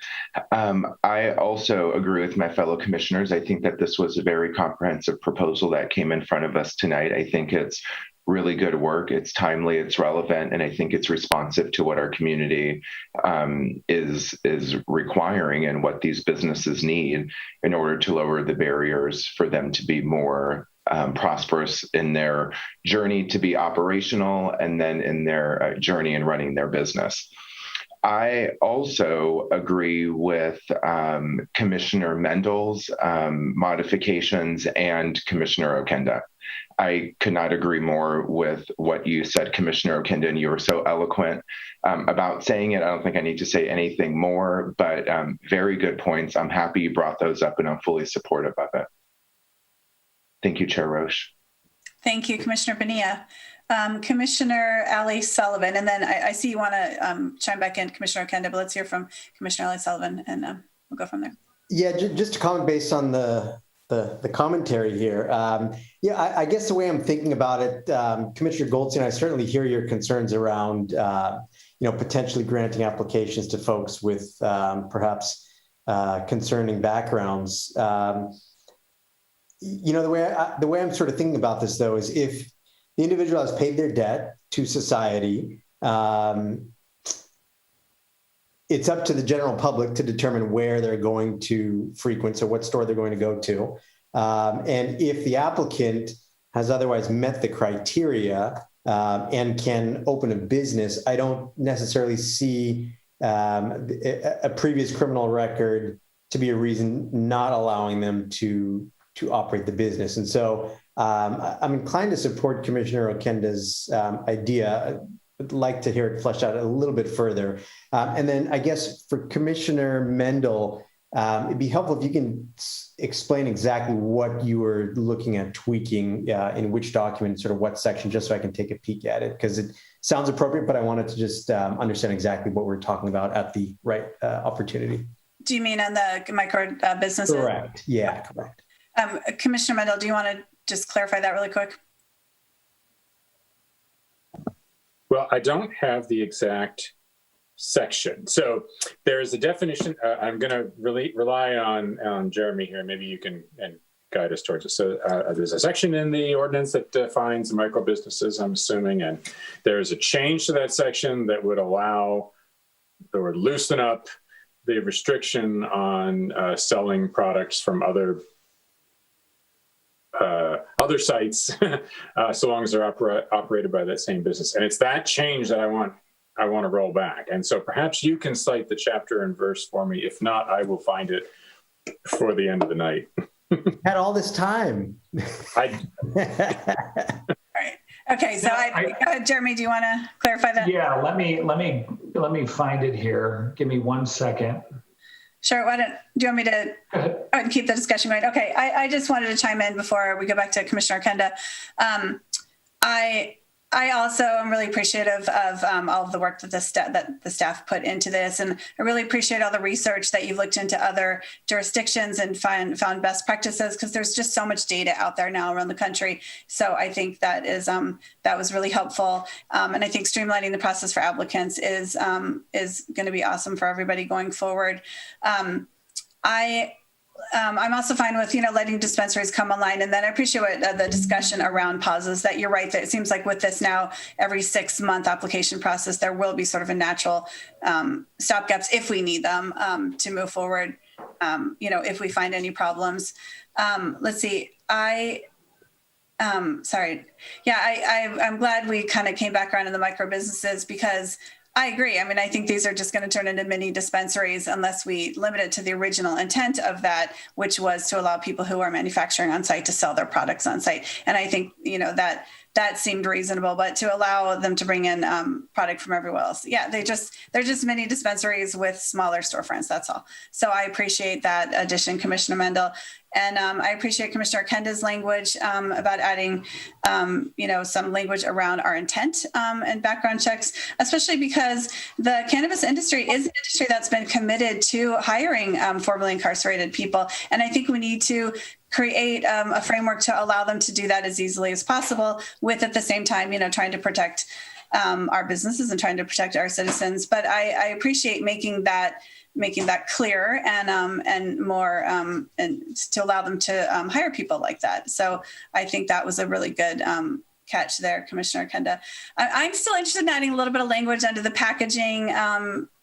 I also agree with my fellow commissioners. I think that this was a very comprehensive proposal that came in front of us tonight. I think it's really good work. It's timely, it's relevant, and I think it's responsive to what our community is requiring and what these businesses need in order to lower the barriers for them to be more prosperous in their journey to be operational, and then in their journey in running their business. I also agree with Commissioner Mendel's modifications and Commissioner Okenda. I could not agree more with what you said, Commissioner Okenda, and you were so eloquent about saying it. I don't think I need to say anything more, but very good points. I'm happy you brought those up, and I'm fully supportive of it. Thank you, Chair Roche. Thank you, Commissioner Bonilla. Commissioner Ali Sullivan, and then I see you want to chime back in, Commissioner Okenda, but let's hear from Commissioner Ali Sullivan, and we'll go from there. Yeah, just to comment based on the commentary here. Yeah, I guess the way I'm thinking about it, Commissioner Goldstein, I certainly hear your concerns around, potentially granting applications to folks with perhaps concerning backgrounds. The way I'm sort of thinking about this, though, is if the individual has paid their debt to society, it's up to the general public to determine where they're going to frequent, so what store they're going to go to. And if the applicant has otherwise met the criteria and can open a business, I don't necessarily see a previous criminal record to be a reason not allowing them to operate the business. And so I'm inclined to support Commissioner Okenda's idea. I'd like to hear it fleshed out a little bit further. And then I guess for Commissioner Mendel, it'd be helpful if you can explain exactly what you were looking at tweaking in which document, sort of what section, just so I can take a peek at it, because it sounds appropriate, but I wanted to just understand exactly what we're talking about at the right opportunity. Do you mean on the micro businesses? Correct. Yeah, correct. Commissioner Mendel, do you want to just clarify that really quick? Well, I don't have the exact section. So there is a definition. I'm going to really rely on Jeremy here. Maybe you can guide us towards it. So there's a section in the ordinance that defines micro businesses, I'm assuming, and there's a change to that section that would allow or loosen up the restriction on selling products from other sites, so long as they're operated by that same business. And it's that change that I want to roll back. And so perhaps you can cite the chapter and verse for me. If not, I will find it before the end of the night. Had all this time. All right. Okay. So Jeremy, do you want to clarify that? Yeah. Let me find it here. Give me 1 second. Sure. Do you want me to keep the discussion going? Okay. I just wanted to chime in before we go back to Commissioner Okenda. I also am really appreciative of all of the work that the staff put into this. And I really appreciate all the research that you've looked into other jurisdictions and found best practices, because there's just so much data out there now around the country. So I think that was really helpful. And I think streamlining the process for applicants is going to be awesome for everybody going forward. I'm also fine with, letting dispensaries come online. And then I appreciate what, the discussion around pauses, that you're right, that it seems like with this now every 6-month application process, there will be sort of a natural stopgaps if we need them to move forward, if we find any problems. Let's see. Sorry. Yeah, I'm glad we kind of came back around to the micro businesses, because I agree. I mean, I think these are just going to turn into mini dispensaries unless we limit it to the original intent of that, which was to allow people who are manufacturing on site to sell their products on site. And I think, that seemed reasonable, but to allow them to bring in product from everywhere else. Yeah, they're just mini dispensaries with smaller storefronts. That's all. So I appreciate that addition, Commissioner Mendel. And I appreciate Commissioner Kenda's language about adding, some language around our intent and background checks, especially because the cannabis industry is an industry that's been committed to hiring formerly incarcerated people. And I think we need to create a framework to allow them to do that as easily as possible, with at the same time, trying to protect our businesses and trying to protect our citizens. But I appreciate making that clear and more and to allow them to hire people like that. So I think that was a really good catch there, Commissioner Kenda. I'm still interested in adding a little bit of language under the packaging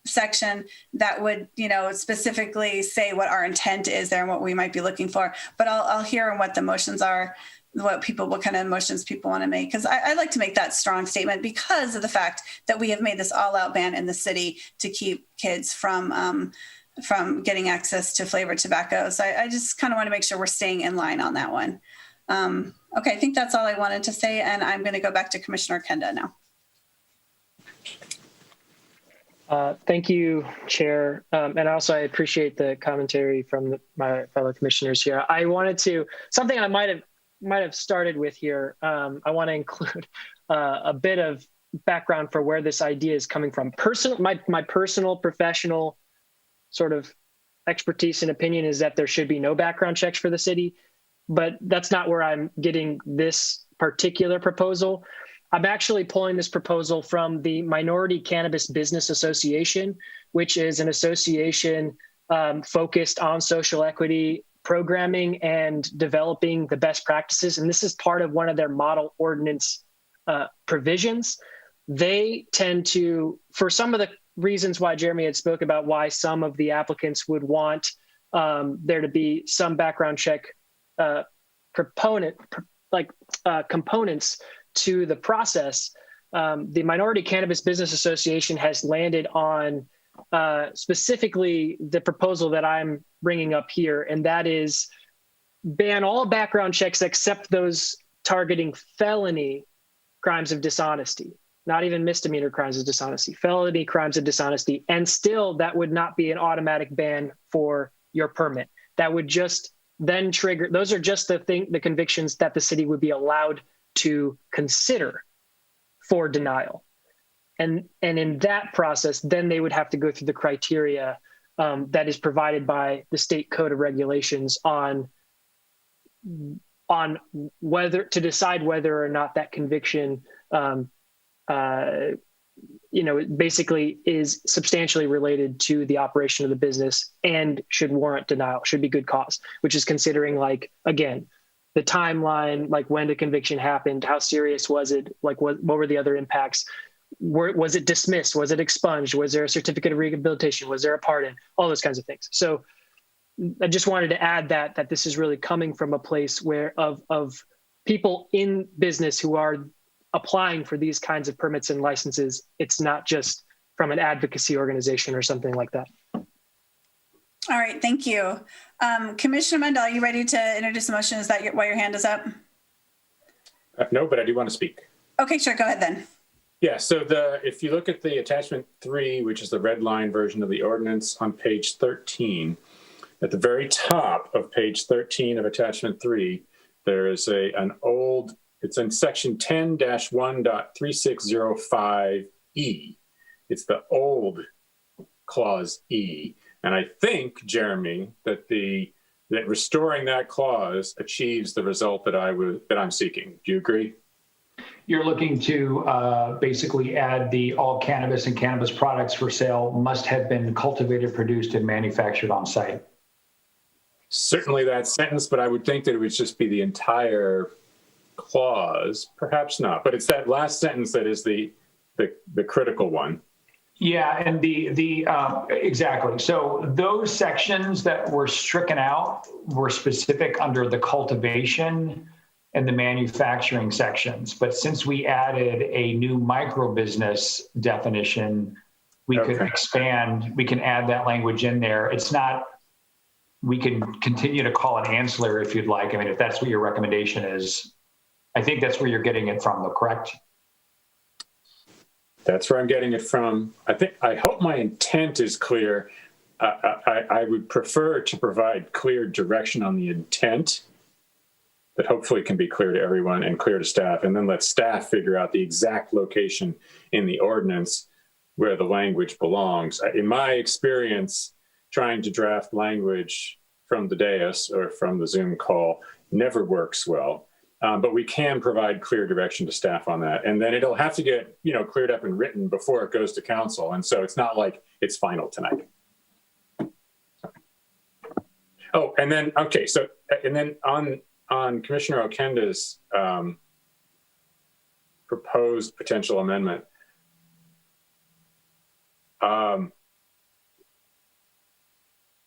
section that would, specifically say what our intent is there and what we might be looking for. But I'll hear what the motions are, what kind of motions people want to make, because I like to make that strong statement because of the fact that we have made this all-out ban in the city to keep kids from getting access to flavored tobacco. So I just kind of want to make sure we're staying in line on that one. Okay, I think that's all I wanted to say, and I'm going to go back to Commissioner Kenda now. Thank you, Chair. And also I appreciate the commentary from my fellow commissioners here. I wanted to, something I might have started with here. I want to include a bit of background for where this idea is coming from. My personal professional sort of expertise and opinion is that there should be no background checks for the city, but that's not where I'm getting this particular proposal. I'm actually pulling this proposal from the Minority Cannabis Business Association, which is an association focused on social equity programming and developing the best practices. And this is part of one of their model ordinance provisions. They tend to, for some of the reasons why Jeremy had spoke about why some of the applicants would want there to be some background check components to the process, the Minority Cannabis Business Association has landed on specifically the proposal that I'm bringing up here, and that is ban all background checks except those targeting felony crimes of dishonesty, not even misdemeanor crimes of dishonesty, felony crimes of dishonesty, and still that would not be an automatic ban for your permit. That would just then trigger, those are just the convictions that the city would be allowed to consider for denial. And in that process, then they would have to go through the criteria that is provided by the state code of regulations on whether to decide whether or not that conviction, basically is substantially related to the operation of the business and should warrant denial, should be good cause, which is considering, like, again, the timeline, like when the conviction happened, how serious was it? Like what were the other impacts? Was it dismissed? Was it expunged? Was there a certificate of rehabilitation? Was there a pardon? All those kinds of things. So I just wanted to add that this is really coming from a place where of people in business who are applying for these kinds of permits and licenses. It's not just from an advocacy organization or something like that. All right, thank you. Commissioner Mendel, are you ready to introduce the motion? Is that why your hand is up? No, but I do want to speak. Okay, sure, go ahead then. Yeah, so if you look at the attachment 3, which is the red line version of the ordinance on page 13, at the very top of page 13 of attachment 3, there is it It's in section 10-1.3605E. It's the old clause E. And I think, Jeremy, that restoring that clause achieves the result that I'm seeking. Do you agree? You're looking to basically add the all cannabis and cannabis products for sale must have been cultivated, produced, and manufactured on site. Certainly that sentence, but I would think that it would just be the entire clause. Perhaps not, but it's that last sentence that is the critical one. Yeah, and exactly. So those sections that were stricken out were specific under the cultivation and the manufacturing sections. But since we added a new micro business definition, we could expand, we can add that language in there. It's not, we can continue to call it ancillary if you'd like. I mean, if that's what your recommendation is, I think that's where you're getting it from, though, correct? That's where I'm getting it from. I hope my intent is clear. I would prefer to provide clear direction on the intent that hopefully can be clear to everyone and clear to staff, and then let staff figure out the exact location in the ordinance where the language belongs. In my experience, trying to draft language from the dais or from the Zoom call never works well. But we can provide clear direction to staff on that. And then it'll have to get, cleared up and written before it goes to council. And so it's not like it's final tonight. Oh, and then, okay. So, and then on Commissioner Okenda's proposed potential amendment,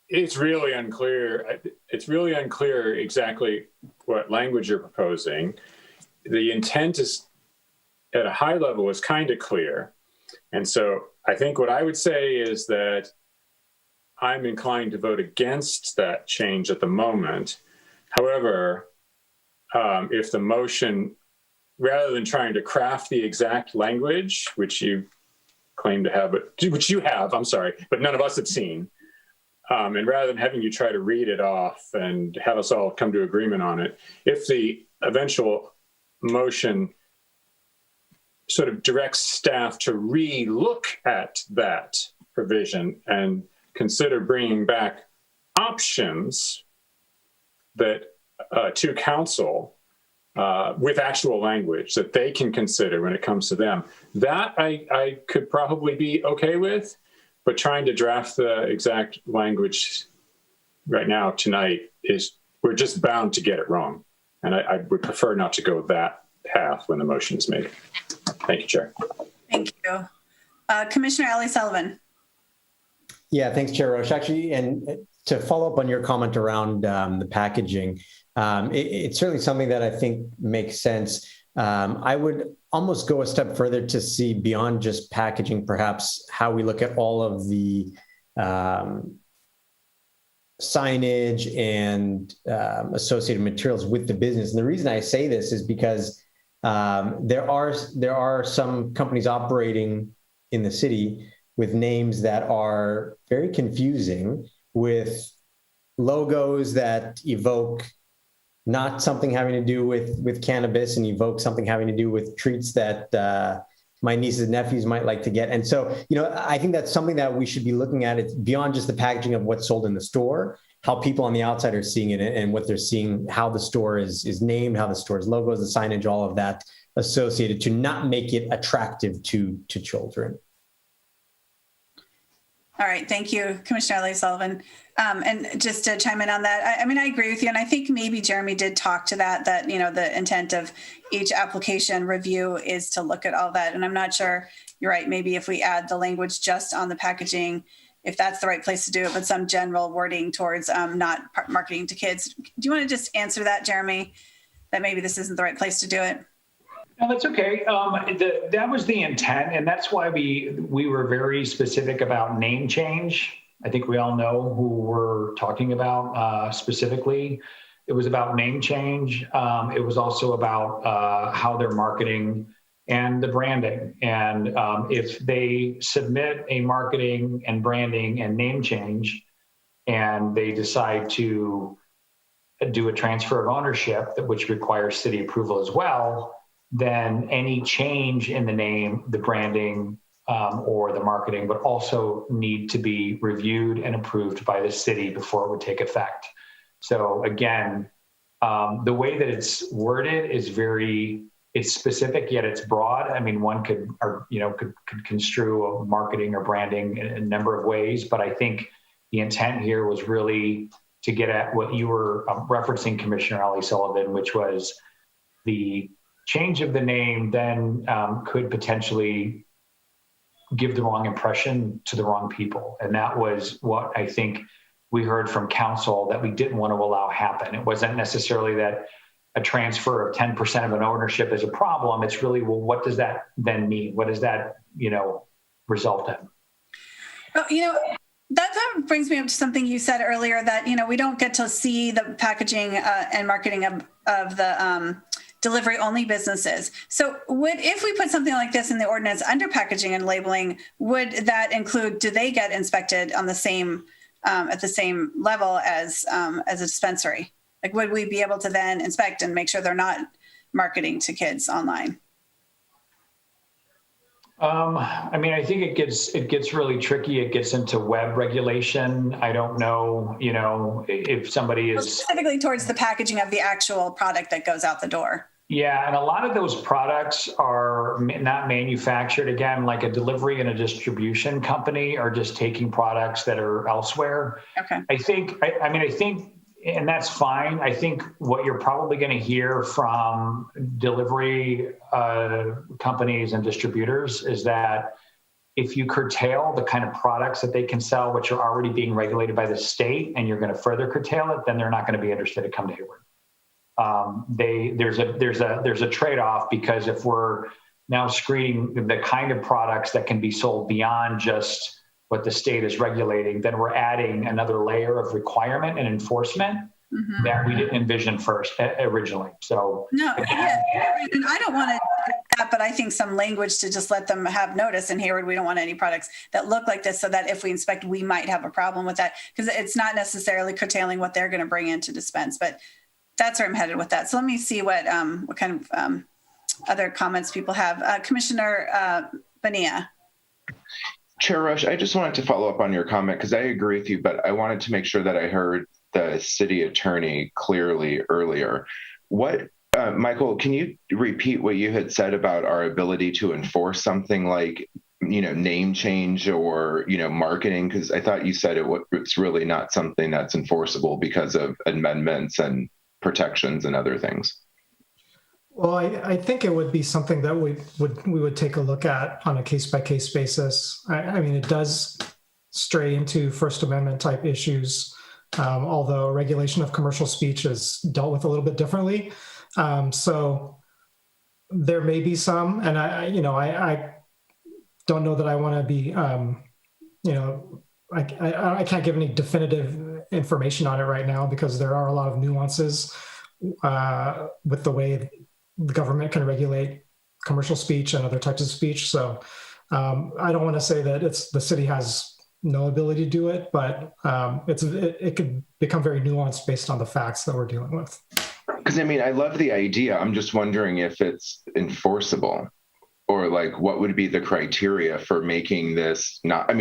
it's really unclear. It's really unclear exactly what language you're proposing. The intent is, at a high level, is kind of clear. And so I think what I would say is that I'm inclined to vote against that change at the moment. However, if the motion, rather than trying to craft the exact language, which you claim to have, which you have, I'm sorry, but none of us have seen, and rather than having you try to read it off and have us all come to agreement on it, if the eventual motion sort of directs staff to re-look at that provision and consider bringing back options that to council with actual language that they can consider when it comes to them, that I could probably be okay with. But trying to draft the exact language right now tonight we're just bound to get it wrong. And I would prefer not to go that path when the motion is made. Thank you, Chair. Thank you. Commissioner Ellie Sullivan. Yeah, thanks, Chair Roche. Actually, and to follow up on your comment around the packaging, it's certainly something that I think makes sense. I would almost go a step further to see beyond just packaging, perhaps how we look at all of the signage and associated materials with the business. And the reason I say this is because there are some companies operating in the city with names that are very confusing, with logos that evoke not something having to do with cannabis and evoke something having to do with treats that my nieces and nephews might like to get. And so, I think that's something that we should be looking at. It's beyond just the packaging of what's sold in the store, how people on the outside are seeing it and what they're seeing, how the store is named, how the store's logos, the signage, all of that associated to not make it attractive to children. All right, thank you, Commissioner Ellie Sullivan. And just to chime in on that, I agree with you. And I think maybe Jeremy did talk to that, the intent of each application review is to look at all that. And I'm not sure, you're right, maybe if we add the language just on the packaging, if that's the right place to do it, but some general wording towards not marketing to kids. Do you want to just answer that, Jeremy, that maybe this isn't the right place to do it? No, that's okay. That was the intent, and that's why we were very specific about name change. I think we all know who we're talking about specifically. It was about name change. It was also about how they're marketing and the branding. And if they submit a marketing and branding and name change, and they decide to do a transfer of ownership, which requires city approval as well, then any change in the name, the branding, or the marketing would also need to be reviewed and approved by the city before it would take effect. So again, the way that it's worded is it's specific, yet it's broad. I mean, one could construe a marketing or branding in a number of ways, but I think the intent here was really to get at what you were referencing, Commissioner Ali Sullivan, which was the change of the name then could potentially give the wrong impression to the wrong people. And that was what I think we heard from council that we didn't want to allow happen. It wasn't necessarily that a transfer of 10% of an ownership is a problem. It's really, well, what does that then mean? What does that, result in? Well, that brings me up to something you said earlier that, we don't get to see the packaging and marketing of the delivery only businesses. So if we put something like this in the ordinance under packaging and labeling, would that include, do they get inspected on the same, at the same level as a dispensary? Like, would we be able to then inspect and make sure they're not marketing to kids online? I think it gets really tricky. It gets into web regulation. I don't know, if somebody is specifically towards the packaging of the actual product that goes out the door. Yeah, and a lot of those products are not manufactured. Again, like a delivery and a distribution company are just taking products that are elsewhere. Okay. I think, and that's fine. I think what you're probably going to hear from delivery companies and distributors is that if you curtail the kind of products that they can sell, which are already being regulated by the state, and you're going to further curtail it, then they're not going to be interested to come to Hayward. There's a trade-off, because if we're now screening the kind of products that can be sold beyond just what the state is regulating, then we're adding another layer of requirement and enforcement that we didn't envision originally. So no, yeah, and I don't want to do that, but I think some language to just let them have notice in Hayward. We don't want any products that look like this, so that if we inspect, we might have a problem with that, because it's not necessarily curtailing what they're going to bring in to dispense, but that's where I'm headed with that. So let me see what kind of other comments people have. Commissioner Bonilla. Chair Rush, I just wanted to follow up on your comment, because I agree with you, but I wanted to make sure that I heard the city attorney clearly earlier. Michael, can you repeat what you had said about our ability to enforce something like, name change or, marketing? Because I thought you said it's really not something that's enforceable because of amendments and protections and other things. Well, I think it would be something that we would take a look at on a case-by-case basis. I mean, it does stray into First Amendment type issues, although regulation of commercial speech is dealt with a little bit differently. So there may be some, and I don't know that I want to be, I can't give any definitive information on it right now, because there are a lot of nuances with the way the government can regulate commercial speech and other types of speech. So I don't want to say that the city has no ability to do it, but it could become very nuanced based on the facts that we're dealing with. Because I love the idea. I'm just wondering if it's enforceable, or like what would be the criteria for making this not,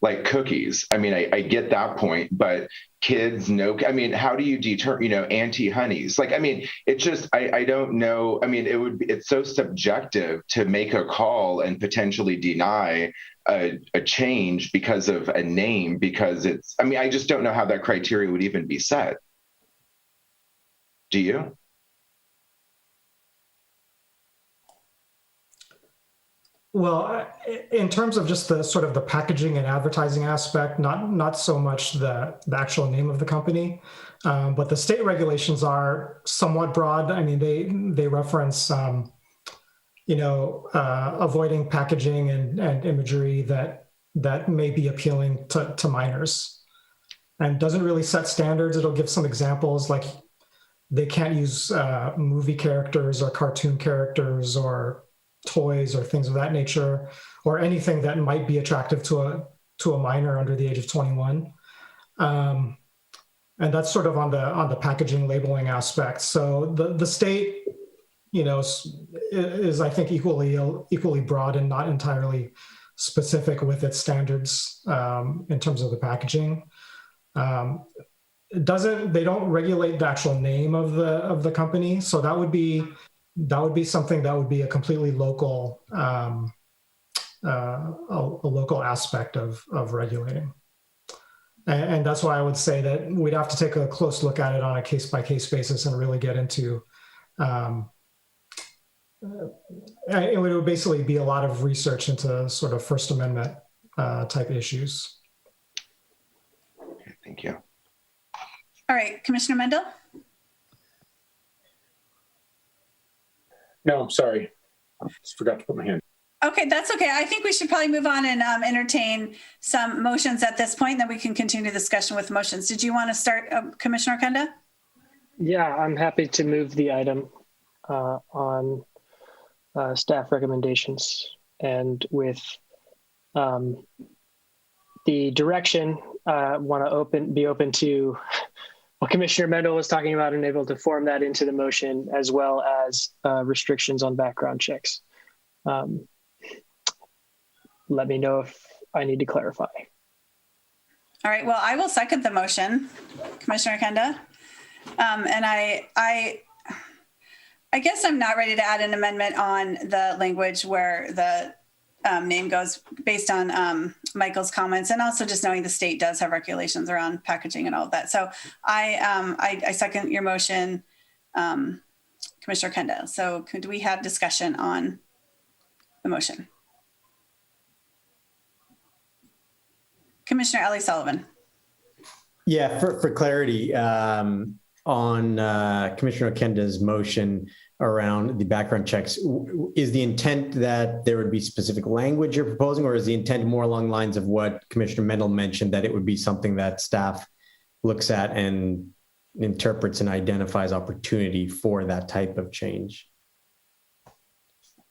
like cookies. I get that point, but kids know, how do you deter, anti-honeys? It's just, I don't know. It's so subjective to make a call and potentially deny a change because of a name, because it's, I just don't know how that criteria would even be set. Do you? Well, in terms of just the sort of the packaging and advertising aspect, not so much the actual name of the company, but the state regulations are somewhat broad. They reference, avoiding packaging and imagery that may be appealing to minors, and doesn't really set standards. It'll give some examples, like they can't use movie characters or cartoon characters or toys or things of that nature, or anything that might be attractive to a minor under the age of 21. And that's sort of on the packaging labeling aspect. So the state, is I think equally broad and not entirely specific with its standards in terms of the packaging. They don't regulate the actual name of the company, so that would be something that would be a completely local a local aspect of regulating. And that's why I would say that we'd have to take a close look at it on a case-by-case basis and really get into it would basically be a lot of research into sort of First Amendment type issues. Okay, thank you. All right, Commissioner Mendel? No, sorry. Just forgot to put my hand. Okay, that's okay. I think we should probably move on and entertain some motions at this point, then we can continue discussion with motions. Did you want to start, Commissioner Kenda? Yeah, I'm happy to move the item on staff recommendations, and with the direction, want to be open to what Commissioner Mendel was talking about and able to form that into the motion, as well as restrictions on background checks. Let me know if I need to clarify. All right, well, I will second the motion, Commissioner Kenda. And I guess I'm not ready to add an amendment on the language where the name goes based on Michael's comments, and also just knowing the state does have regulations around packaging and all of that. So I second your motion, Commissioner Kenda. So could we have discussion on the motion? Commissioner Ellie Sullivan. Yeah, for clarity, on Commissioner Kenda's motion around the background checks, is the intent that there would be specific language you're proposing, or is the intent more along the lines of what Commissioner Mendel mentioned, that it would be something that staff looks at and interprets and identifies opportunity for that type of change?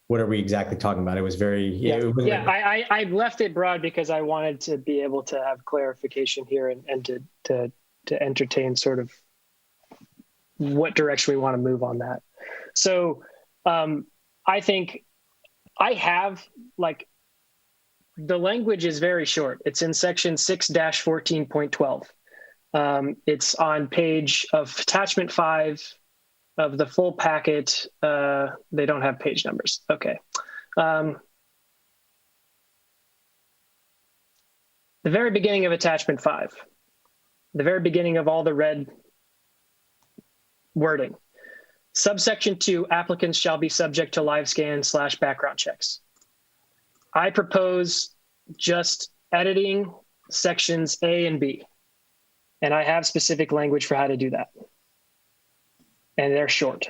What are we exactly talking about? It was very... I left it broad because I wanted to be able to have clarification here and to entertain sort of what direction we want to move on that. So I think I have, like, the language is very short. It's in section 6-14.12. It's on page of attachment 5 of the full packet. They don't have page numbers. Okay. The very beginning of attachment 5, the very beginning of all the red wording. Subsection 2, applicants shall be subject to live scan / background checks. I propose just editing sections A and B, and I have specific language for how to do that. And they're short.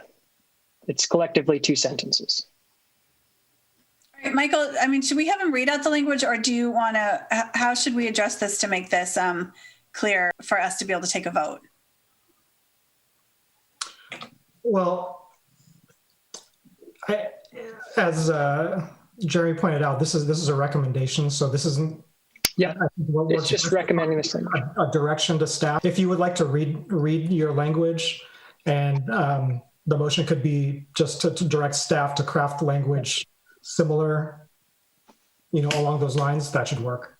It's collectively 2 sentences. All right, Michael, I mean, should we have him read out the language, or do you want to, how should we address this to make this clear for us to be able to take a vote? Well, as Jerry pointed out, this is a recommendation, so this isn't. Yeah, it's just recommending this thing. A direction to staff. If you would like to read your language, and the motion could be just to direct staff to craft language similar, along those lines, that should work.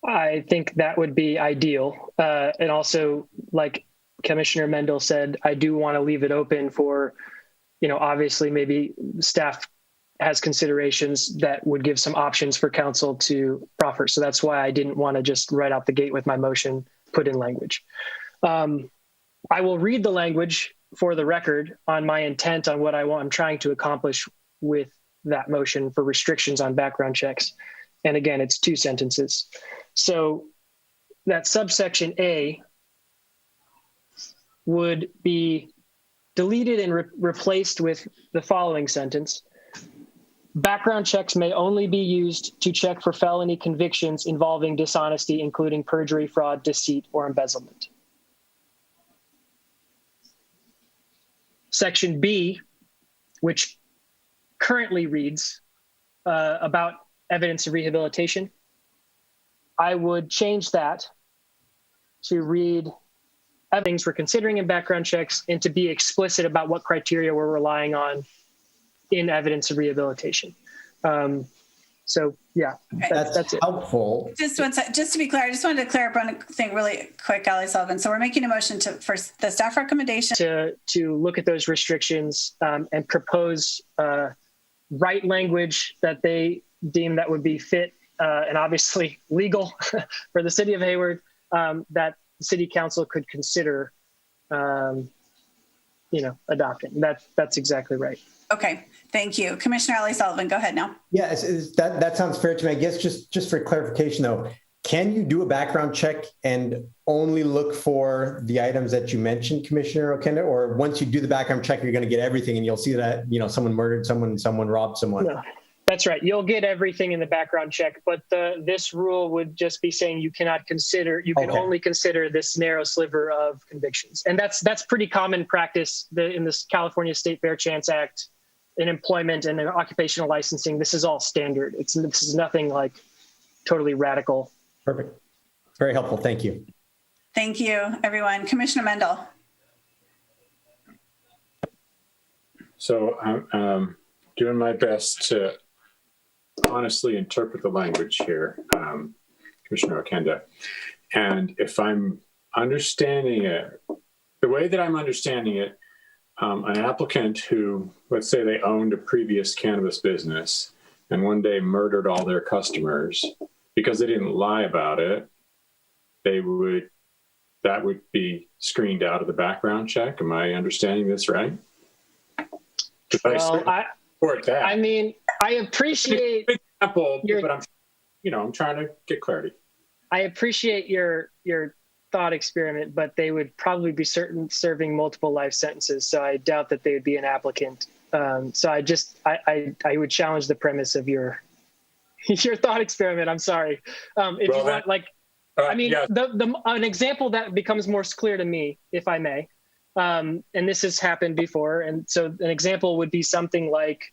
I think that would be ideal. And also, like Commissioner Mendel said, I do want to leave it open for, obviously maybe staff has considerations that would give some options for council to proffer. So that's why I didn't want to just right out the gate with my motion, put in language. I will read the language for the record on my intent on what I'm trying to accomplish with that motion for restrictions on background checks. And again, it's 2 sentences. So that subsection A would be deleted and replaced with the following sentence. Background checks may only be used to check for felony convictions involving dishonesty, including perjury, fraud, deceit, or embezzlement. Section B, which currently reads about evidence of rehabilitation, I would change that to read things we're considering in background checks and to be explicit about what criteria we're relying on in evidence of rehabilitation. So yeah, that's it. Helpful. Just to be clear, I just wanted to clear up on a thing really quick, Ally Sullivan. So we're making a motion for the staff recommendation to look at those restrictions and propose right language that they deem that would be fit and obviously legal for the city of Hayward, that the city council could consider, adopting. That's exactly right. Okay, thank you. Commissioner Ally Sullivan, go ahead now. Yeah, that sounds fair to me. I guess just for clarification though, can you do a background check and only look for the items that you mentioned, Commissioner Okenda, or once you do the background check, you're going to get everything and you'll see that, someone murdered someone robbed someone? No, that's right. You'll get everything in the background check, but this rule would just be saying you cannot consider, you can only consider this narrow sliver of convictions. And that's pretty common practice in this California State Fair Chance Act, in employment and in occupational licensing. This is all standard. This is nothing like totally radical. Perfect. Very helpful. Thank you. Thank you, everyone. Commissioner Mendel. So I'm doing my best to honestly interpret the language here, Commissioner Okenda. And if I'm understanding it, the way that I'm understanding it, an applicant who, let's say they owned a previous cannabis business and one day murdered all their customers because they didn't lie about it, that would be screened out of the background check. Am I understanding this right? Well, I mean, I appreciate big example, but I'm trying to get clarity. I appreciate your thought experiment, but they would probably be serving multiple life sentences. So I doubt that they would be an applicant. So I would challenge the premise of your thought experiment. I'm sorry. If you want, an example that becomes more clear to me, if I may, and this has happened before. And so an example would be something like,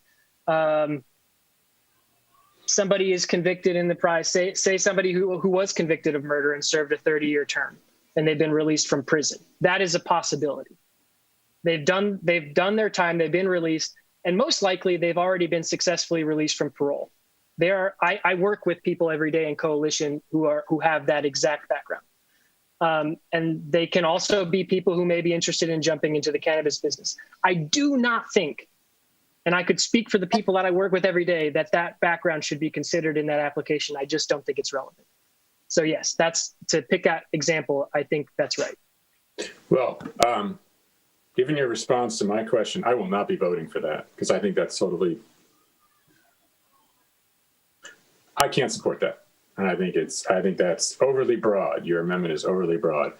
somebody is convicted in the prize, say somebody who was convicted of murder and served a 30-year term, and they've been released from prison. That is a possibility. They've done their time, they've been released, and most likely they've already been successfully released from parole. I work with people every day in Coalition who have that exact background. And they can also be people who may be interested in jumping into the cannabis business. I do not think, and I could speak for the people that I work with every day, that background should be considered in that application. I just don't think it's relevant. So yes, that's to pick that example. I think that's right. Well, given your response to my question, I will not be voting for that because I think that's totally, I can't support that. And I think that's overly broad. Your amendment is overly broad.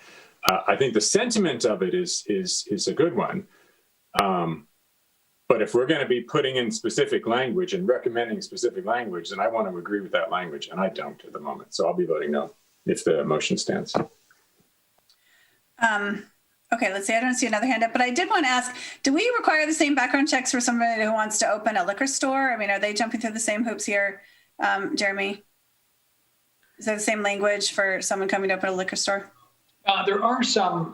I think the sentiment of it is a good one. But if we're going to be putting in specific language and recommending specific language, then I want to agree with that language, and I don't at the moment. So I'll be voting no if the motion stands. Okay, let's see. I don't see another hand up, but I did want to ask, do we require the same background checks for somebody who wants to open a liquor store? I mean, are they jumping through the same hoops here, Jeremy? Is there the same language for someone coming to open a liquor store? There are some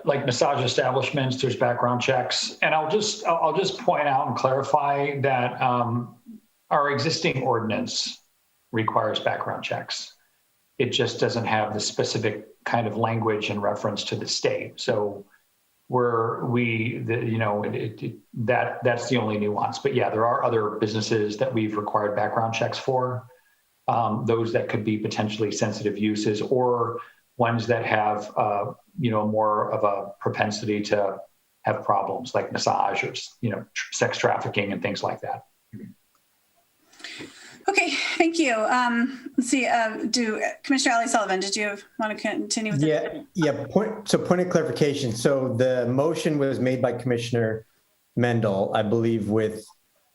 like massage establishments, there's background checks. And I'll just point out and clarify that our existing ordinance requires background checks. It just doesn't have the specific kind of language in reference to the state. So that's the only nuance. But yeah, there are other businesses that we've required background checks for, those that could be potentially sensitive uses or ones that have, more of a propensity to have problems like massage or, sex trafficking and things like that. Okay, thank you. Let's see, Commissioner Ally Sullivan, did you want to continue with Yeah. Point of clarification. So the motion was made by Commissioner Mendel, I believe, with...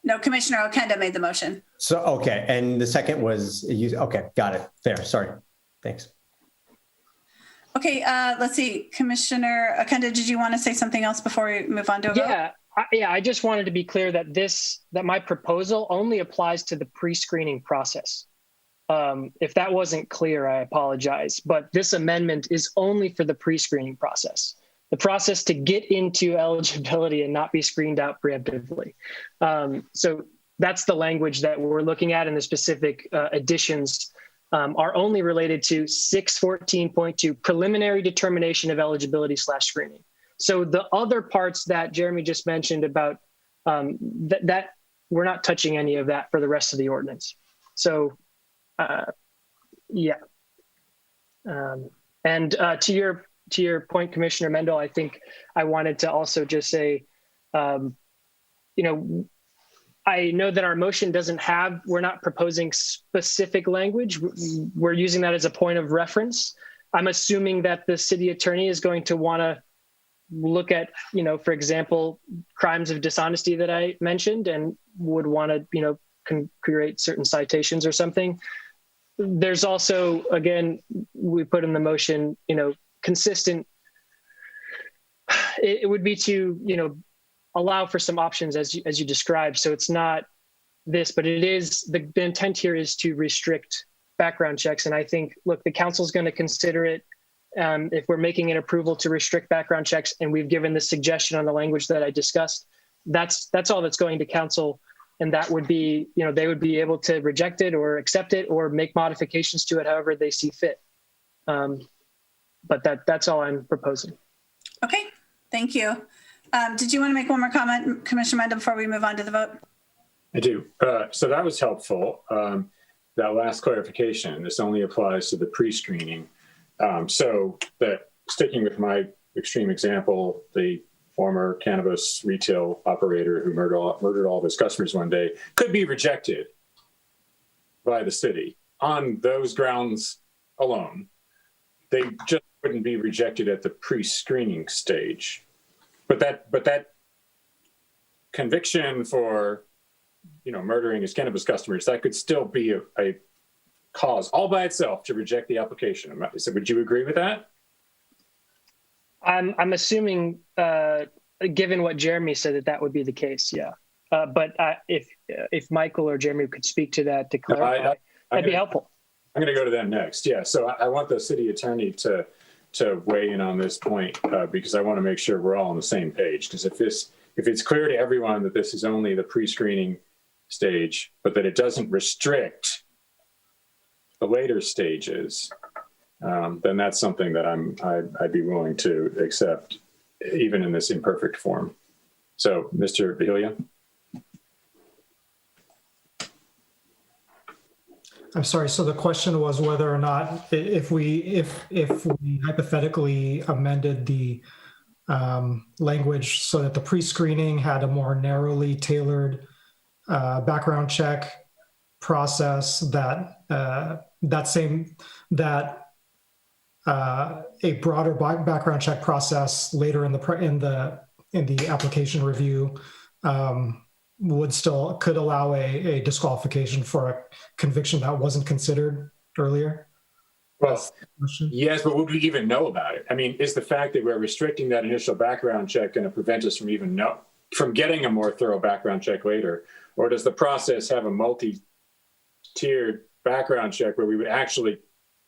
No, Commissioner Okenda made the motion. So, okay. And the second was, okay, got it. Fair, sorry. Thanks. Okay, let's see. Commissioner Okenda, did you want to say something else before we move on to a vote? I just wanted to be clear that my proposal only applies to the pre-screening process. If that wasn't clear, I apologize. But this amendment is only for the pre-screening process, the process to get into eligibility and not be screened out preemptively. So that's the language that we're looking at, and the specific additions are only related to 614.2, preliminary determination of eligibility / screening. So the other parts that Jeremy just mentioned about that we're not touching any of that for the rest of the ordinance. So yeah. And to your point, Commissioner Mendel, I think I wanted to also just say, I know that our motion we're not proposing specific language. We're using that as a point of reference. I'm assuming that the city attorney is going to want to look at, for example, crimes of dishonesty that I mentioned, and would want to, create certain citations or something. There's also, again, we put in the motion, consistent. It would be to, allow for some options as you described. So it's not this, but it is, the intent here is to restrict background checks. And I think, look, the council's going to consider it if we're making an approval to restrict background checks, and we've given the suggestion on the language that I discussed. That's all that's going to council. And that would be, they would be able to reject it or accept it or make modifications to it however they see fit. But that's all I'm proposing. Okay, thank you. Did you want to make one more comment, Commissioner Mendel, before we move on to the vote? I do. So that was helpful. That last clarification, this only applies to the pre-screening. So that, sticking with my extreme example, the former cannabis retail operator who murdered all of his customers one day could be rejected by the city on those grounds alone. They just wouldn't be rejected at the pre-screening stage. But that conviction for, murdering his cannabis customers, that could still be a cause all by itself to reject the application. So would you agree with that? I'm assuming, given what Jeremy said, that would be the case. Yeah. But if Michael or Jeremy could speak to that to clarify, that'd be helpful. I'm going to go to them next. Yeah. So I want the city attorney to weigh in on this point because I want to make sure we're all on the same page. Because if it's clear to everyone that this is only the pre-screening stage, but that it doesn't restrict the later stages, then that's something that I'd be willing to accept, even in this imperfect form. So, Mr. Vigiglia. I'm sorry. So the question was whether or not, if we hypothetically amended the language so that the pre-screening had a more narrowly tailored background check process, that a broader background check process later in the application review could allow a disqualification for a conviction that wasn't considered earlier? Well, yes, but would we even know about it? I mean, is the fact that we're restricting that initial background check going to prevent us from getting a more thorough background check later? Or does the process have a multi-tiered background check where we would actually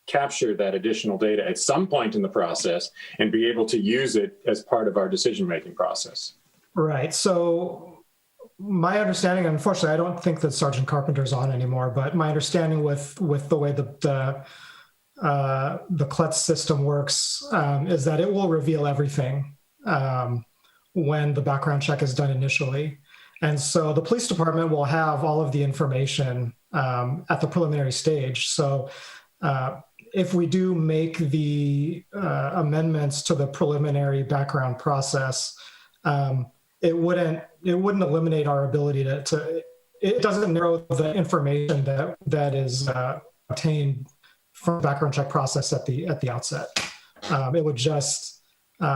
capture that additional data at some point in the process and be able to use it as part of our decision-making process? Right. So my understanding, unfortunately, I don't think that Sergeant Carpenter is on anymore, but my understanding with the way the CLETS system works is that it will reveal everything when the background check is done initially. And so the police department will have all of the information at the preliminary stage. So if we do make the amendments to the preliminary background process, it wouldn't eliminate our ability it doesn't narrow the information that is obtained from the background check process at the outset. It would just, if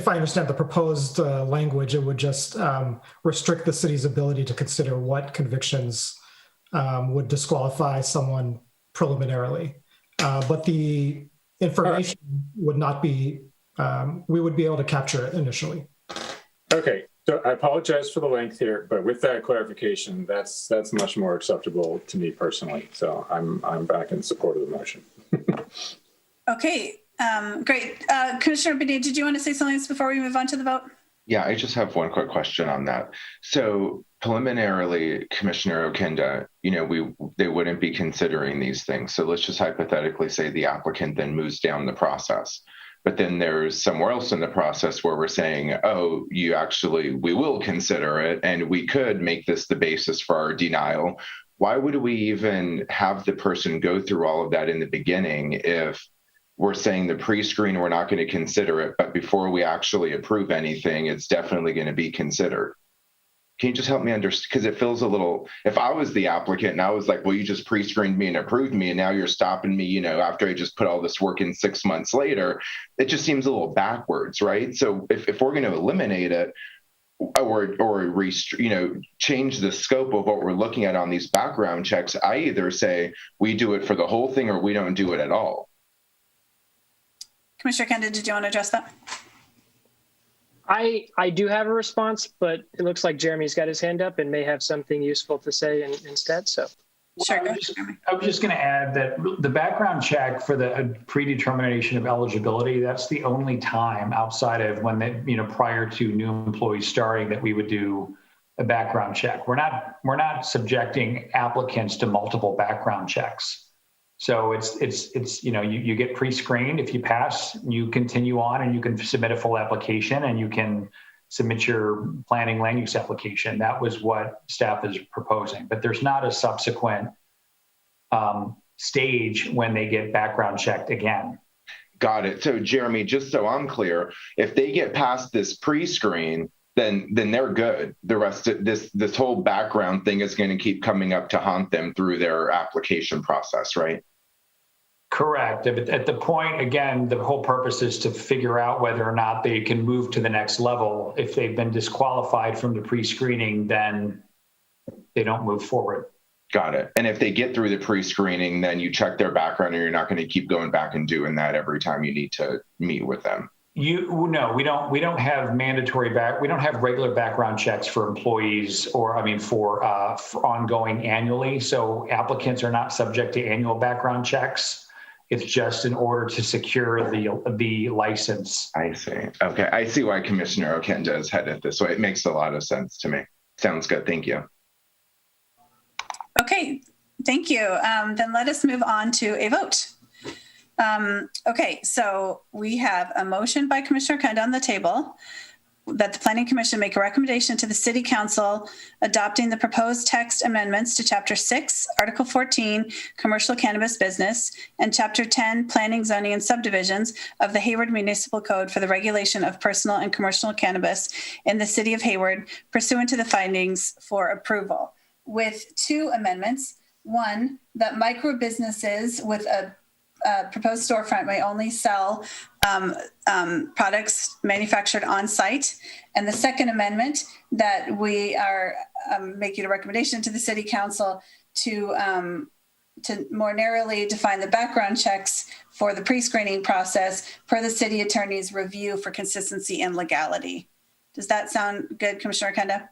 I understand the proposed language, it would just restrict the city's ability to consider what convictions would disqualify someone preliminarily. But the information would not be, we would be able to capture it initially. Okay, So I apologize for the length here, but with that clarification, that's much more acceptable to me personally. So I'm back in support of the motion. Okay, great. Commissioner Bonilla, did you want to say something else before we move on to the vote? Yeah, I just have one quick question on that. So preliminarily, Commissioner Okenda, they wouldn't be considering these things. So let's just hypothetically say the applicant then moves down the process. But then there's somewhere else in the process where we're saying, oh, we will consider it, and we could make this the basis for our denial. Why would we even have the person go through all of that in the beginning if we're saying the pre-screen, we're not going to consider it, but before we actually approve anything, it's definitely going to be considered? Can you just help me understand? Because it feels a little, if I was the applicant and I was like, well, you just pre-screened me and approved me, and now you're stopping me, after I just put all this work in 6 months later, it just seems a little backwards, right? So if we're going to eliminate it or change the scope of what we're looking at on these background checks, I either say we do it for the whole thing or we don't do it at all. Commissioner Kenda, did you want to address that? I do have a response, but it looks like Jeremy's got his hand up and may have something useful to say instead. So, sure. I was just going to add that the background check for the predetermination of eligibility, that's the only time outside of when prior to new employees starting that we would do a background check. We're not subjecting applicants to multiple background checks. So it's you get pre-screened. If you pass, you continue on and you can submit a full application and you can submit your planning land use application. That was what staff is proposing, but there's not a subsequent stage when they get background checked again. Got it. So Jeremy, just so I'm clear, if they get past this pre-screen, then they're good. The rest of this whole background thing is going to keep coming up to haunt them through their application process, right? Correct. At the point, again, the whole purpose is to figure out whether or not they can move to the next level. If they've been disqualified from the pre-screening, then they don't move forward. Got it. And if they get through the pre-screening, then you check their background and you're not going to keep going back and doing that every time you need to meet with them. No, we don't have we don't have regular background checks for employees for ongoing annually. So applicants are not subject to annual background checks. It's just in order to secure the license. I see. Okay. I see why Commissioner Okenda is headed this way. It makes a lot of sense to me. Sounds good. Thank you. Okay. Thank you. Then let us move on to a vote. Okay, so we have a motion by Commissioner Kenda on the table that the Planning Commission make a recommendation to the City Council adopting the proposed text amendments to Chapter 6, Article 14, Commercial Cannabis Business, and Chapter 10, Planning, Zoning, and Subdivisions of the Hayward Municipal Code for the regulation of personal and commercial cannabis in the City of Hayward, pursuant to the findings for approval, with two amendments. One, that micro businesses with a proposed storefront may only sell products manufactured on site. And the second amendment, that we are making a recommendation to the City Council to more narrowly define the background checks for the pre-screening process per the City Attorney's review for consistency and legality. Does that sound good, Commissioner Kenda?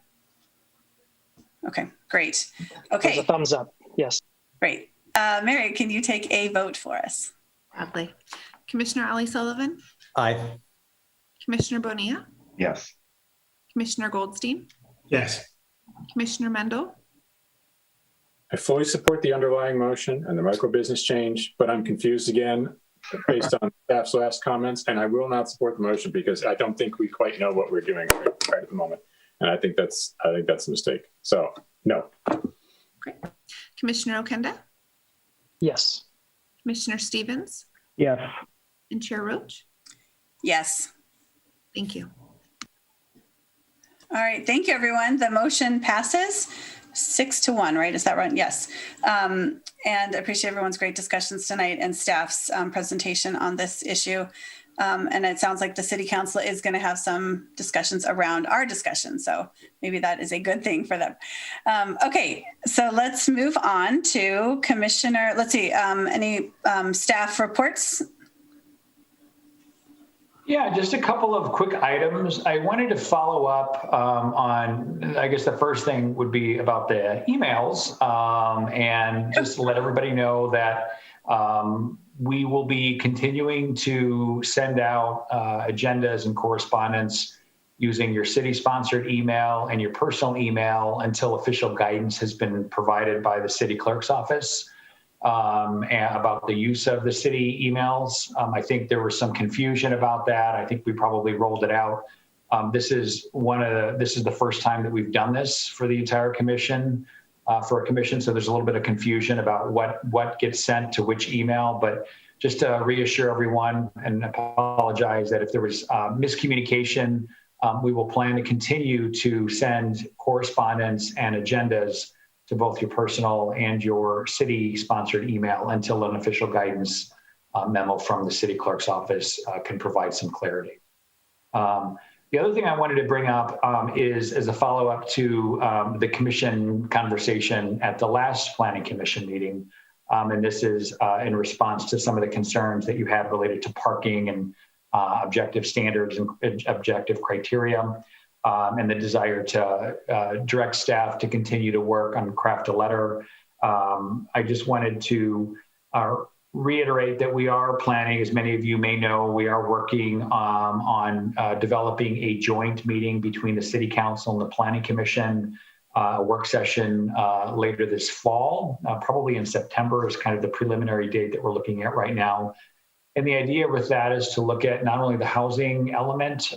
Okay, great. Okay. There's a thumbs up. Yes. Great. Mary, can you take a vote for us? Gladly. Commissioner Ali Sullivan? Aye. Commissioner Bonilla? Yes. Commissioner Goldstein? Yes. Commissioner Mendel? I fully support the underlying motion and the micro business change, but I'm confused again based on staff's last comments, and I will not support the motion because I don't think we quite know what we're doing right at the moment. And I think that's a mistake. So no. Great. Commissioner Okenda? Yes. Commissioner Stevens? Yes. And Chair Roach? Yes. Thank you. All right. Thank you, everyone. The motion passes 6-1, right? Is that right? Yes. And I appreciate everyone's great discussions tonight and staff's presentation on this issue. And it sounds like the City Council is going to have some discussions around our discussion. So maybe that is a good thing for them. Okay, so let's move on to Commissioner, let's see, any staff reports? Yeah, just a couple of quick items. I wanted to follow up on, I guess the first thing would be about the emails, and just let everybody know that we will be continuing to send out agendas and correspondence using your city-sponsored email and your personal email until official guidance has been provided by the city clerk's office. And about the use of the city emails. I think there was some confusion about that. I think we probably rolled it out. This is the first time that we've done this for the entire commission, for a commission. So there's a little bit of confusion about what gets sent to which email, but just to reassure everyone and apologize that if there was miscommunication, we will plan to continue to send correspondence and agendas to both your personal and your city-sponsored email until an official guidance memo from the city clerk's office can provide some clarity. The other thing I wanted to bring up is as a follow-up to the commission conversation at the last planning commission meeting. And this is in response to some of the concerns that you had related to parking and objective standards and objective criteria. And the desire to direct staff to continue to work on craft a letter. I just wanted to reiterate that we are planning, as many of you may know, we are working on developing a joint meeting between the City Council and the Planning Commission, a work session later this fall, probably in September is kind of the preliminary date that we're looking at right now. And the idea with that is to look at not only the housing element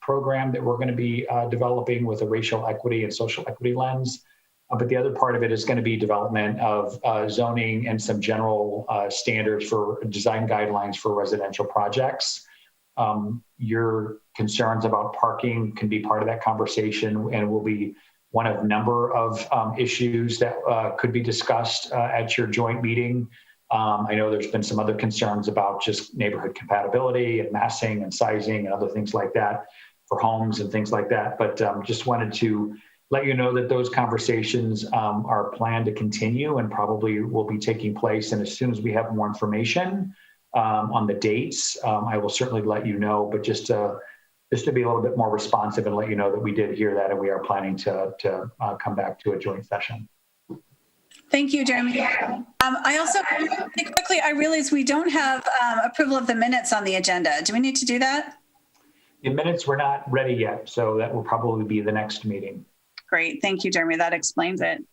program that we're going to be developing with a racial equity and social equity lens, but the other part of it is going to be development of zoning and some general standards for design guidelines for residential projects. Your concerns about parking can be part of that conversation and will be one of a number of issues that could be discussed at your joint meeting. I know there's been some other concerns about just neighborhood compatibility and massing and sizing and other things like that for homes and things like that. But just wanted to let you know that those conversations are planned to continue and probably will be taking place. And as soon as we have more information on the dates, I will certainly let you know. But just to be a little bit more responsive and let you know that we did hear that and we are planning to come back to a joint session. Thank you, Jeremy. I also, quickly, I realize we don't have approval of the minutes on the agenda. Do we need to do that? The minutes were not ready yet, so that will probably be the next meeting. Great. Thank you, Jeremy. That explains it.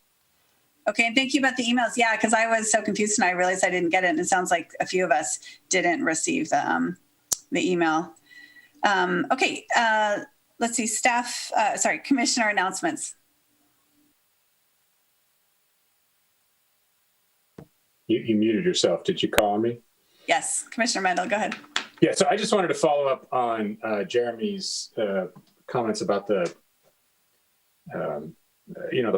Okay. And thank you about the emails. Yeah, because I was so confused and I realized I didn't get it. And it sounds like a few of us didn't receive the email. Okay. Let's see. Commissioner announcements. You muted yourself. Did you call on me? Yes. Commissioner Mendel, go ahead. Yeah, so I just wanted to follow up on Jeremy's comments about the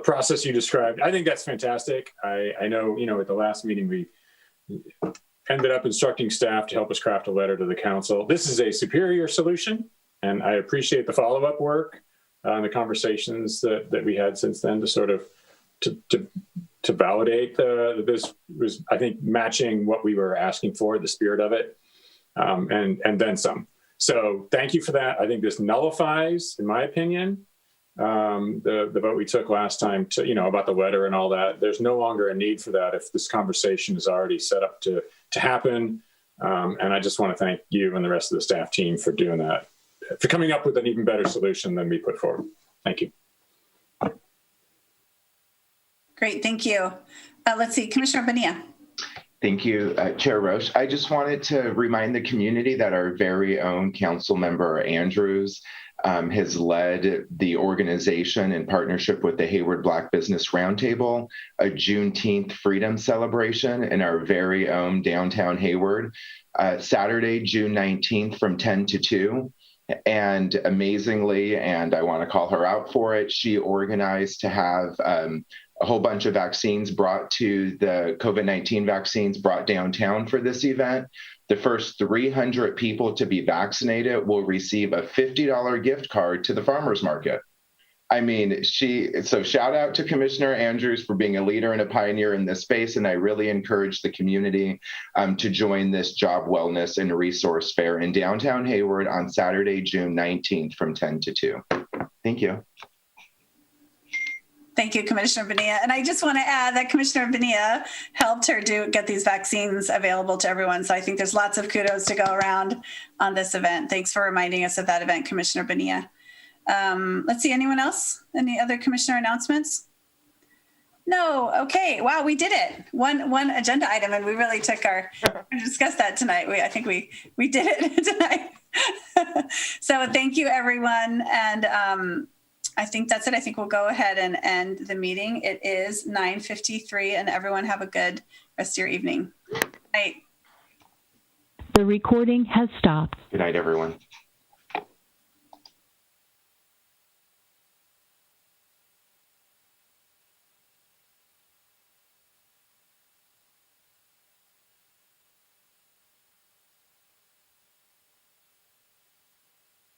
process you described. I think that's fantastic. I know, at the last meeting, we ended up instructing staff to help us craft a letter to the council. This is a superior solution, and I appreciate the follow-up work and the conversations that we had since then to sort of to validate this was, I think, matching what we were asking for, the spirit of it, and then some. So thank you for that. I think this nullifies, in my opinion, the vote we took last time about the letter and all that. There's no longer a need for that if this conversation is already set up to happen. And I just want to thank you and the rest of the staff team for doing that, for coming up with an even better solution than we put forward. Thank you. Great, thank you. Let's see, Commissioner Bonilla. Thank you, Chair Roche. I just wanted to remind the community that our very own council member Andrews has led the organization in partnership with the Hayward Black Business Roundtable, a Juneteenth freedom celebration in our very own downtown Hayward, Saturday, June 19th from 10 to 2. And amazingly, and I want to call her out for it, she organized to have a whole bunch of vaccines brought to the COVID-19 vaccines brought downtown for this event. The first 300 people to be vaccinated will receive a $50 gift card to the farmer's market. I mean, so shout out to Commissioner Andrews for being a leader and a pioneer in this space. And I really encourage the community to join this job wellness and resource fair in downtown Hayward on Saturday, June 19th from 10 to 2. Thank you. Thank you, Commissioner Bonilla. And I just want to add that Commissioner Bonilla helped her get these vaccines available to everyone. So I think there's lots of kudos to go around on this event. Thanks for reminding us of that event, Commissioner Bonilla. Let's see, anyone else? Any other commissioner announcements? No. Okay. Wow, we did it. One agenda item, and we really took we discussed that tonight. I think we did it tonight. So thank you, everyone. And I think that's it. I think we'll go ahead and end the meeting. It is 9:53, and everyone have a good rest of your evening. Good night. The recording has stopped. Good night, everyone.